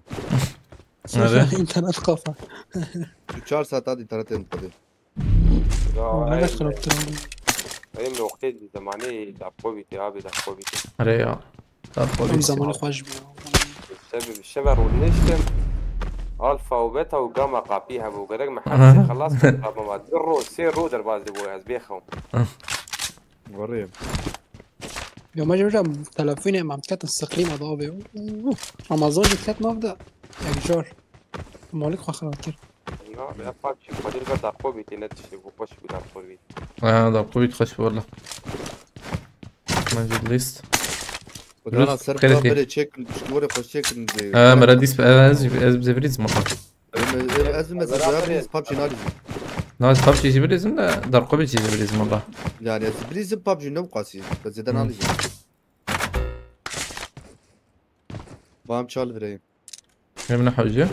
انترنت قفا 4 ساعات هذه ثلاثة قديس انا خربت اي من وقت زماني دعقوبي ابي دعقوبي ريا من زمان خواج الشبر والنشتم الفا وبيتا وجاما قابيها وقدر محل خلاص ما درو سيرو درباز بوي بيخهم وريم يوم ما جرب تلفوني مع كات السقريم ضابي امازون كات مبدا يا جور مالك خاطر لا بقى شي قدر دعقوبي تنتشي وقش بدعقوبي ده قوي تخش والله موجود ليست انا سربا بري تشيك شكوري خوش تشيك مراديس زبريز مرة ازمه زبريز بابجي نادي ناس بابجي زبريز لا دار قبل شي زبريز مرة يعني زبريز بابجي نو قاسي بس زيد نادي بام çal vereyim. من حوجه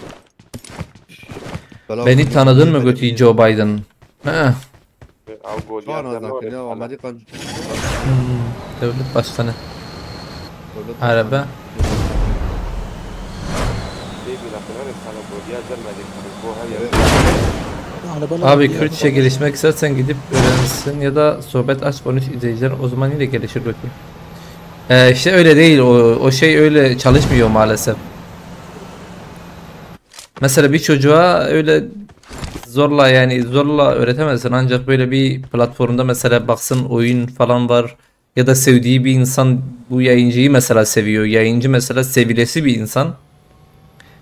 beni tanıdın mı götü Joe Biden? Ha. او جول Şu an aznak ya Amerikan Devlet başkanı. Araba. Abi Kürtçe gelişmek istersen gidip öğrenirsin ya da sohbet aç konuş izleyiciler o zaman yine gelişir götü. İşte öyle değil o şey öyle çalışmıyor maalesef. Mesela bir çocuğa öyle zorla öğretemezsin ancak böyle bir platformda mesela baksın oyun falan var ya da sevdiği bir insan bu yayıncıyı mesela seviyor. Yayıncı mesela sevilesi bir insan.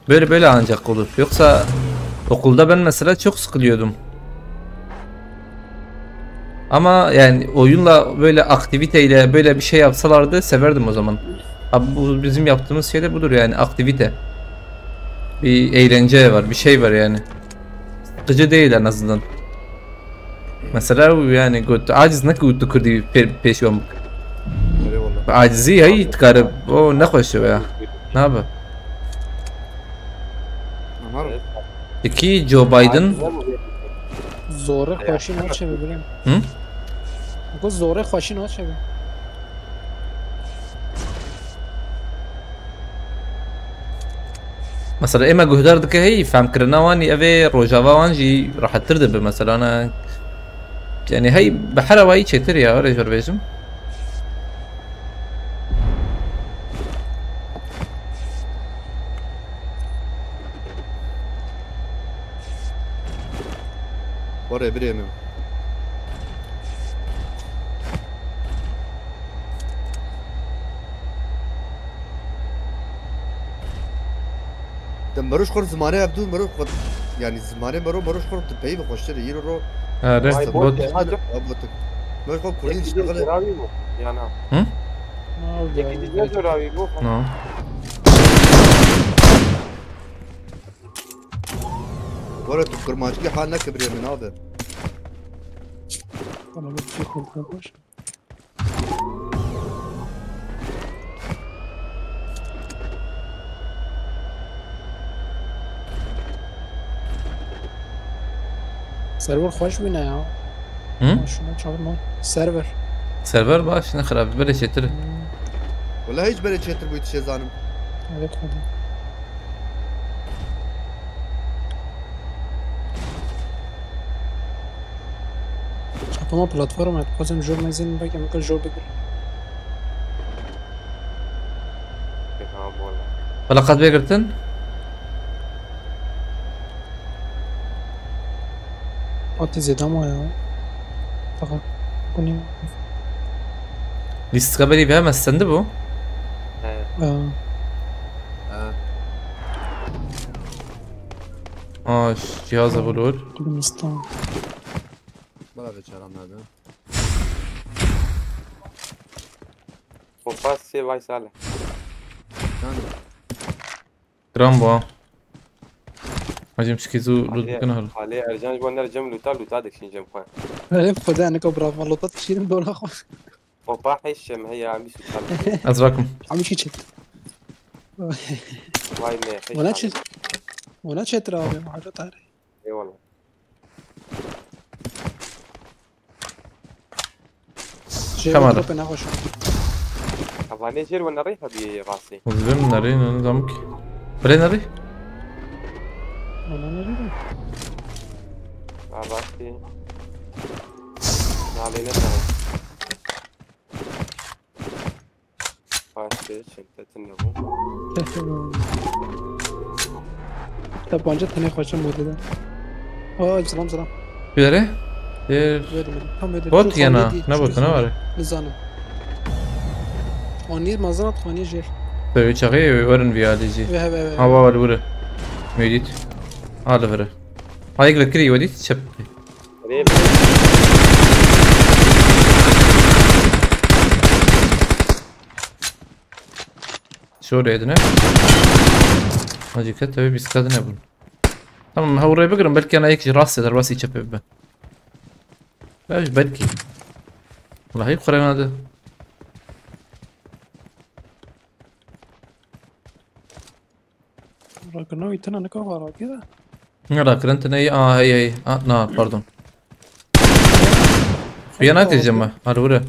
Böyle ancak olur. Yoksa okulda ben mesela çok sıkılıyordum. Ama yani oyunla böyle aktiviteyle böyle bir şey yapsalardı severdim o zaman. Abi bu bizim yaptığımız şey de budur yani aktivite. Bir eğlence var, bir şey var yani. Sıkıcı değil en azından. Mesela yani aciz ne kutu kurdu peşiyorum. Acizi hayır garip. O ne koşuyor ya? Ne yapıyor? İki Joe Biden. زوره خوشی نشه ببینیم بگو زوره خوشی نشه مثلا اما جهدار هي فهم كرنا واني افي روجافا وانجي راح تردب مثلا انا يعني هي بحرة واي تشتر يا رجل بيجم Oraya bir yemem. مروش خور زمانه عبدو مروش خود يعني زمانه مروش خور تبعي بخشتري يرو رو ريحت بوت مروش خور كورين تشتغل يعني هم؟ نعم ورا تذكر ماشي حالنا كبرية من هذا انا بدي اخذ باش سرور خوش بینه یا شما چاقل مال سرور باش نخرب بره چطوره والله هیچ بره چتر بوید چه زانم evet خودم چاپا ما پلاتفورم هست بخواستم جور مزین بگم میکن جور بگیر ولا قد بيقرتن آتی زیده ما یا فقط کنیم ليست قبلي بها ما استندبو جهاز ابو لول دونستان بلا بچرم نده خب پس سه وای ساله جرامبو هاجم شكيزو لود بكنهر عليه ارجان جوان نرجم لوتا دكشين جم خوان عرف خدا انا كبرى ملطات تشيل دول اخو وبا حيشم هي عم يسوي ازراكم عم شي تشت واي ما ولا تشت ولا تشت راه ما حاجه طاري اي والله كاميرا. افاني جير وانا ريحه براسي وزلم ناري نظامك بري ناري ولا نريد راسي علينا ترى فاشل شنطه النبو طب وانجا تاني خوش موجودة سلام بيدري دير بوت يانا نبوت نواري نزانم واني مازنات خاني جير طيب شغي ورن في هذه جي ها بابا الورا ميديت هذا فرا هاي يقلك كري وديت شب شو ريدنا هاجي كتبي بس كذا نبون tamam ha oraya bakarım belki ana ek rahatsız eder basi çöpe ben. Belki. Vallahi Kur'an adı. راكنو يتنا نكوفر كذا لا كرنت هي هي نار باردون. خيانات الجماعة هذا ورا.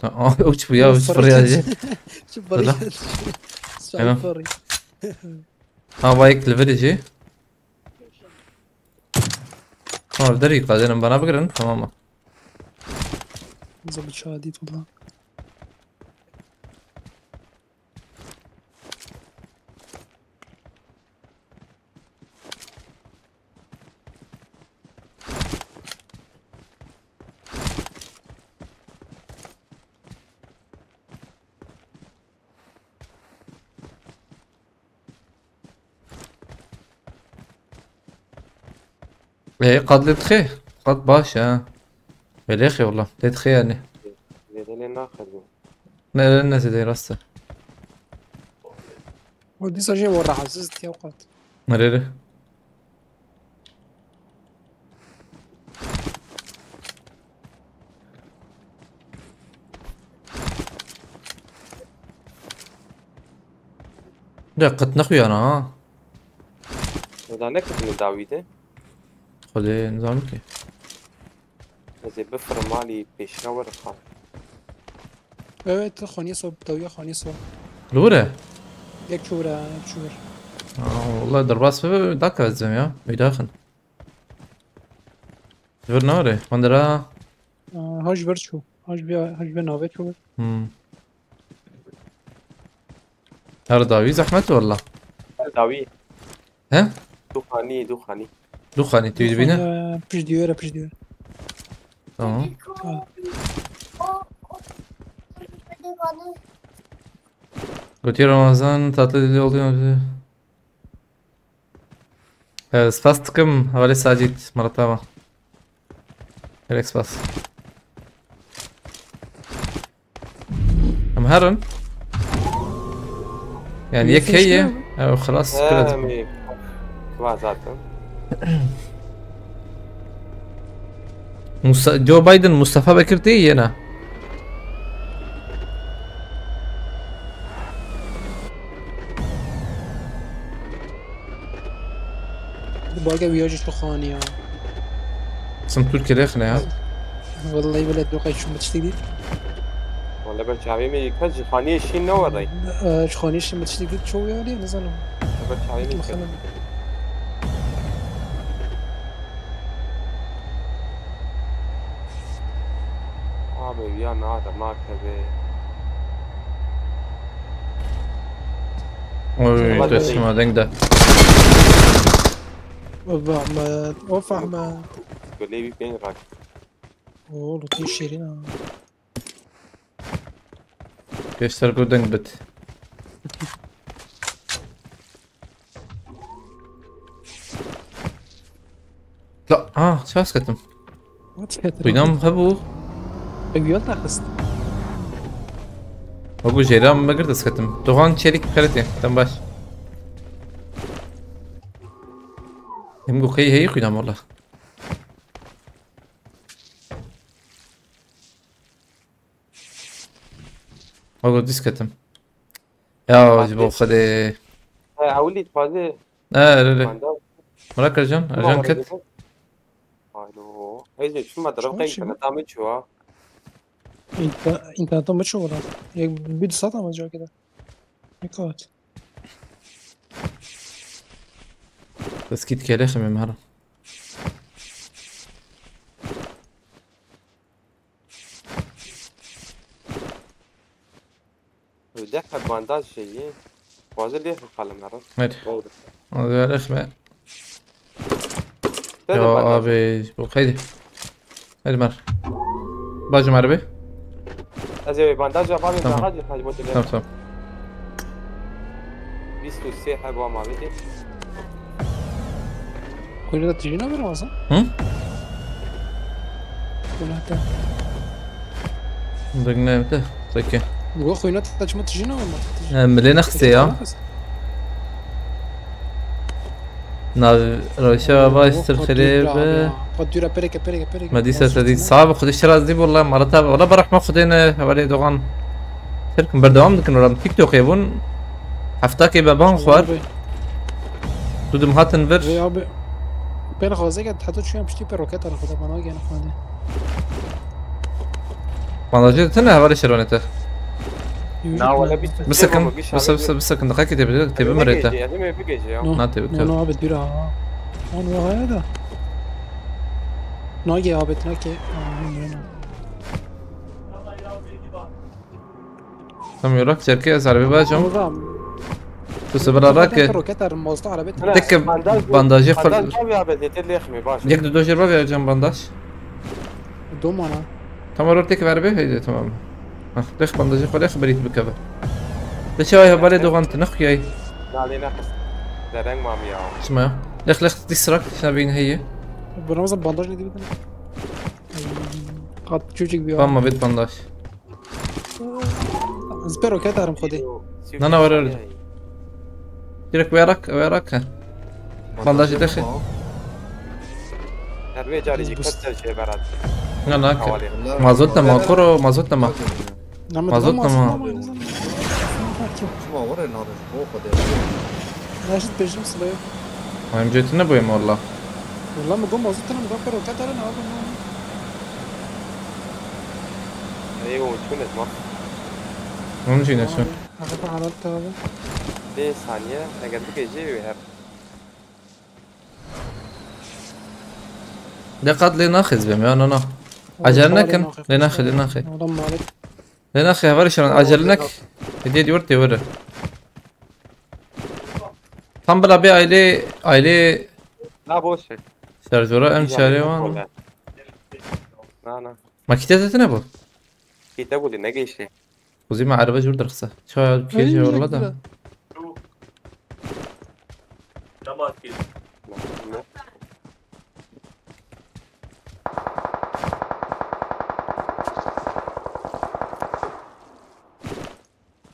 اوش ويا اوش فرياجي شوف بري شوف بري بايك الفيديو دريقة زين بنا بقرن تماما زبط شاديد والله ايه قد لتخي قد باشا بليخي والله لتخي يعني زين ناخذ لا الناس دي راسته ودي سجين ورا حسست يا اوقات مريري لا قد نخوي انا ها اذا نكت من داويده خذي نظامك زي بفر مالي بيشاور خان evet خاني صوب تويا خاني صوب لورا يك شورا والله درباس في داك الزم يا يداخل جبر نوري وندرا هاش برشو هاش بي نوبت شو هذا داوي زحمته والله داوي ها دوخاني دوخاني تريد بينا بيش ديورا تمام قلت رمضان تعطي اللي oluyor سباس تكم حوالي ساجد مرتبة ريكس باس هرن يعني يك هي او خلاص كلها جو بايدن مصطفى بكرتي انا واقع وياجي شو خانية اسم تركي ليخنا ها والله بلد دوقي شو بتشتغل والله برشاوي مي كج خاني شي نوري شو خانيش بتشتغل شو يعني نزلوا برشاوي مي مثلا abi ya nada maktabe اوه ده اسمه دنگ ده أبو أحمد أوف أحمد تقول لي بين راك أوه لطيف شيرين göster bu deng bit. لا شو اسكتم بينام خبو بيقول تاخست اقول جيران ما قدرت اسكتم دوغان شريك خلتين تم باش يمكو كي هي قينام والله اقول ديسكتم يا جبو خدي عولي تفازي لا لا مراك رجان كت الو هيجي شو ما ضرب قيك انا تعمل شو انت طمت شو ولا بيد ساعة ما جا كده يكات بس كيت كالخ من مهرة ودخل بانداج شيء وازل ليه القلم عرفت ماشي هذا الخ ما يا ابي بخيدي هذه مر باجي مربي ازي بانداج ابغى تمام. بانداج حاجه بوت تمام تمام بيستو السيحه ابغى ما بدي كل ده تجينا ولا صح؟ هم كل هذا دقنا متى طيب هو خوينا تاج ما تجينا ولا ما تجينا؟ ملينا اختي يا نال روشا باش الخريب قد يرى بريك مديسة دي صعب خد الشراز دي والله مرتها ولا بروح ما خدينا حوالي دوغان تركم بردوام دكن ورام تيك توك يبون حفتاكي بابان خوار دودم هاتن فيرش بين خوازي قد حطيت شويه بشتي بروكيت انا خدها ما اجي انا خدها بانداجي تنا حوالي شرونته لا ولا بيستو بس كن دقيقة تبي مريته يعني ما بيجي ناتي بتو انا عبد بيرا انا هذا ناجي عبد ناجي تم يراك شركة عربي باجم بس برا راك روكيت الموضوع على بيت تك بانداجي خل بانداج يا بدي تليخمي باش يك دو جربا يا جنب بانداج دوم انا تمام رتك عربي هي تمام ليش بانداجي خل اخ بريت بكذا ليش هاي بالي دوغان تنخ جاي لا علينا درنگ ما مياو اسمع ليش تسرق شنبين هي برنامج بانداج دي بدنا قد تشوجك بيو فما بيت بانداج سبيرو كتر مخدي انا ورا ديرك وياك بانداج دخل هروي جاري كثر شيء براد انا ما زلت ما كرو ما زلت ما ما زلت ما شو ورا النار فوق ده ليش تبجم صلي ما جيتنا بويم والله والله ما قوم وصلت انا مذكر وكتر انا ايوه شو نسمع ما مشينا شو هذا عملت هذا ليه ثانيه انا قلت لك يجي ويهر ده قد لي ناخذ بهم انا عجلناك لناخذ اللهم عليك لناخذ هفرشون عجلناك جديد ورتي ورا tam bela bir aile لا بوشك şarjöre em şarjöre لا makine ne bu? كتابه اللي نجي شيء وزي ما عربة جور درخصة شو كيجي والله ده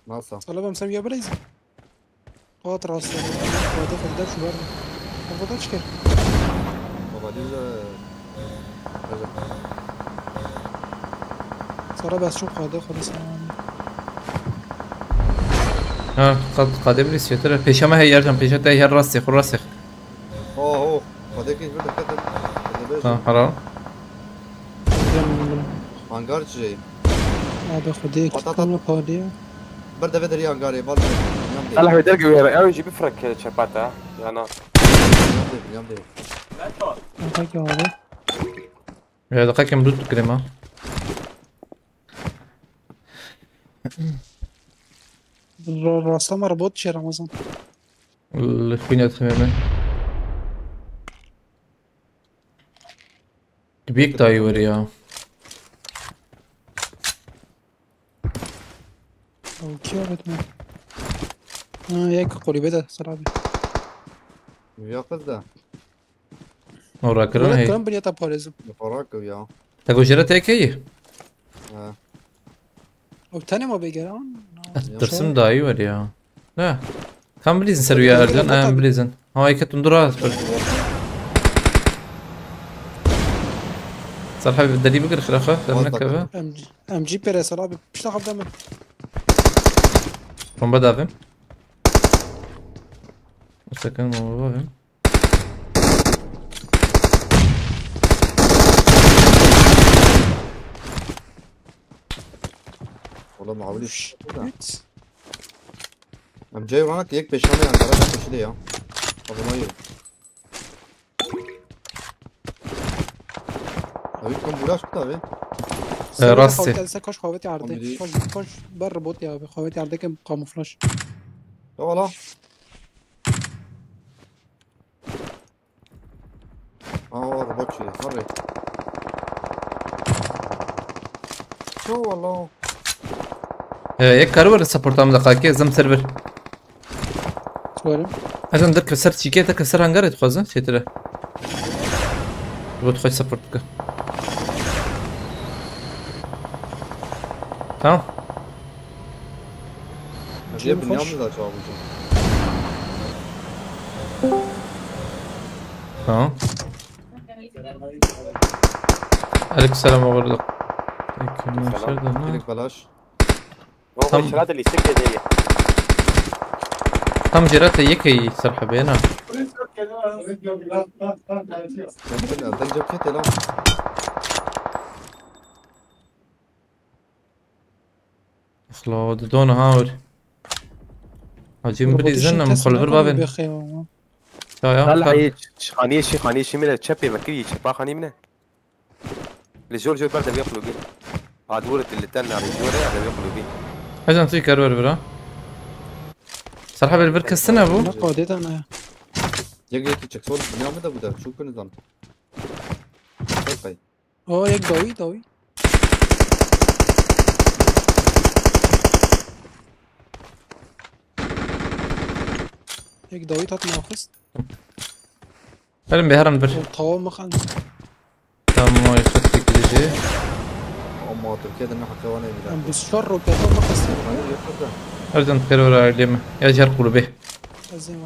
ناصر طلبها مسويه بريز قاطر اصلا هذا خدام شو برضه ما فضلش كده وبعدين صار بس شو قاده خلاص ha قد قادم لي سيتر peşeme hey yerden peşete her rastı kur rastı اوه اه حرام. هانگار چیه؟ هذا خديك كم قادية برده بدري هانگاری بال. صالح بدرك ويا او يجي بفرك شباتا يعني نعم ده. هاك هذا يا دقيقة مدود كلمة. راسه مربوط شي رمضان الكوينات تماما. بيك تايور يا. او كيو بتمن ياك قولي بدا صراحة ويا قصده. ورا كرنا هي. كم بنيتا باريزم فراك ويا. تقول جرت هيك هي. او تاني ما بيقران ترسم دايور يا. لا. كم بليزن سرويا أرجان أم بليزن. هاي كتم درات بل. صراحة بدي بقر خلافة لما كذا. ام جي بيري صراحة بيشتغل دائما from بدا فهم. سكن مو فهم. والله ما عوليش. ام جاي وراك يك بشامي عن طريقة كش ليه ابو مايو. أبيكم بلاش كتابي. راسي. كاش خواتي عرضك كاش بر بوت يا خواتي عرضك كاموفلاج لا والله. ربطشي مري. شو والله. يك كارور السبورت عم دقايق زم سيرفر. سوالم عشان دك كسرت شيكي دك كسر هنجر تخزن شيء ترى. بتخش سبورتك. تمام. جيب النيام ذا شو أبو شو. تمام. عليك السلام ورحمة الله. لك بلاش. هو الشرات اللي سكت دي تم جرات يكي صراحة بينا. بدك جاب كيتي لا. خلاص دون هاور. هجيم بريزن مخلفر بابن. لا لا هي خانية شي من تشبي مكري شبا خاني منه. الجول جول برده بيقلوا بيه. عدورة اللي تنا على الجورة هذا بيقلوا بيه. عشان في كارور برا. صراحة بالبركة السنة أبو. أنا قادت أنا يجي تشك صور النيام ذا بده شو كل نظام. طيب. يك دوي يك دوي تات ناقص هرم بهرم بر. طاو مخن تمام ما يفتك كده. أما تركيا إنه حكى وانا ام بالشر وكذا ناقص أرجع كارور عليهم. يا جار قلوبه. لازم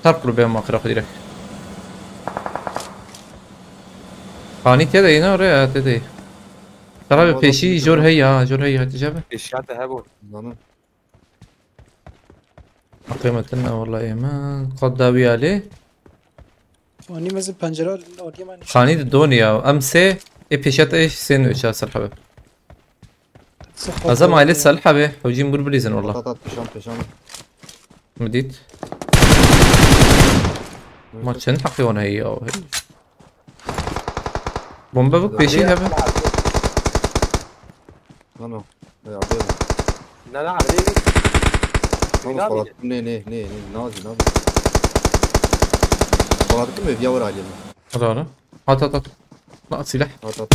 تار قلوبه ما أخرى خديرك. خاني كده هنا ولا تدي. ترى بيشي جور هي جور هي هتجابه. الشات هابون. نعم. قيمتنا والله إيمان قد داوي عليه. فاني مزه پنجره اودی من خاني الدنيا أمسي بيشات إيش سين وإيش الحبة. أزم عائلة الحبة وجيم بربليزن والله. طاطا بيشام. مديت. ما تشن حقي وانا هي أو هي. بومبا بك بيشي هبة. لا يا عبيد. لا عبيد. خلاص ني نازي. خلاص كم في ورا علينا. هذا هات لا سلاح. خلاص.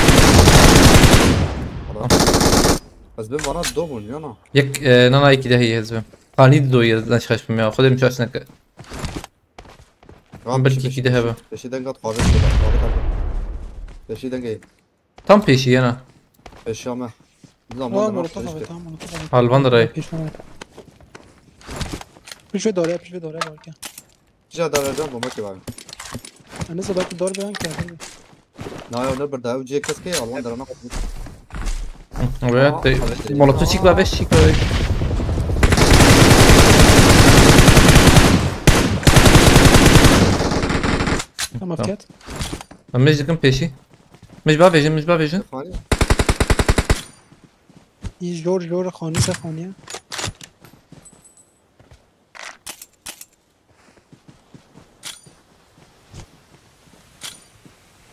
بس بمرات دوبون يانا. يك نانا كده هي هزبم. خاني دو يزنش خش بمية خدهم شو أسنك. بلكي كده هبة. بشي دنقات قابل كده. بشي دنقي. تام بيشي أنا. بشامه. هالبندرة. پیش دوره باید جا داره جنبه مکی باید انا زباك الدور بيان كده نه یا نبرد او جی کس که الان داره نخود ويات مولوتو شيك بابش شيك بابش تمام كات مش دكم بيشي مش بافيجن مش بافيجن خاني این جور خانی سه خانیه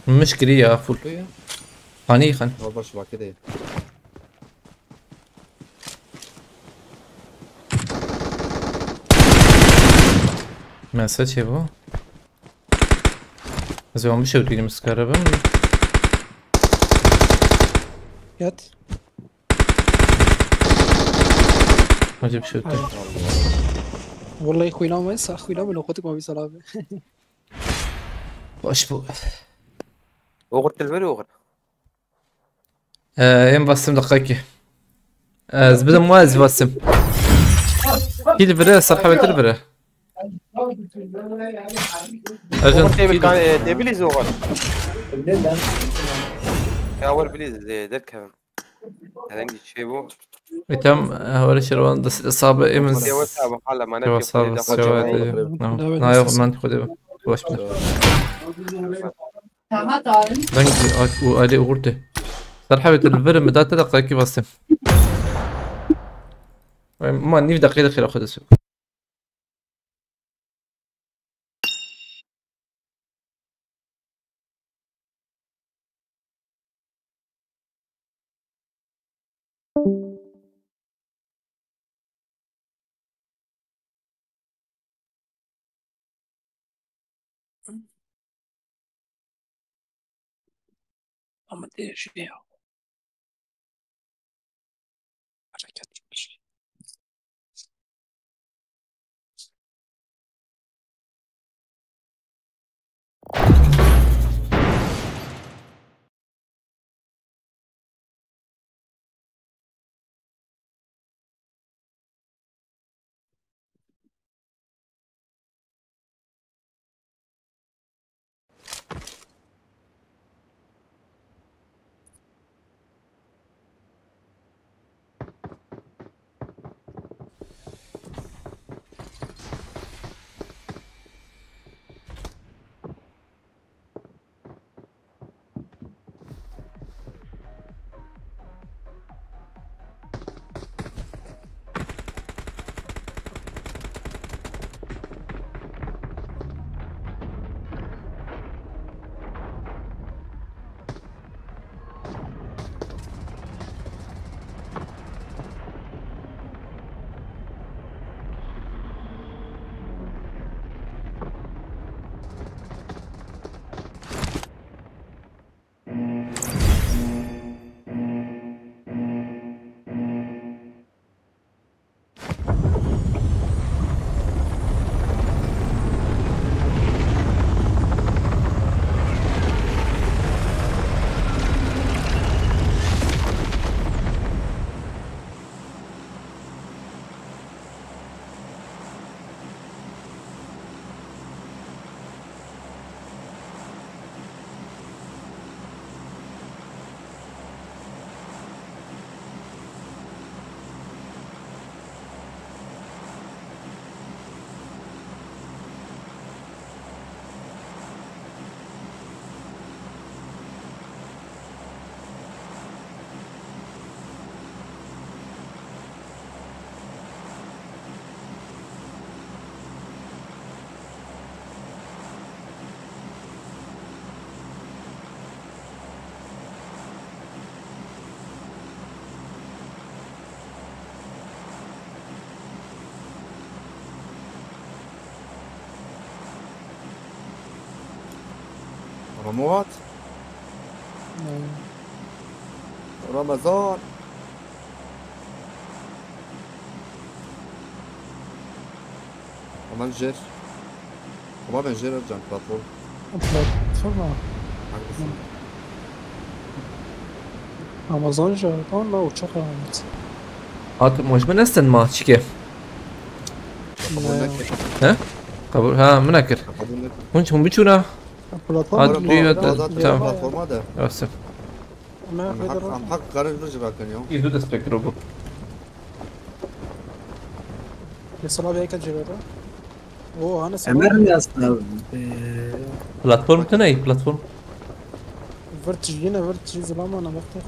مشكلة يا فول ايه خاني خان هو باش بعد كده ما ساتشي بو زي ما مش وديني مسكربة یاد ما جيب شوت والله خوینا وایسا خوینا به نقطه قوی سلامه باش بو اوغر تلفري اوغر يم بسم دقيقة زبدة مواز بسم كيل برا صرحة بالبرا اوغر أجن تيبل كيل كان دبليز اوغر يا اول بليز ذكر هنجي شيبو يتم هوري شروان دس إصابة إمز يا وسع بحال ما شو نبي إصابة ده سواد نعم لا يوم ما أنت خدي باش دنج وأدي أورته صرحة بالبرا مدات دقيقة بسم ما نيف دقيقة خير أخذ السوق اما دیش بیا حرکت میشه رموات رمضان وما نجير وما بنجير ارجع بلاتفورم بلاتفورم آمازون ژاپن لا uçak alamet. هات مش من استن ما شكي ها قبول ها منكر قبول نكر كنت هم بيشونا هات Platform لي تمام تمام بلاتفورم هذا بس ما يقدر عم حق قرر نرجع كان يوم يدو دسبكتر روبو يصلا بيك الجبهة اوه انا امرني اصلا بلاتفورم تناي بلاتفورم فرت جينا فرت زلام انا بختار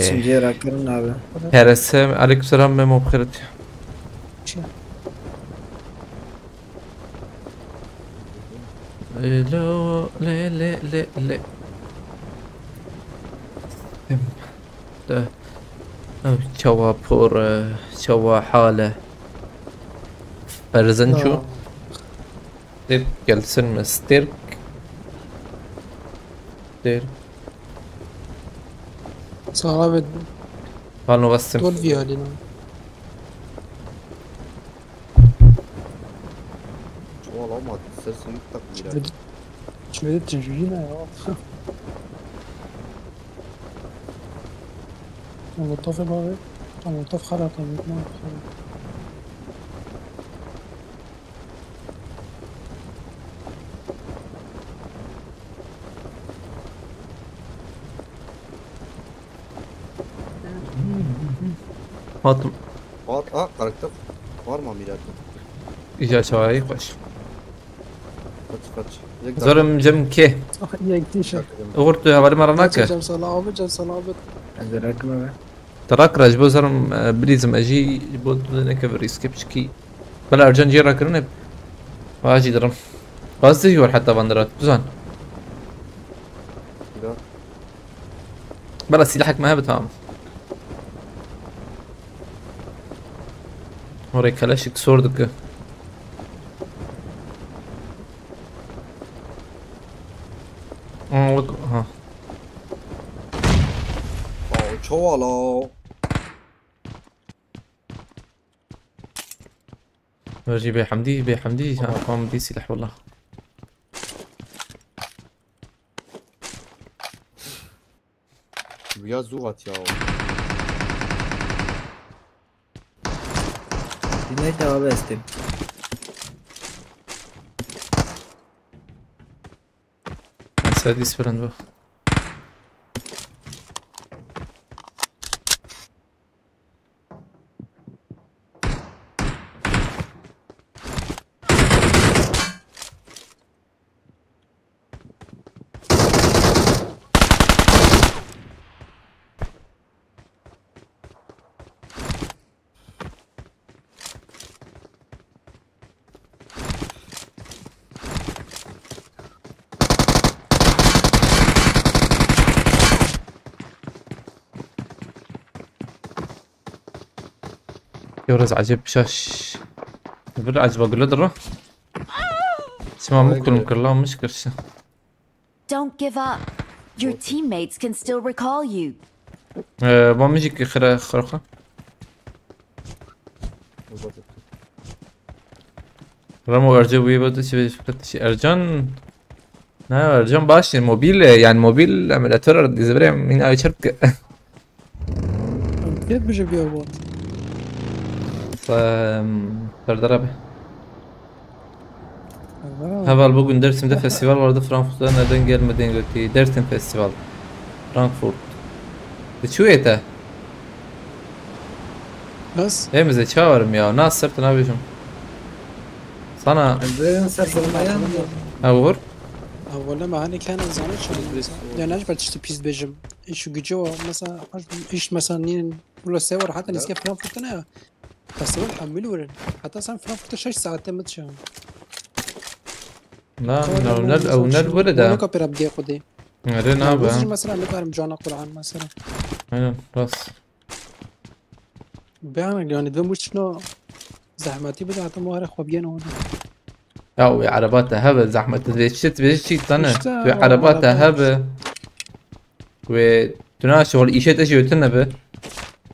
سنجيرا كرنا به هرسم عليكم السلام ميمو بخيرتي لو لا لا لا لا چوا پر چوا حاله فرزنشو ستيرك جلسن مستيرك ستيرك صعبة قالوا بس طول فيها لنا والله ما تسلسل تقدير شو بدك تجينا يا والله ملطف بقى ملطف خرط ما هاتم var karakter var mı ameliyatı? اجا شوي خوش Kaç زرم جم كي يا كتير غورتو هوالي مرة ناكا جاب صلابة جاب صلابة عند ركبه تراك راجبو زرم بريزم اجي جبو ناكا بريس كبشكي بلا ارجان جيرا كرنب واجي درم قصدي يور حتى باندرات بزان Ya بلا سلاحك ما بتمام وري كلاشك سوردك ها çoğala. برجي بحمدي بحمدي قام بدي سلاح والله Biraz zuhat ya. dinle devam ettim. سادس فرندو يورز عجب شاش بر عجبه قلدره اسمع ممكن كلها مشكلة Don't give up. Your teammates can still recall you. ما مجيك خرخة رمو ارجو بيبدو شي ارجان لا ارجان باش موبيل يعني موبيل اميلاتور دي زبري من اي شركة كيف بيجي بيها تردربه Heval bugün Dersim'de festival vardı. Frankfurt'ta neden gelmediğini götürdü. Dersim Festival. Frankfurt. شو ايته؟ بس ايه مزه شاورم يا ناس صرت انا بيجم صنع عندنا صار زلمه اور اولا ما هني كان زعلان شو يعني ايش بتشتي بيس بيجم ايش جو مثلا ايش مثلا نين ولا سيور حتى نسكي فرانكفورت انا بس هو حملوا حتى صار فرانكفورت 6 ساعات متشا لا او نل ولده انا كبر ابدي قدي رينا بس با مثلا نقارن جانا قران مثلا ايوه بس بيعمل يعني ده مش شنو زحمتي بدها حتى مؤرخ وبيانو او عرباتها هبه زحمة تبيشت بيشت طنه مشتا في عرباتها هبه وتنا شغل ايشت اجي وتنبه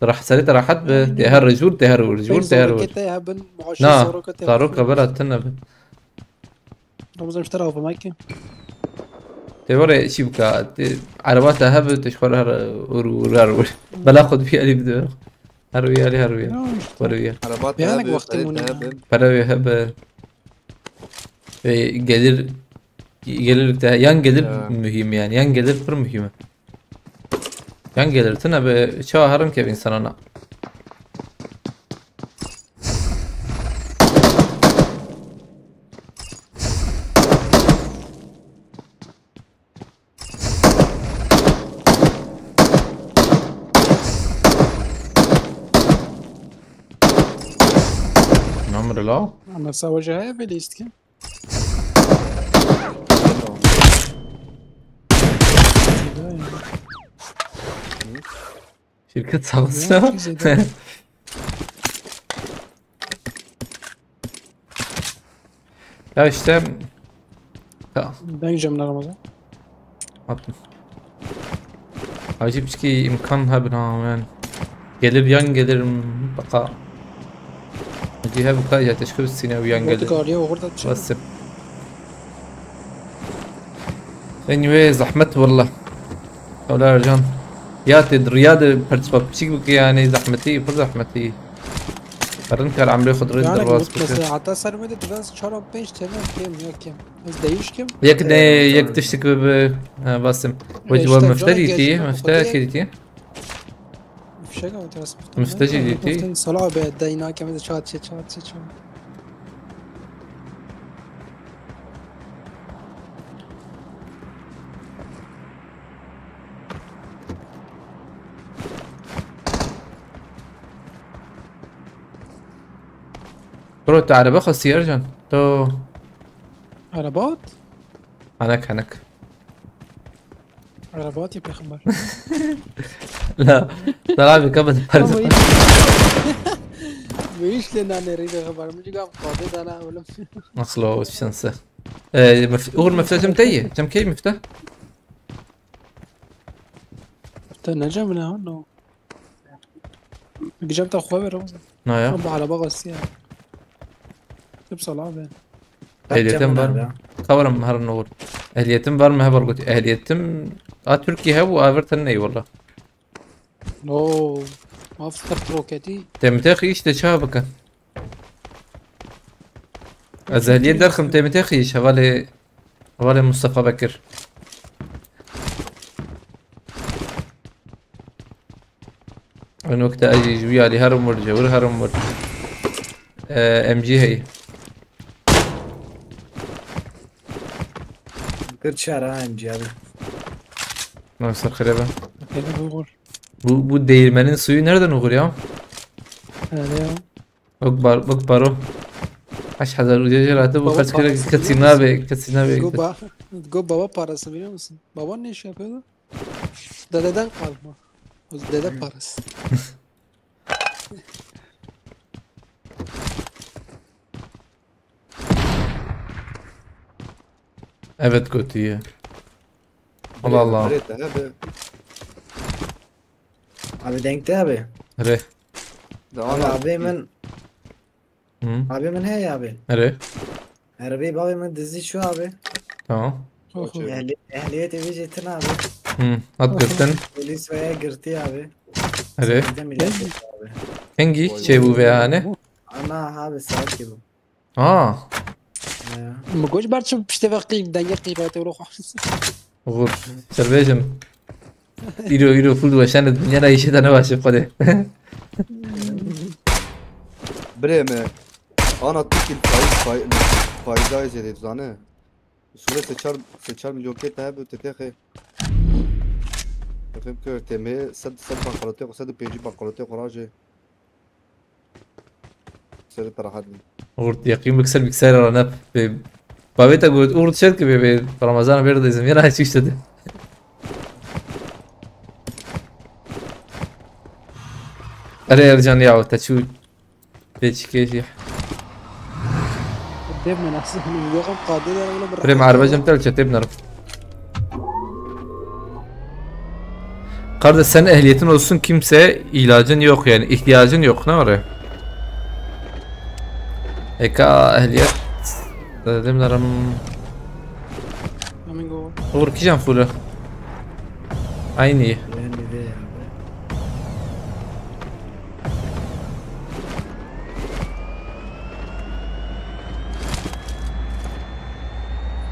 راح سريت راحت به تهر رجول تهر رجول تهر كده هبن نا صاروا قبلها تنبه رمز اشتروا في مايكي توري شبكة عرباتها هبه تشخر هر بلاخد فيها اللي بده هرويا هرويا Arabat بيانك abi, وقت Ferit المنى abi. para hep gelir yan gelir mühim yani yan gelir pır mühim yan gelir tına be çağırın ki insana عمري لا. انا سوى جاي بليست كم شركة صغصة. Ya işte ya, Ben yiyeceğim lan Ramazan. attım. Acip ki imkan habna yani. Gelir yan gelir mutlaka. Cihe bu kadar teşekkür etsin ve yan Orada gelir. galiye orada şey. بس anyway زحمت والله ولا رجال يا الرياضة بتشيك بك يعني زحمتي بر زحمتي قرن كان عم ياخذ رد Yani الراس mesela hatta sarmada biraz çorap 5 tane kim ya kim. Az değiş kim? ياك ياك تشتكي باسم وجه işte مفتري canı تي geçti, مفتري kapatıyor. تي Bir şey kalmadı biraz. Müfteci değil. Müfteci Salah be dayına kemede çat. برو تعال بخص يا رجال تو Arabat? عنك Arabat yapıyor haber. لا طلع بكبد الفرز Büyüş lan ne ride haber. Müce gam qadı dana oğlum. اصله الشمس اول مفتاح جمتيه جم كي مفتاح تنجم من هون. جبت اخوي رمضان. نايا رب على بغص يا. تبصل abi. اهليتم بر خبرم مهر النور اهليتم بر مهبر قلت اهليتم تركي هو ايفرتون اي والله No. ما فكرت روكيتي. تمتاخي ايش تشابك الزهلية درخم تمتاخي ايش هوالي مصطفى بكر من وقت اجي جويا لي هرم ورجع هرم ورجع ام جي هي قلت شارع امجي abi. ناصر خريبة Beni vur. bu değirmenin suyu nereden olur ya? Öyle ya. اكبر 10,000 وجاجة راتب Baba وخرج كده parası كاتسينا بي Baba parası biliyor musun? Baban ne iş yapıyordu? Dededen kalma. O dede parası. Evet kötü. Allah Allah. بريت هذا Abi denkti abi. Re. ده Abi انا abimin Hı. hey abi. Re. Arabayı abimin dizi şu abi. Tamam. Ehliyet evi jetin abi. Hı. At götten. Polis veya girti abi. Re. Bir de millet abi. Hangi şey bu veya hani? Ana abi saat gibi. Aa. Ya. ما قلتش برشا باش تفقي دنيا قيبات وروح Uğur. Servejim. İro full başan dünyada işe tane başım kode. بريمة انا اعطيك الفايدة فايدة زي زانه سورة سيتشار مليون كيت هاب وتتاخي فهم كو تيمي سد بانقلوتي وسد بيجي بانقلوتي وراجي سير تراحتني Uğur yakın bilgisayar arana. Babeta gut Uğur şarkı be Ramazan verdi izin yana hiç istedi. أري أرجان ياو تشو بيتش كيشي قدام من احسن من يوغم قادر ولا مرة بريم عربجم تلشة تبنر Kardeş sen ehliyetin olsun kimse ilacın yok yani ihtiyacın yok ne var? Eka ehliyet demlerim من جوا Uğur kişen full aynı Yani de abi.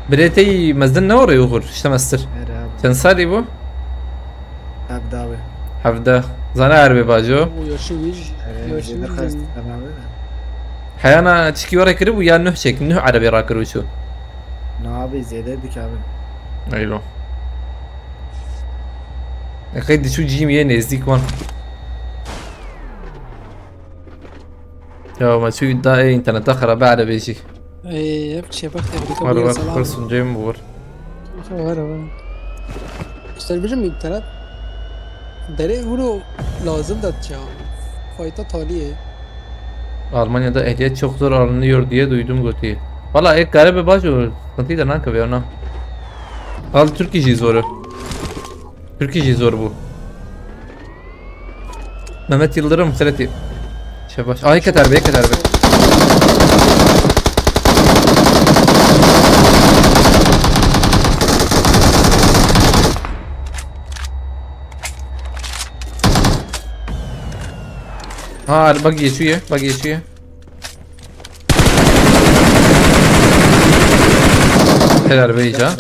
بريتي مزدن نور يا Uğur işte مستر Her abi. كان صاري بو Abi abi. حفده زانا عربي باجو ويرشي ويج يرشي Bizi kast tamam abi. حيانا تشكي ورا كريب ويا نوح شيك نوح عربي راكر وشو Ne abi zeydedik abi. ايلو اكيد شو جيم يعني ازيك وان يا ما شو دا ايه انترنت خراب على بيجي ايه يبكي بختي بدك مرة ابويا وقت سلام فرص جيم بور ولا التلفزيون من ثلاث داري يقولوا لازم ده تشام فايتة طالية Almanya'da ehliyet çok zor alınıyor diye duydum Götü. Valla ek garibe başı sıkıntı da nanka be ona. Al Türk işi zoru. Türk işi zor bu. Mehmet Yıldırım Sereti. Şebaş. Ay keter be keter be. Ha bak geçiyor bak geçiyor. Helal be iyice ha.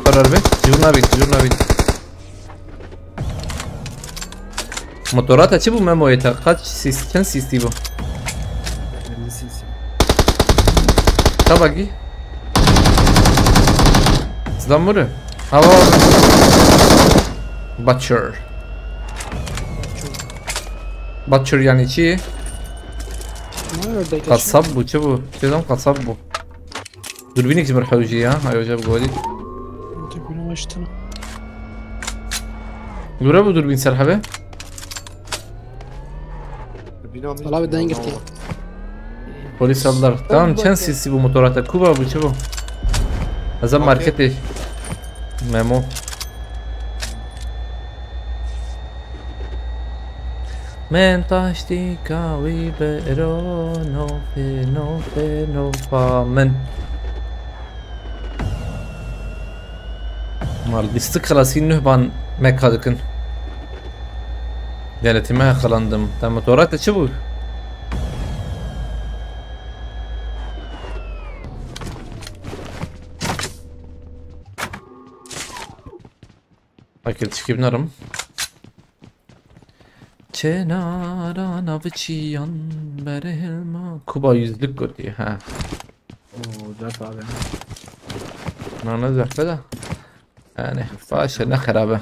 Karar be. Jurna bit. Motorat açı bu memoyeta. Kaç sisti bu? 50 cc. Tabaki. Zlamuru. Hava. Butcher yani çi. ما يرضى Kasap bu çu. Şeyden kasap bu. Dürbün ikisi bir havcı ya. Hayır hocam goli. تبينه اشتنا Gura bu dürbün serhabe. طلع بدنا نقتل Polis aldılar. Tamam çen sisi bu motorata. Kuba bu çu. Azam marketi. Memo. Men taştika vi bero no fa men. Mal distik kalasin nühban mekkadıkın. Denetime yakalandım. Tam motorat açı bu. Akil çıkıp narım. Çenara navçiyan berelma. Kuba yüzlük götü ha. Oo zaf abi. Ne zahfe da. Yani başa ne kharabe.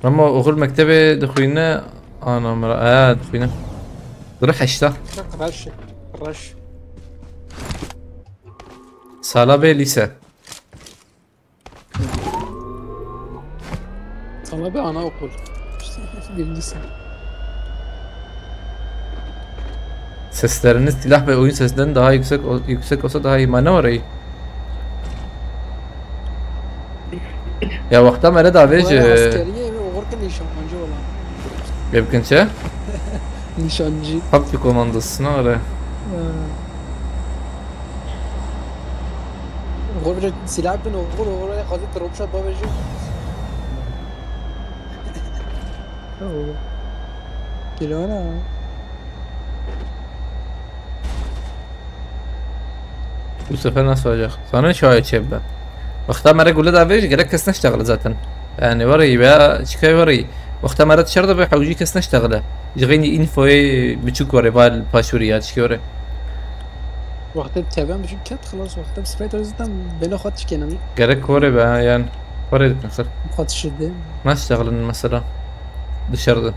Ama okul mektebi دخوينا انا مرا دخوينا روح اشتا رش سالابه ليسه طلبي انا اقول birincisi. Sesleriniz silah ve oyun seslerinden daha yüksek olsa daha iyi. Ne var ayı? Ya vakta mere daveci. Askeriye ve oğurken nişancı olan. Yepkinçe? Nişancı. Hap bir komandosuna oraya. Oğur bir silah bin oğur oraya kazı tropşat babacı. Geliyor ana. Bu sefer nasıl olacak? Sana şöyle çevre. Vakta mere gule daveci gerek kes نشتغل zaten. Yani var iyi veya çıkay var iyi. Vakta mere dışarıda bir havcı kes نشتغل. Jigini infoyu buçuk var eval paşuriyat çıkıyor. وقت تابع مش كات خلاص وقت بسبايت رزتم بلا خاطش كان Gerek var be yani. Var edin nasıl? خاطش قدام ما اشتغل مثلا dışarıda.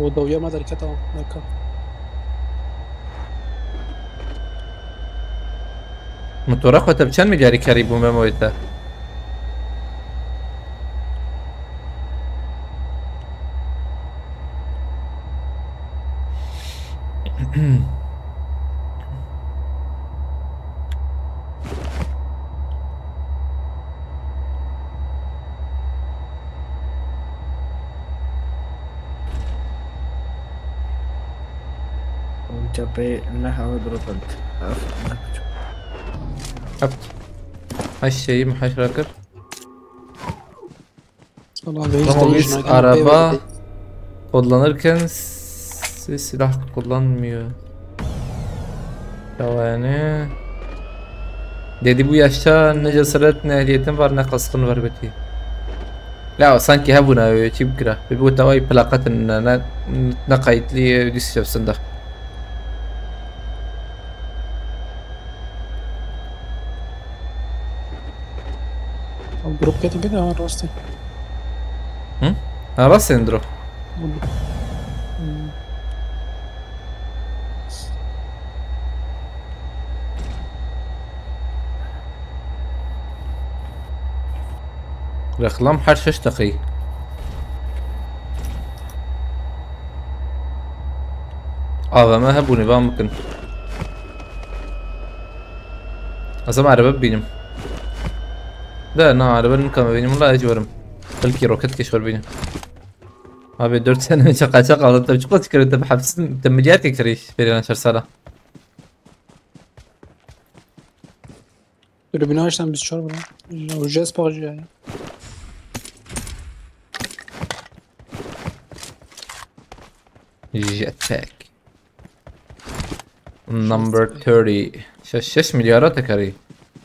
وضوية ما ذلك طبعا نكا Motora xwete bi çend milyarî kerî bû memoyê te? Ucapai na hava dropant. Haft. Haş şeyi mi haş rakır? والله بعيش Ama تعيش biz معك araba kullanırken silah kullanmıyor. Ya yani dedi bu yaşta ne cesaret ne ehliyetin var ne kaskın var beti. Ya sanki ha buna çip kira. Bu tavay plakatın ne kayıtlı dis yapsında. Grup kedi bir de ha rastı. Ha rast sendro. reklam her 6 دقيقة. AVM هبوني بقى ممكن. أصلا عربة بينم. لا أنا عربة نكمل بينم ولا أجي ورم. بلكي روكت كشور بينم. Abi 4 sene şaka aldım tabii çok çıkarıyor tabii hapsin tabii milyar kekriş verilen şarsala. Tribünü açtan biz çor bura. Ucuz parçı ya. Jetpack. Number 30. 6 milyara tekari.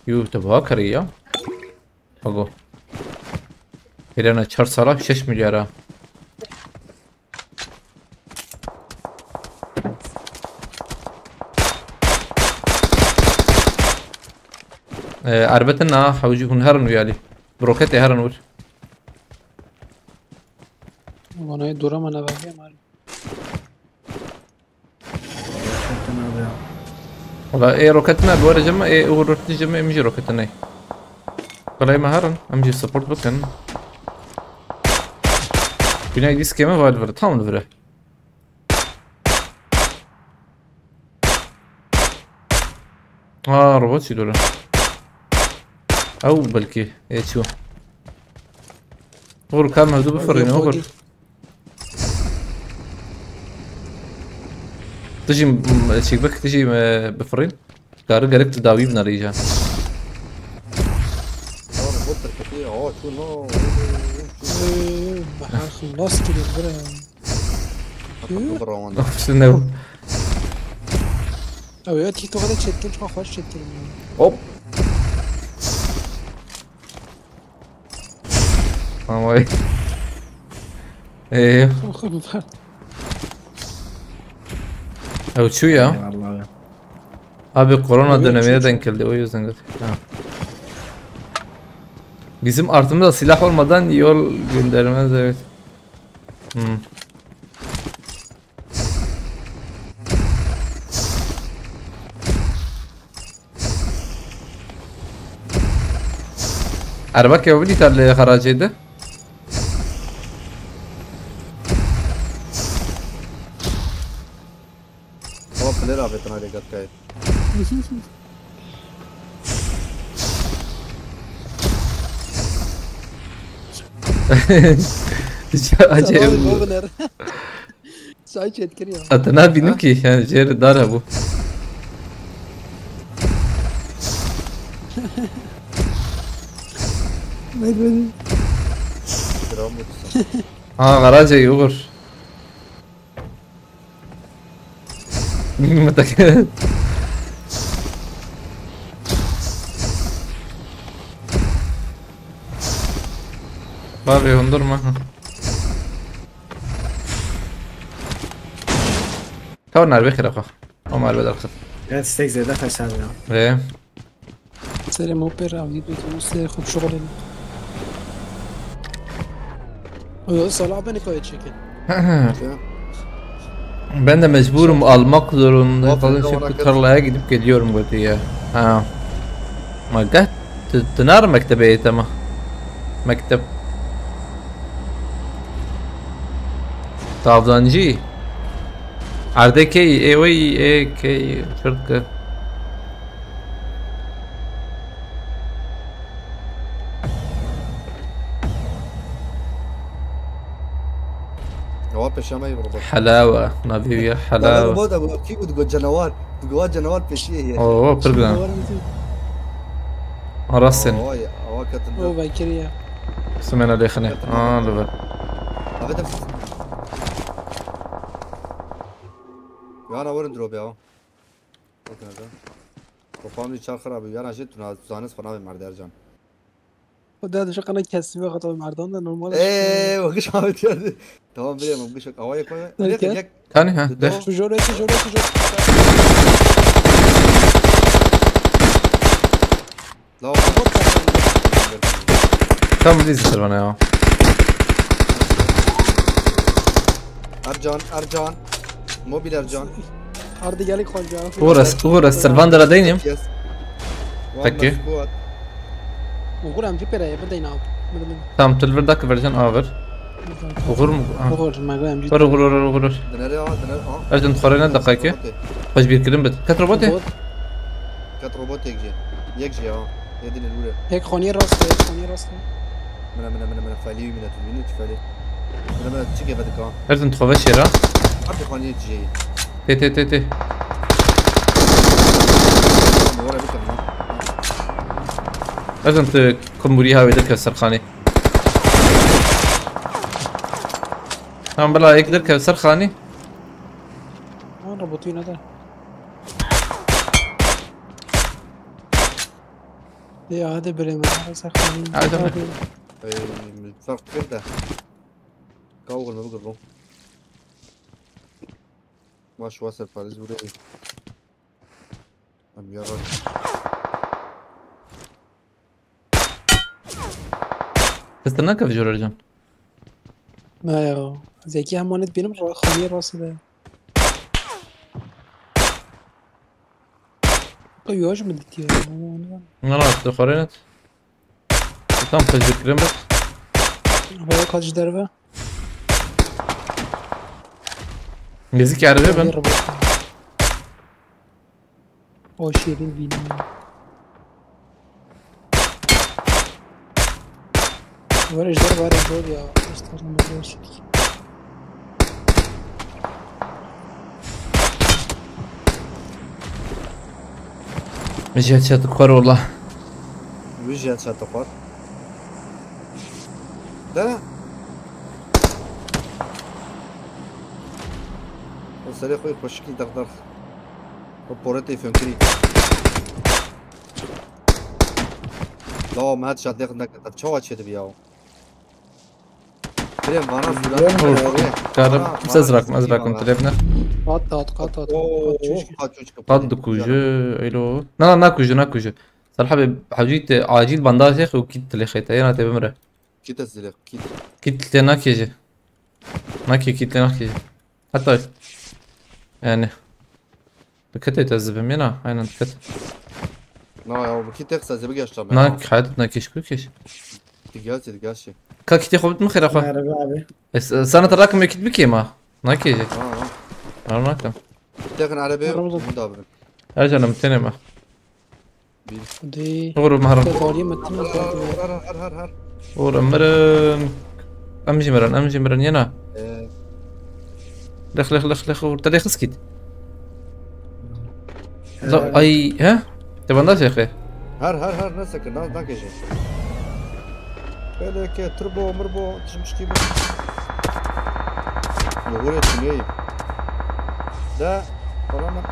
Yuh تبغى كري ya. Ago. verilen şarsala 6 milyara. عربتنا حوجيكم هرن ويالي بروكتي هرن ول وانا دورا ما نبغي مال والله ايه روكتنا بورا جمع ايه ورتني جمع امجي روكتنا والله ما هرن امجي سبورت بكن بناء دي سكيما فالفر تام الفره روبوت شي دولا او بلكي ايه شو غور كان مهدوب بفرين غور تجي شيك تجي بفرين قارق قالك تداوي بنا ريجا بطل كتير شو نو خلصت كده برا شنو او يا تيك تو غدا تشتل شو خوش تشتل اوب Ama şu ya. Vallahi. Abi korona dönemine denk geldi o yüzden götür. Bizim artımızda silah olmadan yol göndermez evet. Araba kebabı İtalya'ya haracıydı. ليه رابطنا على قد كايد acayip. Çay çetkiriyor. Atana benim ki yani ciğeri dar bu. Ha garaja yugur. متأكد بابي هندرما كون على بخير اخو او مع البدر خف لا تستيك زي دفع سابع ايه سلام مو بيرا ودي بيتونس خب شغل صلاح beni koy çekin. Ben de mecburum almak zorunda kalın çünkü tarlaya gidip geliyorum götüye. Ha. ما تنار مكتبي تما مكتب طافدانجي عردكي اي وي اي كي شرطة حلاوة نبيبيا حلاوة بود ابو كيف تقول جنوات تقول جنوات بشيء هي اوه برجان راسن او باكريا سمعنا لي خني لبا ابدا يانا ورن دروب يا وفاملي چار خراب يانا جيت زانس فنا مرد ارجان خدا ده شقنا كسبه خطا مردان ده نورمال ايه وقش عملت يعني تمام بيه وقش هوايه كويس ثاني ها ده شجره لا كم ليز انا يا ارجان موبيل ارجان عرضي جالك خال جا ورس سلفاندر دينيم يس Peki. وقول عم جيب راي بدا يناوب Tamam Tülver'daki version over. Uğur mu? وقول ما قام جيب Vur. Ercan تخرجنا دقيقة. خوش بيركلم بد. كتر بوتي. كات روبوت يكجي يدين الاولى هيك خوني راسته هيك خوني راسته من فالي من تلمينو تفالي من تيجي بدك Ercan تخوش يرا. عبد خاني تجي تي. ورا بك Ercan كمبوريها ويدك السرخاني. Tamam بلا يقدر كسرخاني. ربطين هذا يا هذا بريمة سخاني هذا الفرق كده كاول ما بقربه ماش واصل فارس وري ام يا راجل تستناك في جور ارجان. ما يا زي كي همونت بينهم خوني راسه ده قيوش مدتي لا تخرجت. Tamam خوش بيركلم بد. هو كاج دربه ميزيك عربي بن. او شيرين بيني ورش درب هذا الجول يا اشتغل مدرش مش هتشات كور والله. ويجي هتشاتقات لا وصلي خويا خوشكي دغدغ وبورتي فهمتني لا ما هاد شات دغدغ تشوا تشد بياو بريم بانا كارب مزرق متلبنا. قاطات قد كوجو ايلو لا ناكوجو صراحة حاجيت عاجيل بانداج اخي وكيت اللي خيتا انا تبي مرة كيت الزلق كيت ناكيجي كيت ناكيجي حتى يعني بكتة تزبم ينا اين كت لا يا كيت اخسا زي بقى اشتغل ناك حياتنا كيش تقاسي كاكتي خبط مخير اخو سنة الرقم يكت بكي ما ناكيجي ناكم تاخن عربي مدابر ارجع نمتني ما دي غرب مهرم دوري متنا هر ورمرن امجي مرن ينا لخ ورتلي خسكيت لا اي ها تبنداش يا اخي هر نسك ناك يجي بالك تربو مربو تمشي كيما يقول تنيب لا والله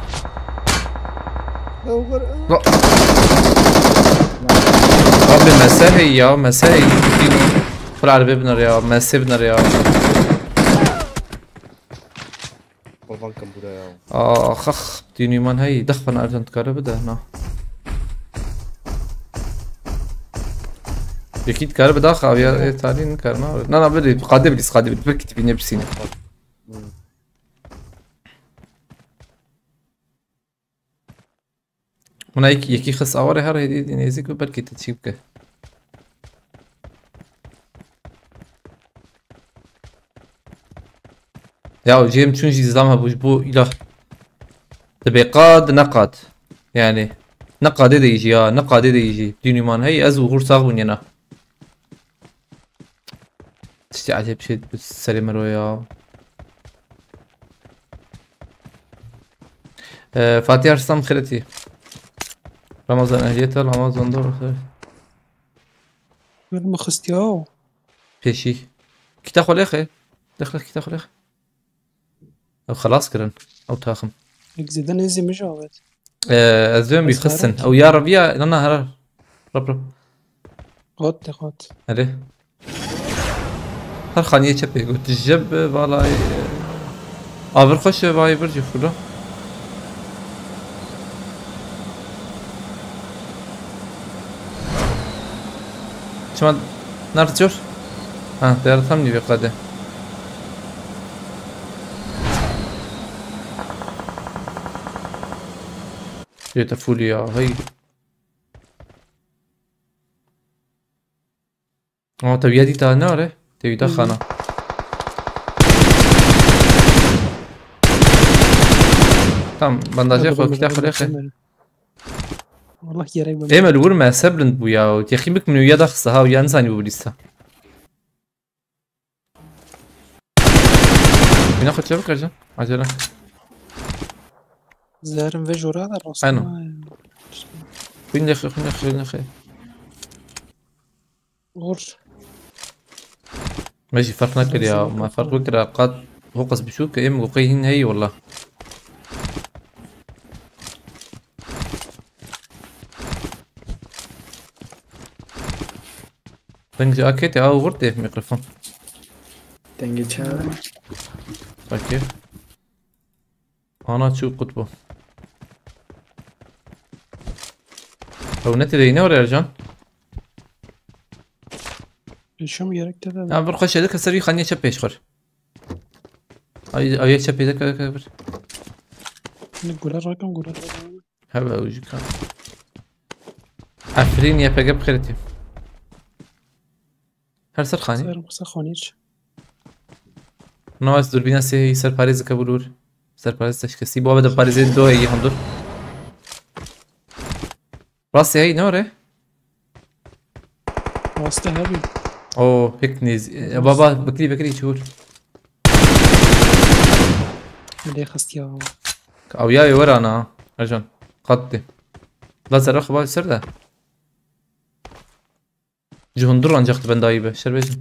لا ربي مساهي فل على بابنا يا مسيبنا يا والله كمبودا يا خخ ديني من هي دخفنا ارجنت كاره بده هنا اكيد كاره بده خاوي تالين كارنا لا بدي قادم بدي بكت بيني بسين هنا يكي خص اوري هر هدي نيزك ببلكي تتشيبك يا جيم تشونجي نظامها بوجبو اله تبي قاد نقاد يعني نقاد يجي نقاد يجي ديني مان هي ازو غور صاغون ينا تشتي عجب شيء بالسليم رويا فاتي ارسام خيرتي رمضان اهليتها رمضان دور ما خستياو بيشي كي تاخذ اخي دخلك كي تاخذ اخي او خلاص كرن او تاخم زيدان يزي مجاوب ازوم بيخسن او يا ربيع لنا هرر رب غط عليه هر خانية شبه قلت الجب بالاي ابر خوش باي برجي فلو شمان نرد جور ديار ثمني في قاده جيت فوليا هي تبي دي تاناره تبي دخانه tamam bandajı koy تاخذ يا اخي والله يا ريب ايه مالور ما سبلند بويا يا اخي بك من ويا دخصها ويا انسان بوليستا بناخذ شبكه رجع عجله زارم في جورا هذا الراس انا فين يا اخي فين يا اخي غور ماشي فرق نكر يا ما فرق فكرة قد هوقس بشوك ايه مقوقيهن هي والله تنجي اكيد او غرتي في ميكروفون تنجي تشاو اوكي انا تشوف قطبه او نتي دينا ولا رجال شو يرك تذا لا برخش هذاك السري خليني اشبي اشخر اي اشبي ذاك نقول الرقم قول الرقم هبا وجهك عفرين يا بقى بخيرتي هل سر خاني سر مسخونيش نواز دور بينا سي سر باريز كبولور سر باريز تشكسي بو بدا باريز دو هي هم دور راسي هي نوره واسطه هبي اوه هيك نيز يا بابا بكري شهور اللي خستيا او ياي ورانا رجل قطي لا زر اخبار سر ده جهندر انجخت بندايبه شربيج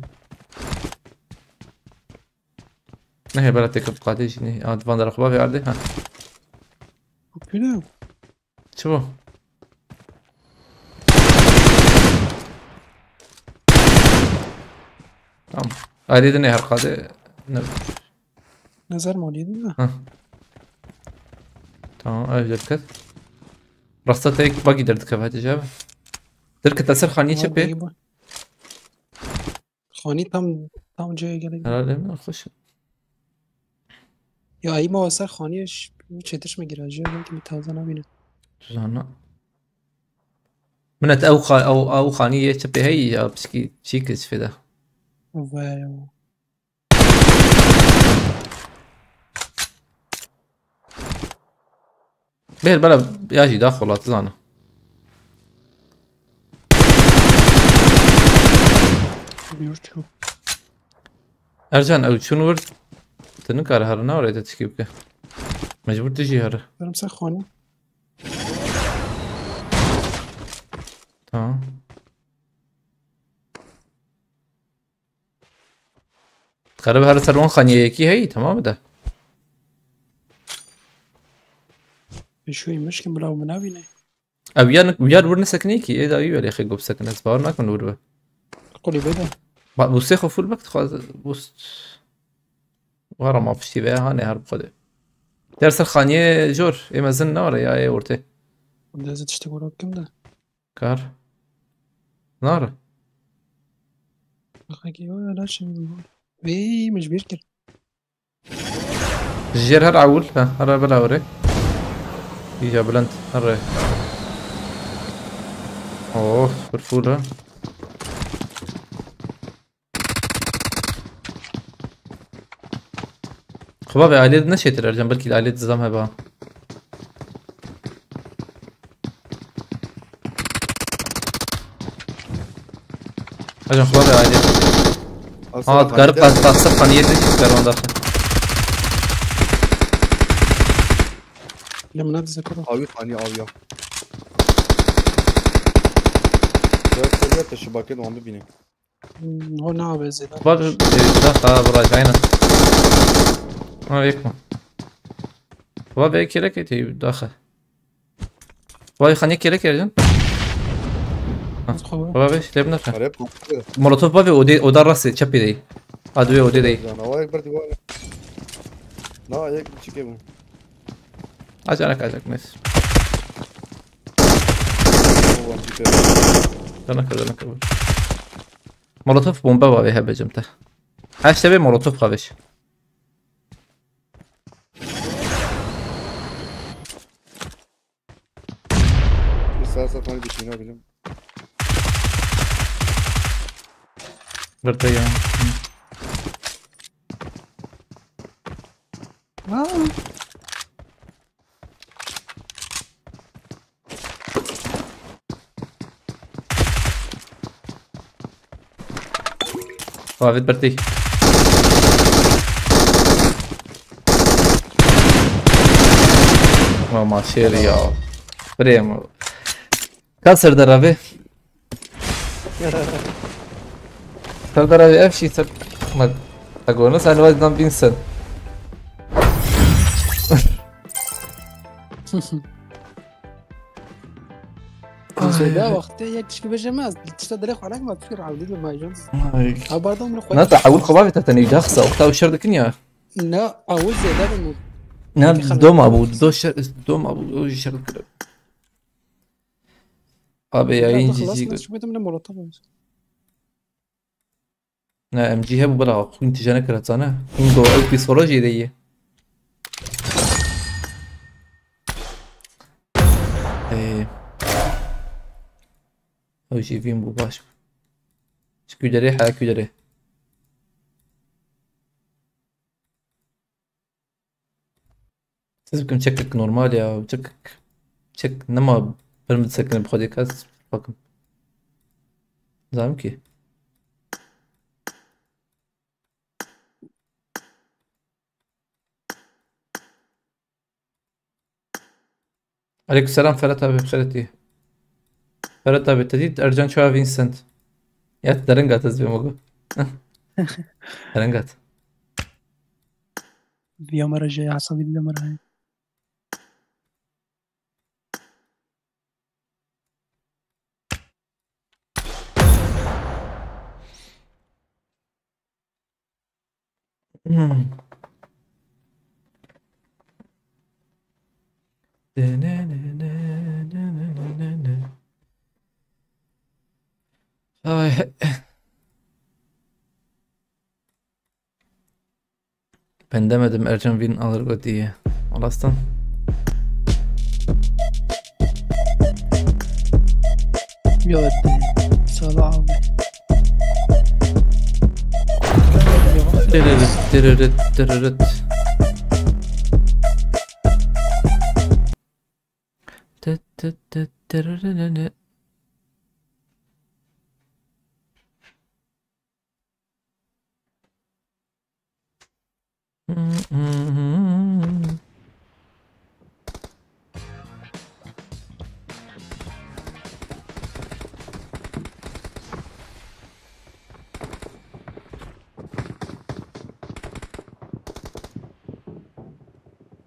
نهي بلاتك بقاديش نهي ادفاندر اخبار في عرضي ها بلا شوفوا تمام اريد اني هرقاده نظر موليدنا ها تمام اجلكت رصتك باقي دردك بهذه جابه درك تاثر خاني شبه خاني تام جاي قال لا لا خش يا اي ما واسه خانيش چتش میگیره جا که تازه نبینه لا منت او خانيه شبه هي بسكي شيكس في ده واو به البلد ياجي داخل تزانه بيوتشو ارجان او شنو ورد تنكر هرنا ولا تشكيبك مجبور تجي هر برم سخوني تمام خرب هر سروان خانيه يكي هي تمام ده شوي مشكل بلا منابينه او يار ورن سكنيكي ايه ده يا اخي قب سكن اسبار ما كن وربه قولي بدا بص ياخذ فول باك خلاص بص ورا ما فيش بقى هاني هرب قده درس الخانيه جور ايه مازن نار يا ايه ورته لازم تشتغل كم ده كار نار اخي ولا شيء ايه مش بيركل جير هر عول ها هر بلا وري يجا بلنت هر اوه برفول ها خبابي عاليد نشيت الارجان بلكي عاليد زمها بها اجن خبابي عاليد تقرب تصف خانية ديش كاروان داخل لما نتذكره آوي خاني آويا شوية الشباكين وعم ببيني هو نعم بزيد خبابي داخل براجعينا هيك خبابي هيك لك تي داخل خبابي خانية كيلك يا رجل خبابي شليب نرخي قريب مولوتوف بابي ودا راسي تشبي دي ادوي ودي دي انا واقف بردي واقف لا هيك تشيكيبو عجلك ناس هو تشيكيبو انا كذا مولوتوف بومبا بابي هبه جمته هاش تبي مولوتوف خافش لسه خالد بيشينا بجم برتيا وافد برتي ما شيري يا بريم كسر درابي درابي افشي سر ما اقول انا وزن بينسن ده وقت یک تشکی بشه ما تشتغل دلخ عليك ما تصير عودي ما يجوز برضه من نا تعول خبابي تتني دخسه وقتها وشر دكنيا لا اول زي ده بالمود نا دوم ابو دو شر دوم ابو شر كده ابي يا جي شو بدهم من المولوتوف نا ام جي هبو بلا خو انت جانا كرتانا انجو او بيسولوجي دي ايه او جي فين بو باش شكو دري حاكو دري تسبكم تشكك نورمال يا تشكك تشك نما برمد سكن بخدي كاس فكم زعمكي عليك السلام فرتا بخيرتي فرتا بالتديد ارجان شوية فينسنت يا درنجات ازبي موجو درنجات يا مرة جاي عصبي دي مرة هاي Ben demedim Ercan win alır o diye. Olastan. يا ودي صلاة عمي Dırırıt dırırıt dırırıt. Tıt tıt tıt dırırırırı.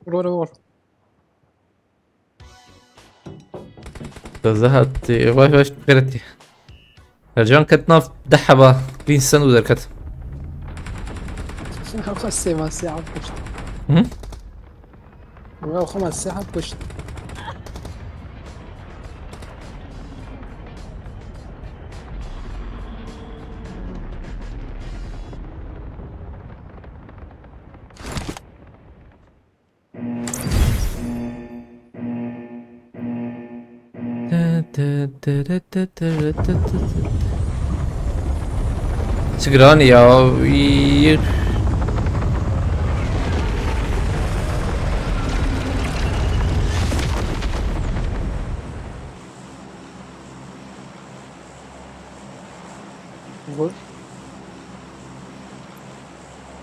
رور زهقت واي فاش فكرتي رجعون كتنا دحبة بين سنة ودركت خمس ساعة بشت واو 5 ساعات بشت شكراني يا وير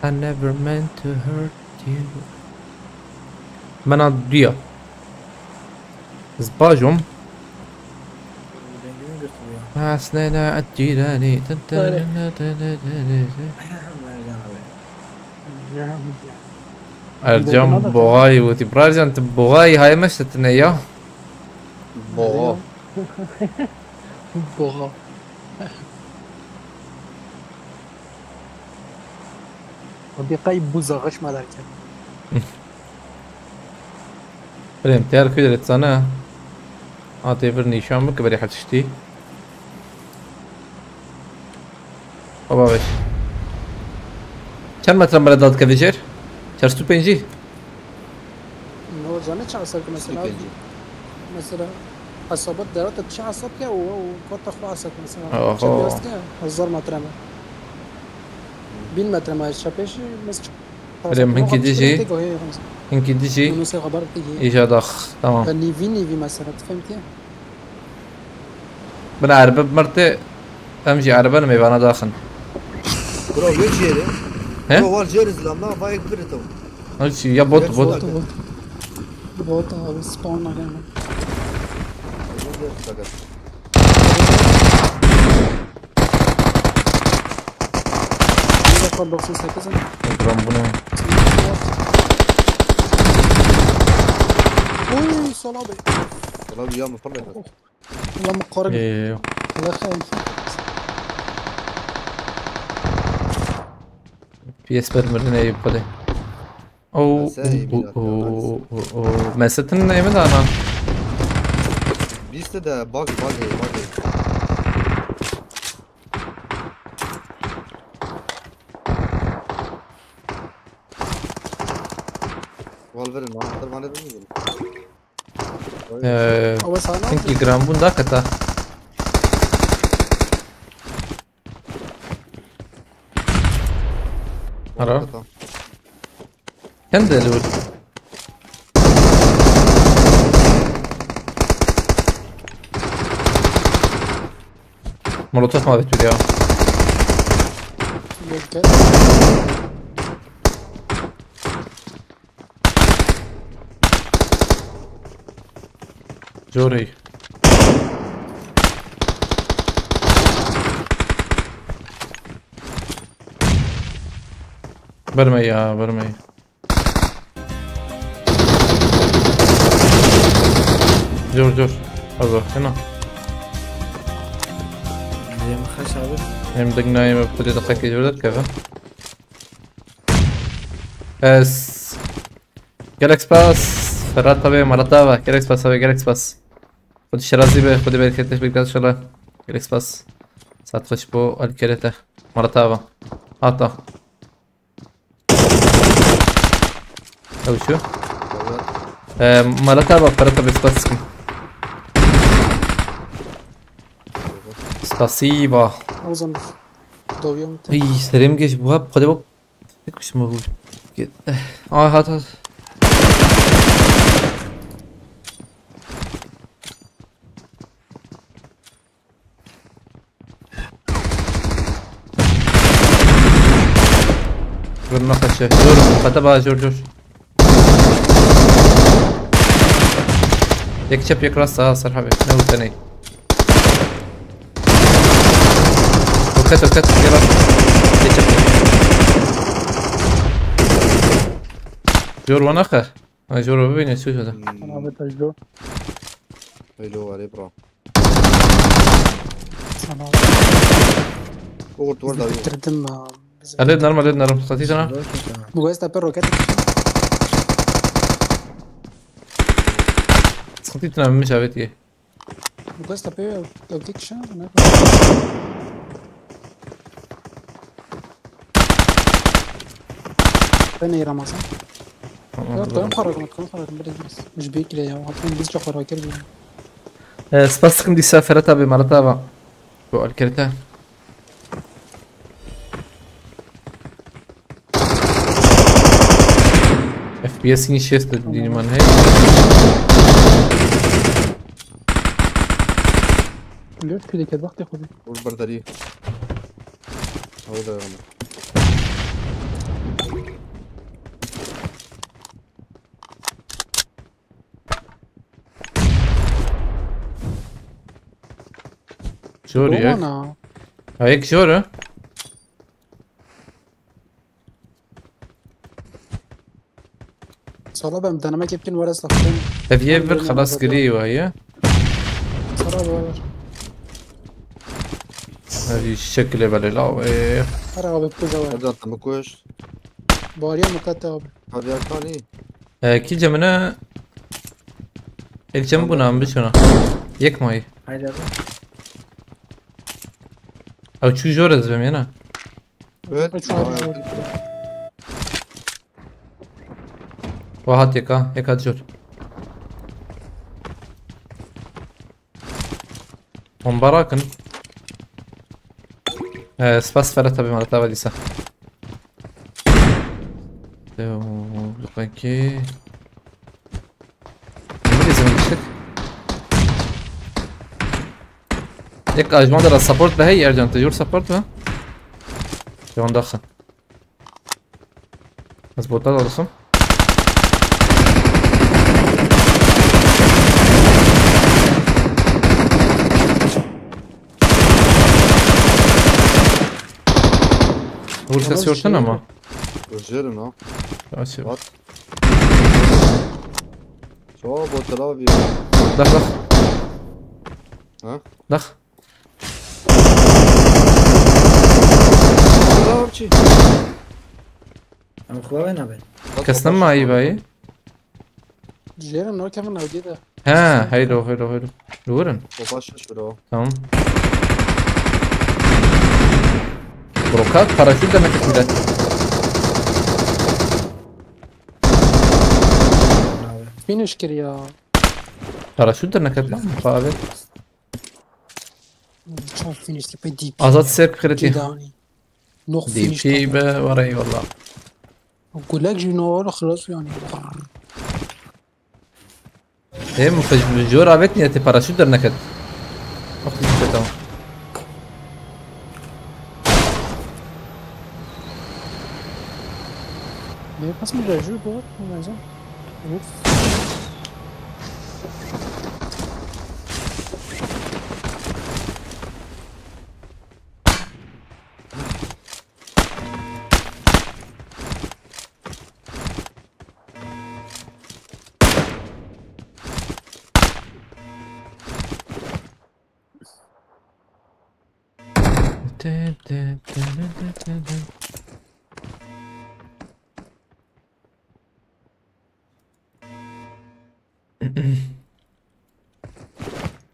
I never meant to hurt you. Mena duya. Zbažom. Asnena الجيراني ارجان بوغاي وتبرارجان تبوغاي هاي مشتتنا يا بوغا بوغا ودي قايب بوزا غش ما دارك بريم تيار كده لتصنع عاطي فرني شامك بري حتشتي بابا باش چند متر بلد داد که ویجر؟ 405 هو زانه چه عصب که مثلا عصابات درات چه عصب که و کات خو عصب مثلا چه بیاست که 1000 متر ما 20 متر ما شپش مثلا هنكي دي جي ايش ضخ تمام نيفي مثلا فهمتي بنا عربة بمرتي امشي عربة لما يبقى انا داخل برو يجي ها هو الجيرز لما بايك بريتو ماشي يا بوت بوت سبون علينا ربنا اوي صلابي يا مفرق والله مقارب ايوه الله خايف في اسبر مرنا يبقى او ما ستن يمد انا بيست ده باقي والفرن ما اقدر ما نقدر انكي جرامبون دا كتا عرف كان دلول مولوتوف ما بتقول يا جوري برمي يا برمي جور أبغى هنا زي ما خش عبد هم دقنا يم بدي دقيقة جودة كذا اس جالكس باس فرات طبيعي مرتبة جالكس باس أبي جالكس باس خد الشرازي به خد بالك كتش بقدر شلا جالكس باس ساتخش بو الكريته مرتبة عطا أو شو مرتبة فرات بس باسكم Spasiba. Ej, serim gdzieś była, chodziło... Jak się mówi? O, hot. قلنا خشه جور فتبع جور يكشف يكراس صراحة نو ثاني وكت يلا يكشف جور وانا اخر جور ببين شو هذا انا بتجدو حلو عليه برا سلام قلت ورده تردم ليد نرم خطيتنا بويستا بيرو كاتب خطيتنا مش عبيتي بويستا بيرو لو تيك شان فين رمضان تكون خرج مش بيكري يا هو بيجي خرج كده سباسكم دي سافرتها بمرتبة بو الكرتان FPS niż دي من هيك ليش كده كده وقت ياخذ والبردري هذا جوري هيك جوري صلابة بدنا ما يمكن ورا صفين تفيبر خلاص قري وهي صلابة هذه الشكل بالله ايه أرى بكوجا هذا تمكوش باريا مكاتب هذا ثاني كي جمنا الجنبنا عم بشنا يك ماي هاي او شو جورز بمينا Evet. شو هذا واحد هيك هاد جول مباراة كن سباس فرت بما تابع ديسا اوكي لازم نشتك هيك اجمع در السبورت بهي ارجع تجور سبورت ها جوان دخل مظبوط هذا رسم هو الكاسيورتنا ما Gözlerim ha. ماشي Bak. Çok botlar abi. دخ دخ ها؟ دخ Bravo. I'm going a bit. كسنا معي باي جيران نو كمان او ده ها هيدو دورن Topaş şurada. تمام بروكات باراشوت ده كده فينش كريا باراشوت ده كده مقابل شاف فينش تبي دي ازاد سيرك خريتي داني نوخ دي فينش بي وراي والله اقول لك جنور خلاص يعني هم فجور عبتني اتي باراشوت ده نكد اختي كده Mais passe moi le jeu quoi, on va dire. Ouf.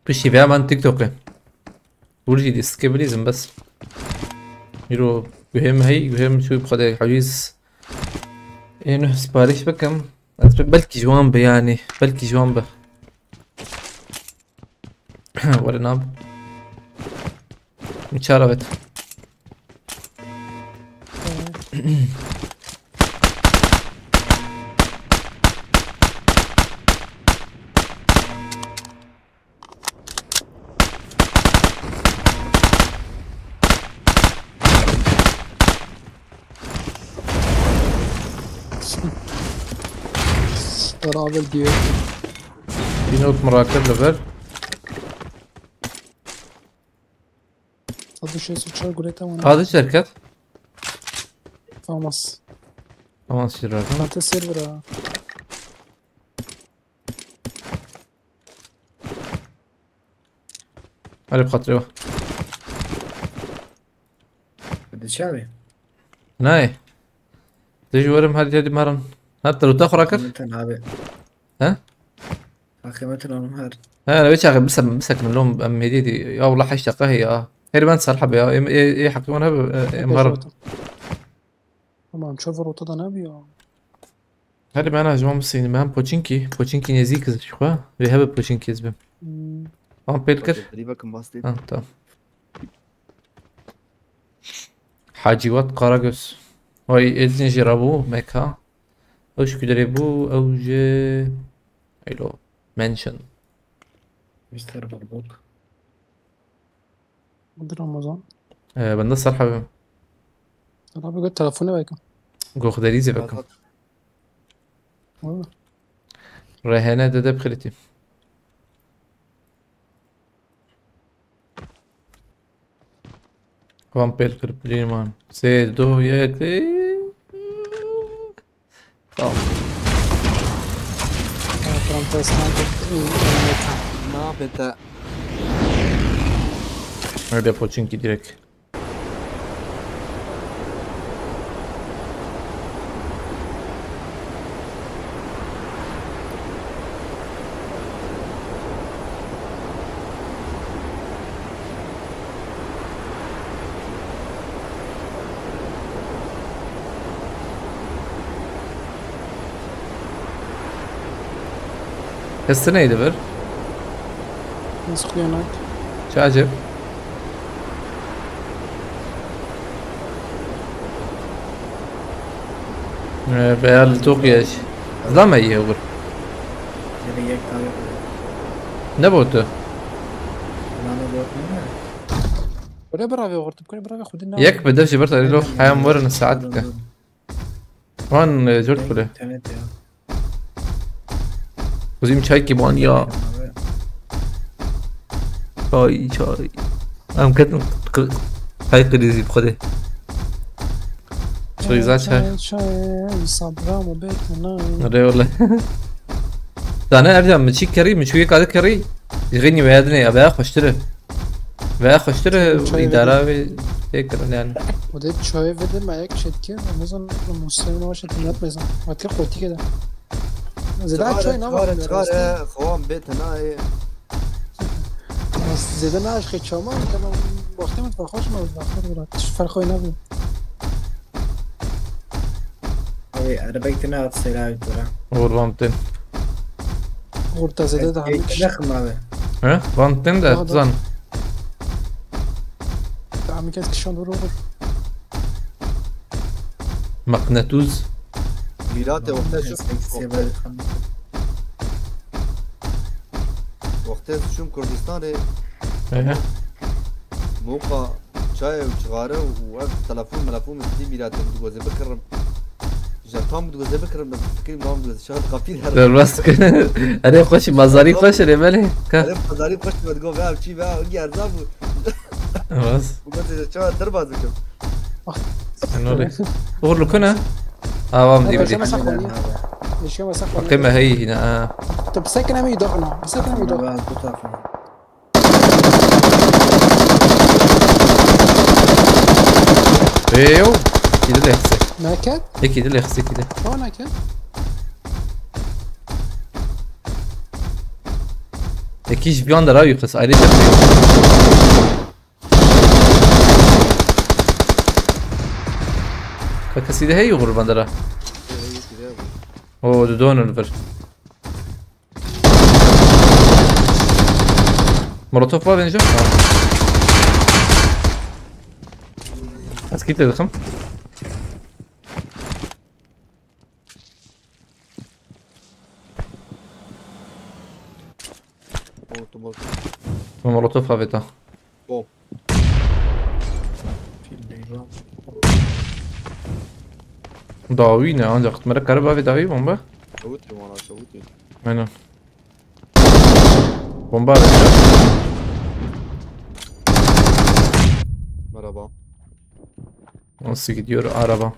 بشي بيع من تيك توك ورجي دي سكيبليزم بس يرو يهم هي يهم شو بخدي حجيز انه سباريش بكم بلكي جوان يعني بلكي جوان به ولا ناب متشاربت رابل ديو في نوت مراكب لفل هذا الشيء سوتشار قولته وانا هذا الشركات فامس تمام سيرار انا السيرفر علي بخاطري بدي شابي. ناي تيجي ورم هذه مرن حتى لو تاخر اكل متى عابي. ها أخي متى لو نهار. انا بيش اخي بس مسك من لهم ام هديتي يا والله حشتقه هي هي ما انسى الحب يا ايه حكيمونها مرن تمام شوفر وطدا نبي هذه معنا جماعة مسين مهم بوتشينكي نزيك شو بيهب بوتشينكي زبم بيلكر تقريبا كم باستي. تمام حاجيوات قراقس هاي إذن جربوه مكا اوش كدربو او جي ايلو منشن مستر بربوك. مدير رمضان بندس الحبيب انا بقول تلفوني بايكم جو خدريزي بكم والله رهانة ده بخلتي Van Pelker prima. Se dojete. Tamam. pronto stanco Ne yapayım ta? Öyle Pochinki direkt. السنة يدبر ناس خيانات. شو عجب بيال توقيش زلمة يهور یعنی یک تاوی نبوته نامه بود نه ولا برافي غرت بكل برافي خدنا. يك بدفش برتا له حياة مرن ساعتك وان جورت كله تنت یا وزيم شاي كيمان يا شاي ام كتن هاي قريزي بخده شو يزعج هاي شاي صبرا وبيتنا. نري والله انا ارجع من شي كريم من شويه قاعد كري يغني بيدني ابي اشتري اداره هيك يعني وديت شوية فيديو معاك شد كده مثلا المسلمين واش تنات مثلا هتلاقي قوتي كده زيدان شوي نعم صغار خوان بيت هنا بس زيدان عايش خيط شامان كمان وقتی من فخوش ما بخور ولا فرقی نبود. عربيتنا هتصير ترى غربانتين غرتا زيده ده عميكش دخم هذا ها بانتين ده تزان عميكش كشان برو مقناطوس ميلاته وقتها شوم كردستان ايه موقع شاي وشغاره ووقت تلفون ملفون مستي ميلاته بدو بكرم جاتام بدو بكرم بس فكري نام بدو شغل قفير هذا بس انا خوش مزاري خوش اللي مالي انا مزاري خوش بتقول بقى شي بقى اجي ارزاق بس وقلت شو تربى ذكر نوري غور له كنا وام دي بدي ليش ما سخن القمة هي هنا طب ساكن امي دقنا ساكن امي دقنا ايوه كده اللي يخسك ما كان هيك كده اللي يخسك كده وانا كان Jakiś wygląda roju przez Iris. فكسيدة هي يغرب بندرة. اوه دون الفر. مولوتوف بقى بينجح. اسكيت الخم. مولوتوف هافيتا. Bom. داوينا عندك مرة كهرباء في داوي بومبا. شوتي وانا شوتي. Aynen. Bomba abi. Merhaba. Nasıl gidiyor araba?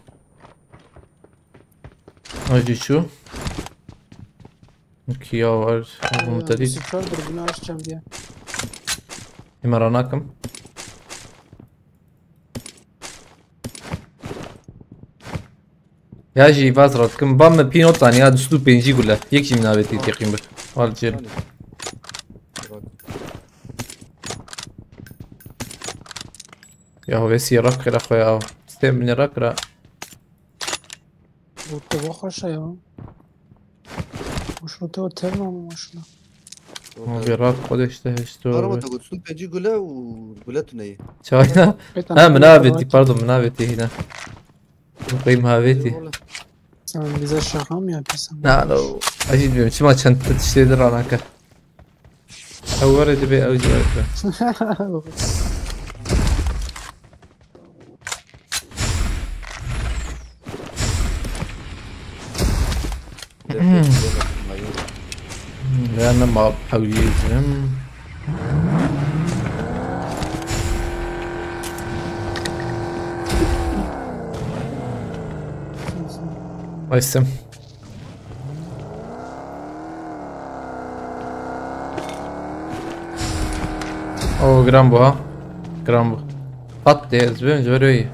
Acı şu. Kia var. Bu da değil. Sıfır dürbünü açacağım diye. İmaranakım. يا جي فترة كم بام بينو تاني هذا اسلوب بينجي كله يكشي من هذا تيقين بك والجيل يا هو بس يرك يا اخويا استلم من يرك را Bu خوشه ya. وش تو تمام ماشنا. هو بيرك خدش ده أنا اشتو تقول سلوب بيجي قلة وقلتنا إيه. شاينا اه منابتي برضو منابتي هنا نقيم هابتي Sen bize şaka mı yapıyorsun? لا لو اجي بيهم شو ما كانت تشتري درانك اول دبي او جوال لأن ما بحويجهم ويسم اوه جرامبو ها جرامبو حط يا زبون جبروي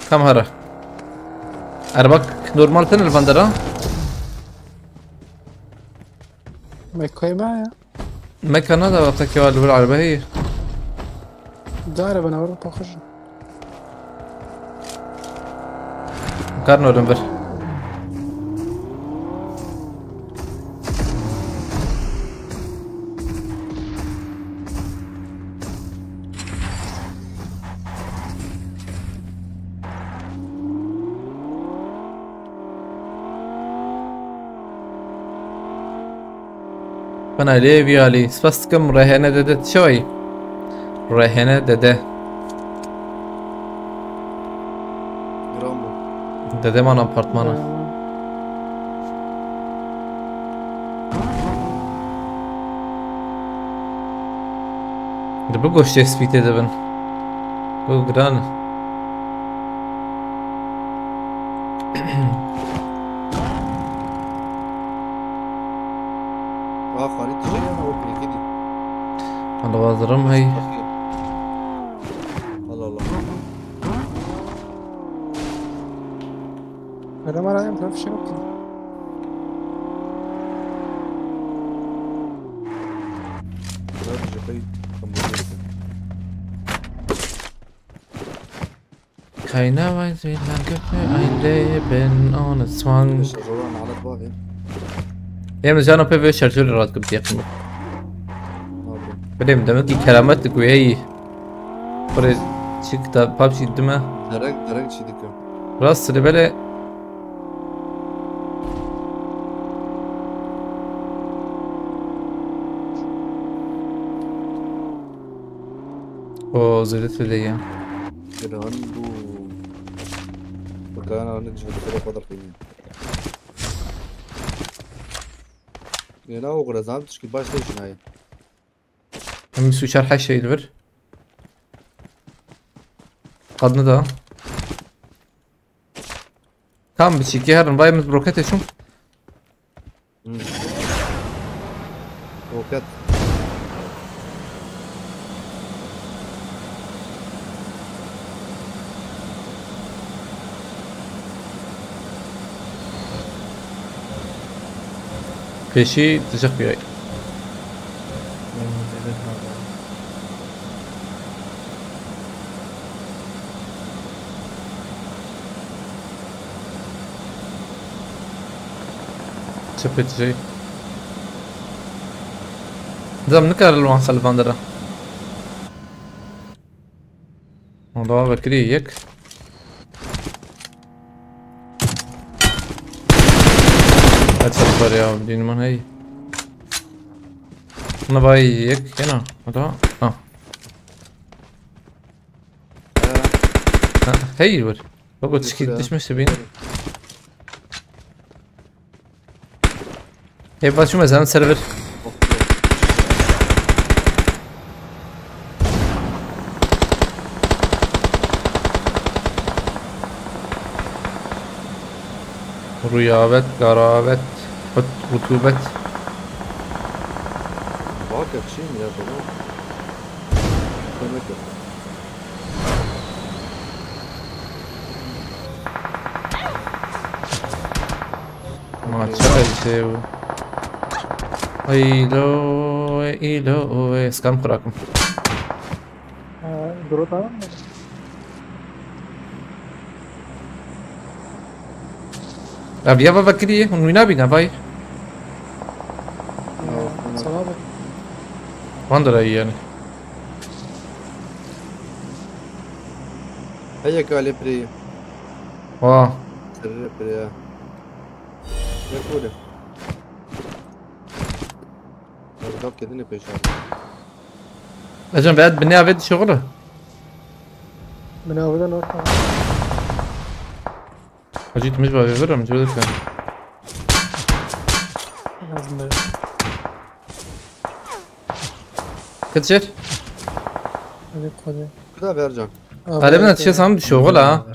كم هرة أربك نورمال تن الفندرة مكوي معايا. مكان هذا وقتك يا ولد العربية هي دارب انا ورا بخش. كارنو رنبر أنا ليبيا لي بس كم رهينة ددت شوي رهينة دده جرامو دده من أبارتمانه ده بقوش تسبيته دبن بقو قرانه خريطة شيء انا اوكي كده على وزرم هي الله الله انا ما رايح في شنو كده Keiner weiß, wie lange für ein Leben ohne Zwang. يا جانا بيفي شرجوري راتكم تيقنوا بديم دمكي كلاماتك وهي فريد شكتا بابشي دمه درك شي ديكو راس ربلي او زلت لي كده عنده وكان عندك شوية كده فضل فيه يلا وغرزان تشكي باش ليش نهاية هم سو شرح الشيء دبر قد ندى كم بتشيكي هرن باي من بروكيت شو وكات كشي تشق بياي شفت شيء زم نكر الوان خلفان درا موضوع بكري يك أتصبر يا بدين من هي أنا باي يك هنا هذا هي ور بقول تشكيل تشمش تبين هي بس شو مثلا سيرفر رياضة قرابة رطوبة واقف شيء يا طلاب ما تشغل شيء ايلو اسكام خراكم دروتا ابي ابا بكري من وين ابينا باي صلابة وندر اي يعني هيا قال بري واه سر بري يا كوده بالضبط كده نبي اجن بعد بني ابد شغله من أولا نوقع اجيت مش بفرر مش بدك لازم كتشر هذيك خذي كده بيرجع غالبا هادشي صامد شغله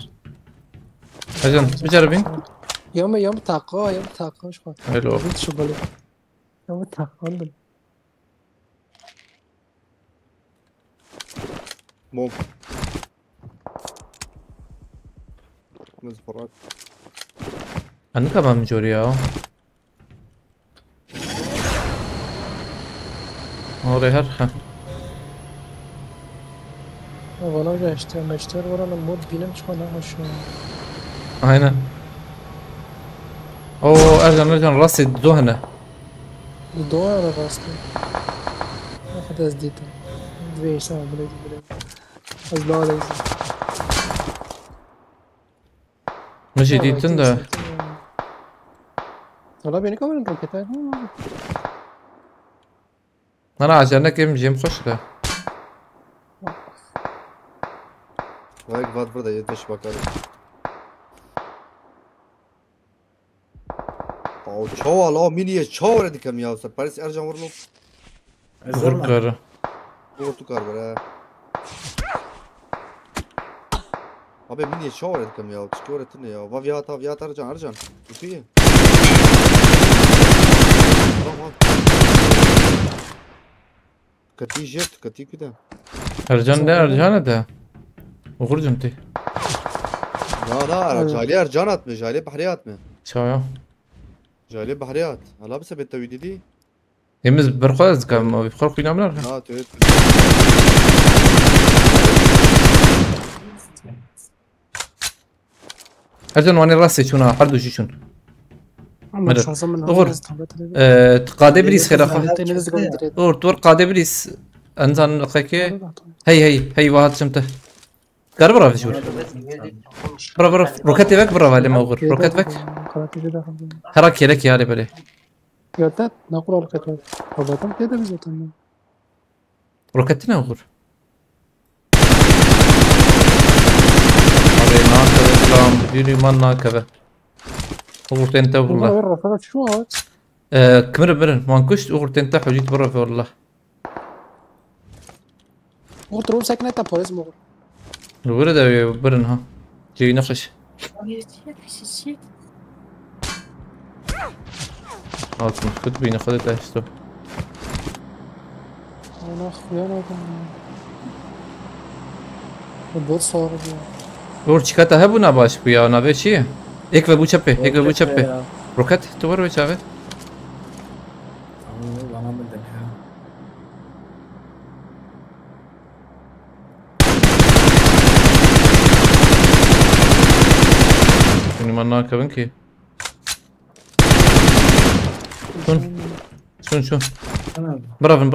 اجن بجربين يوم طاقة شو حلو شو بالي يوم طاقة مو مزفرات انا كمان مجوريا اوري هرخه وانا جا اشتغل ورانا المود بينام شو انا مش هنا اوه ارجع راسي دهنه الضوء على راسي واحد ازديته دوي سام بلاد ازبالي مش جديد والله بيني كمان روكيتات انا عشانك كم جيم خوش ده. وهيك بعد برضه يدش بكره. او تشاو لا ميني تشاو ردي كم يا سر باريس ارجع ورلو. غرقر. هو تو كار برا. ابي ميني تشاو ردي كم يا تشكورة تني يا فيات ارجع فيه. كتي جيت كتي كده. ارجان ده ارجانه ده. وخرج انت. لا جايلي ارجانات مش جايلي بحريات من. شو جايلي بحريات. هلا بس بالتويدي دي. يمز برخاز كم بيخرق ينامر. لا تويت. ارجان واني راسي شونا حردو شيشون. مدد غور قاده بريس خير اخو غور تور قاده بريس انسان لقيك هي واحد شمته قرب برا في شور برا روكتي بك برا ولا ما غور روكت بك حرك لك يا بالي يا نقرا القطار ربطان كده بزتنا روكتنا غور هذا ناكبه سلام بديني ما ناكبه غورت انت والله كمر برن ما نكشت غورت انت حجيت برا في والله غورت رو ساكنه تا بوليس مغور الورد برن ها جاي نخش هاكم خد بينا خدت اشتو انا اخويا البوت صار غورت شكاتا هبو نباش بيا نبي شيء एक वे बूछप पे रोकत तो वर बेचावे ini mana kevin ki شون برافن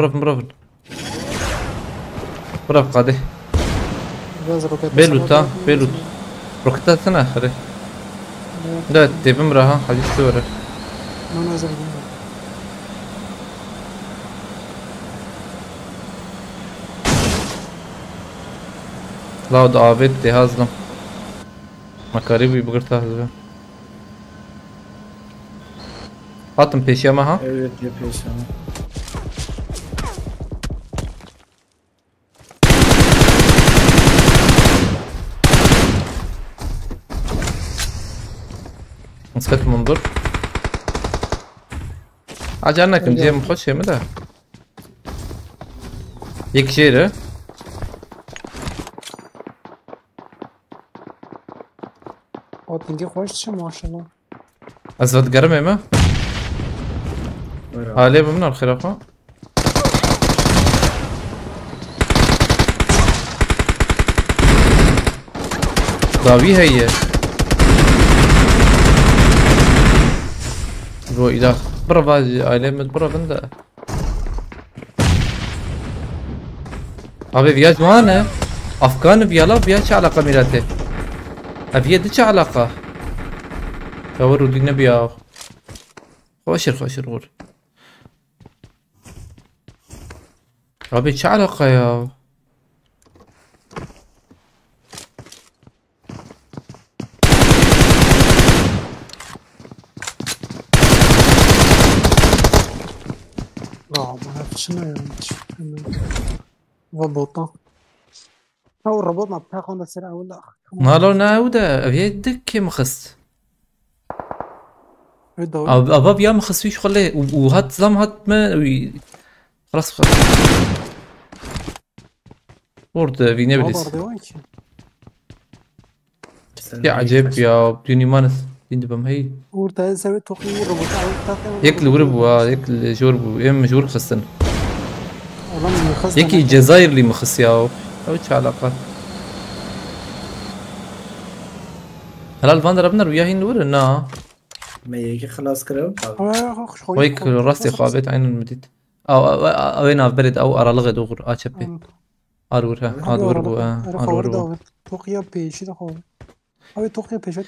براف قاده بيلوت روكتات انا اخره لا تبم راها حديث سورة ما نازل لا دعابت تهازلم مكاريبي بقرت هازلم حاتم بيشيا معها Evet yapıyorsun. مسكت المنظر عجلنا كم جيم مخش مدى يك شيرة تنجي خوش ما شاء الله أزود قرمي ما عليه من الخرافة ضاوي هي رو إذا برا باجي علامة برا بندا أبي فياج وانا أفغان فيالا فياج علاقة ميراته أبي يدش علاقة كورو دينا بيا خوشر غور أبي شو علاقة يا ما عرفت شنو يعني وبوطة او الرباط ما بتاخذ السرعة ولا مالو ناودا أبي يدك مخص أباب يا مخص فيش خليه وهات زم هات ما خلاص ورد في نبلس يا عجيب يا بدوني مانس يندبم هي ورد سويت توقي الرباط ياكل وربوا ياكل شوربوا يم شور خصن ياكي الجزائر اللي مخص ياو اوش علاقة هلا الفاندر ابنر وياهي نور نا ما يجي خلاص كده ويك راسي خابت عين المديد او وين برد او ارى لغد اوغر اتشبي ارورها ادوربو توقيا بيشي دخول او توقيا بيشي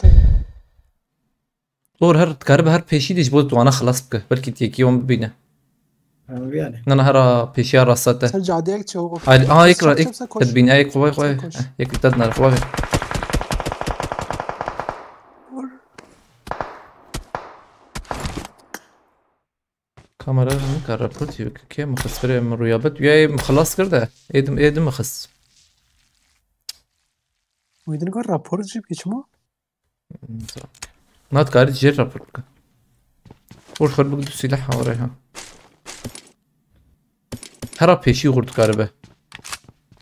اور هر تقرب هر بيشي ديش بود وانا خلاص بك بلكي تيكي يوم بينا يعني انا هرا بيشيا راسته سجع ديك شو يقرا تدبين اي قوي يك تدنا قوي كاميرا ممكن رابورت كي مخص فري من رياضت وياي مخلص كرده ايدم مخص ويدن قال رابور جيب كيشمو نات قاعد تجير رابورت ور خد بقدو سلاح وراها هرا بيشي غرد كاربه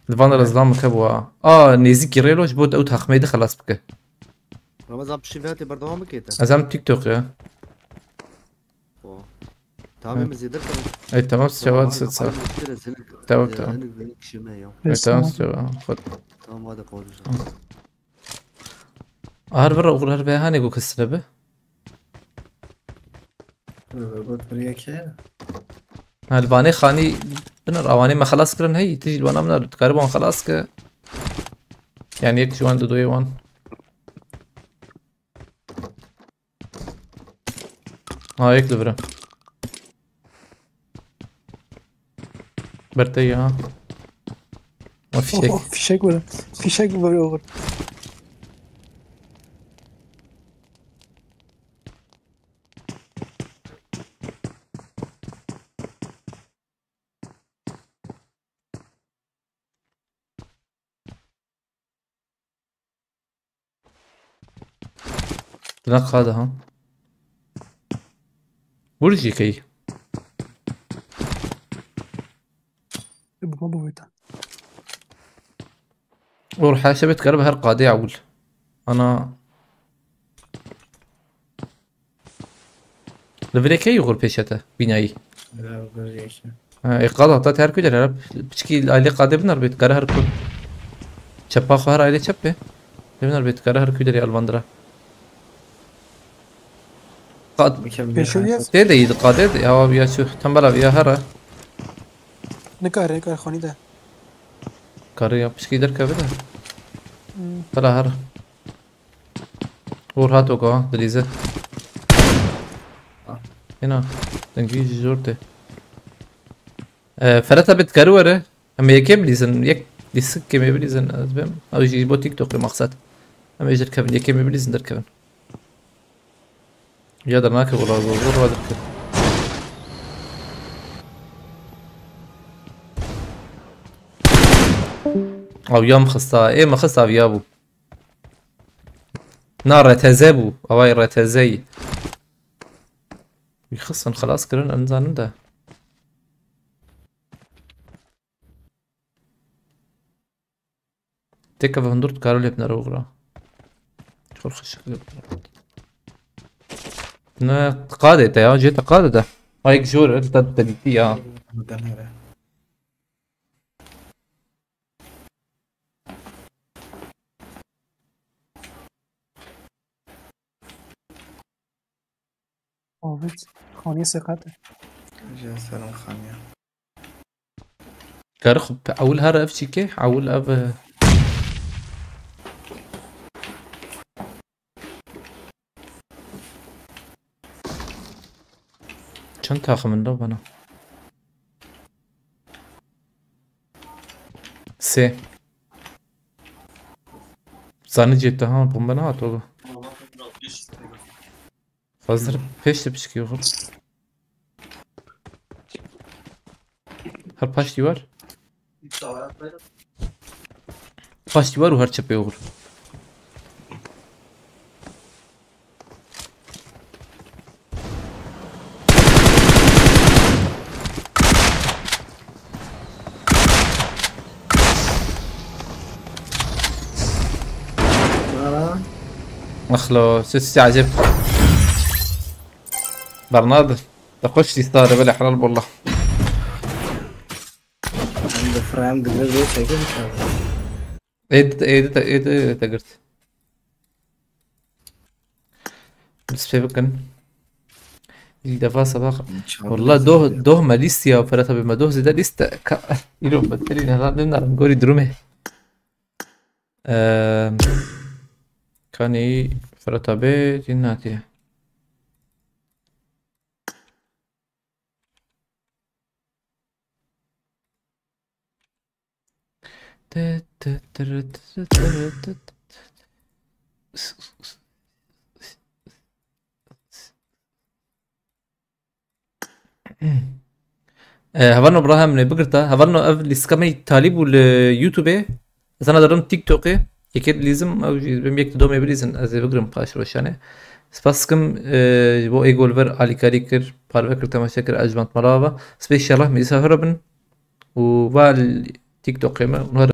الفاندر ازلام كبوا نيزك ريلوش بود او تخميده خلاص بك رمضان بشيفاتي بردوام كيتا ازام تيك توك يا تمام زيدك اي تمام سواد 6 ساعات تمام اي تمام خد تمام هذا قول هربر اقول هربا هاني قو كسربه قلت بريك الباني خاني بنر اواني ما خلاص كرن هي تيجي البانا من تقريبا خلاص ك يعني يك شوان دو يوان هيك دبره برتي ها ما في شيء في شيء ولا في شيء ولا تنق هذا ها برجي كي ما بويتا وروح حاسبة قرب هر قادي عول انا لفريكي يغور بيشته بيناي لا بريك اقاضة طات هر كده رب بتشكي علي قادي بنر بيت قره هر كل شبا خهر علي شبه بنر بيت قره هر كده ريال بندرة قاد بيشويس تيدي قادي هوا بيا شو تنبلا بيا هره نكار خوني ده كاريا بشكي دركا بده طلع هر ور هاتو كوا دليزة هنا تنجيج جورته فرتا بتكروره اما يكيب ليزن يك لسك ما بليزن ازبم او يجي بو تيك توك مقصد اما يجي كفن يكيب ما بليزن دركبن يا درناك ولا غور دركب او يوم خصا ايه ما خصا بيابو نار تزابو او رتزي يخصن خلاص كرن انزان ده تكا فندورت كارول ابن روغرا شو خش نا قادة يا جيت قادة هايك جور انت تدلتي يا اوفيت خوني ثقته جا سلام خانية كارخ اول هر اف شيكي اول اف كم تاخذ من دوب انا سي زاني جبتها بومبنات والله فازر پیش بشکی خب هر پاش دیوار پاش دیوار و هر چپه اوغر اخلو ست عجب برنادر تخش تستار بلا حلال بالله عند فرام قبل ليش هيك ايه تقرت بس في بكن الدفاع سباق والله دوه ما ليستيا فرتا بما دوه زي ده ليستا يلو بتري نحن نقول درومه كاني فرتا بيت يناتي هفرنا ابراهام من بقرتا هفرنا لسكامي طالب واليوتيوب انا دارم تيك توك يكيد لازم او بيك دومي بريزن از بقرم قاش روشانه سباسكم بو ايجولفر علي كاريكر بارفكر تماشكر اجمنت مرابا سبيشال الله مسافر بن وفال تيك توك ما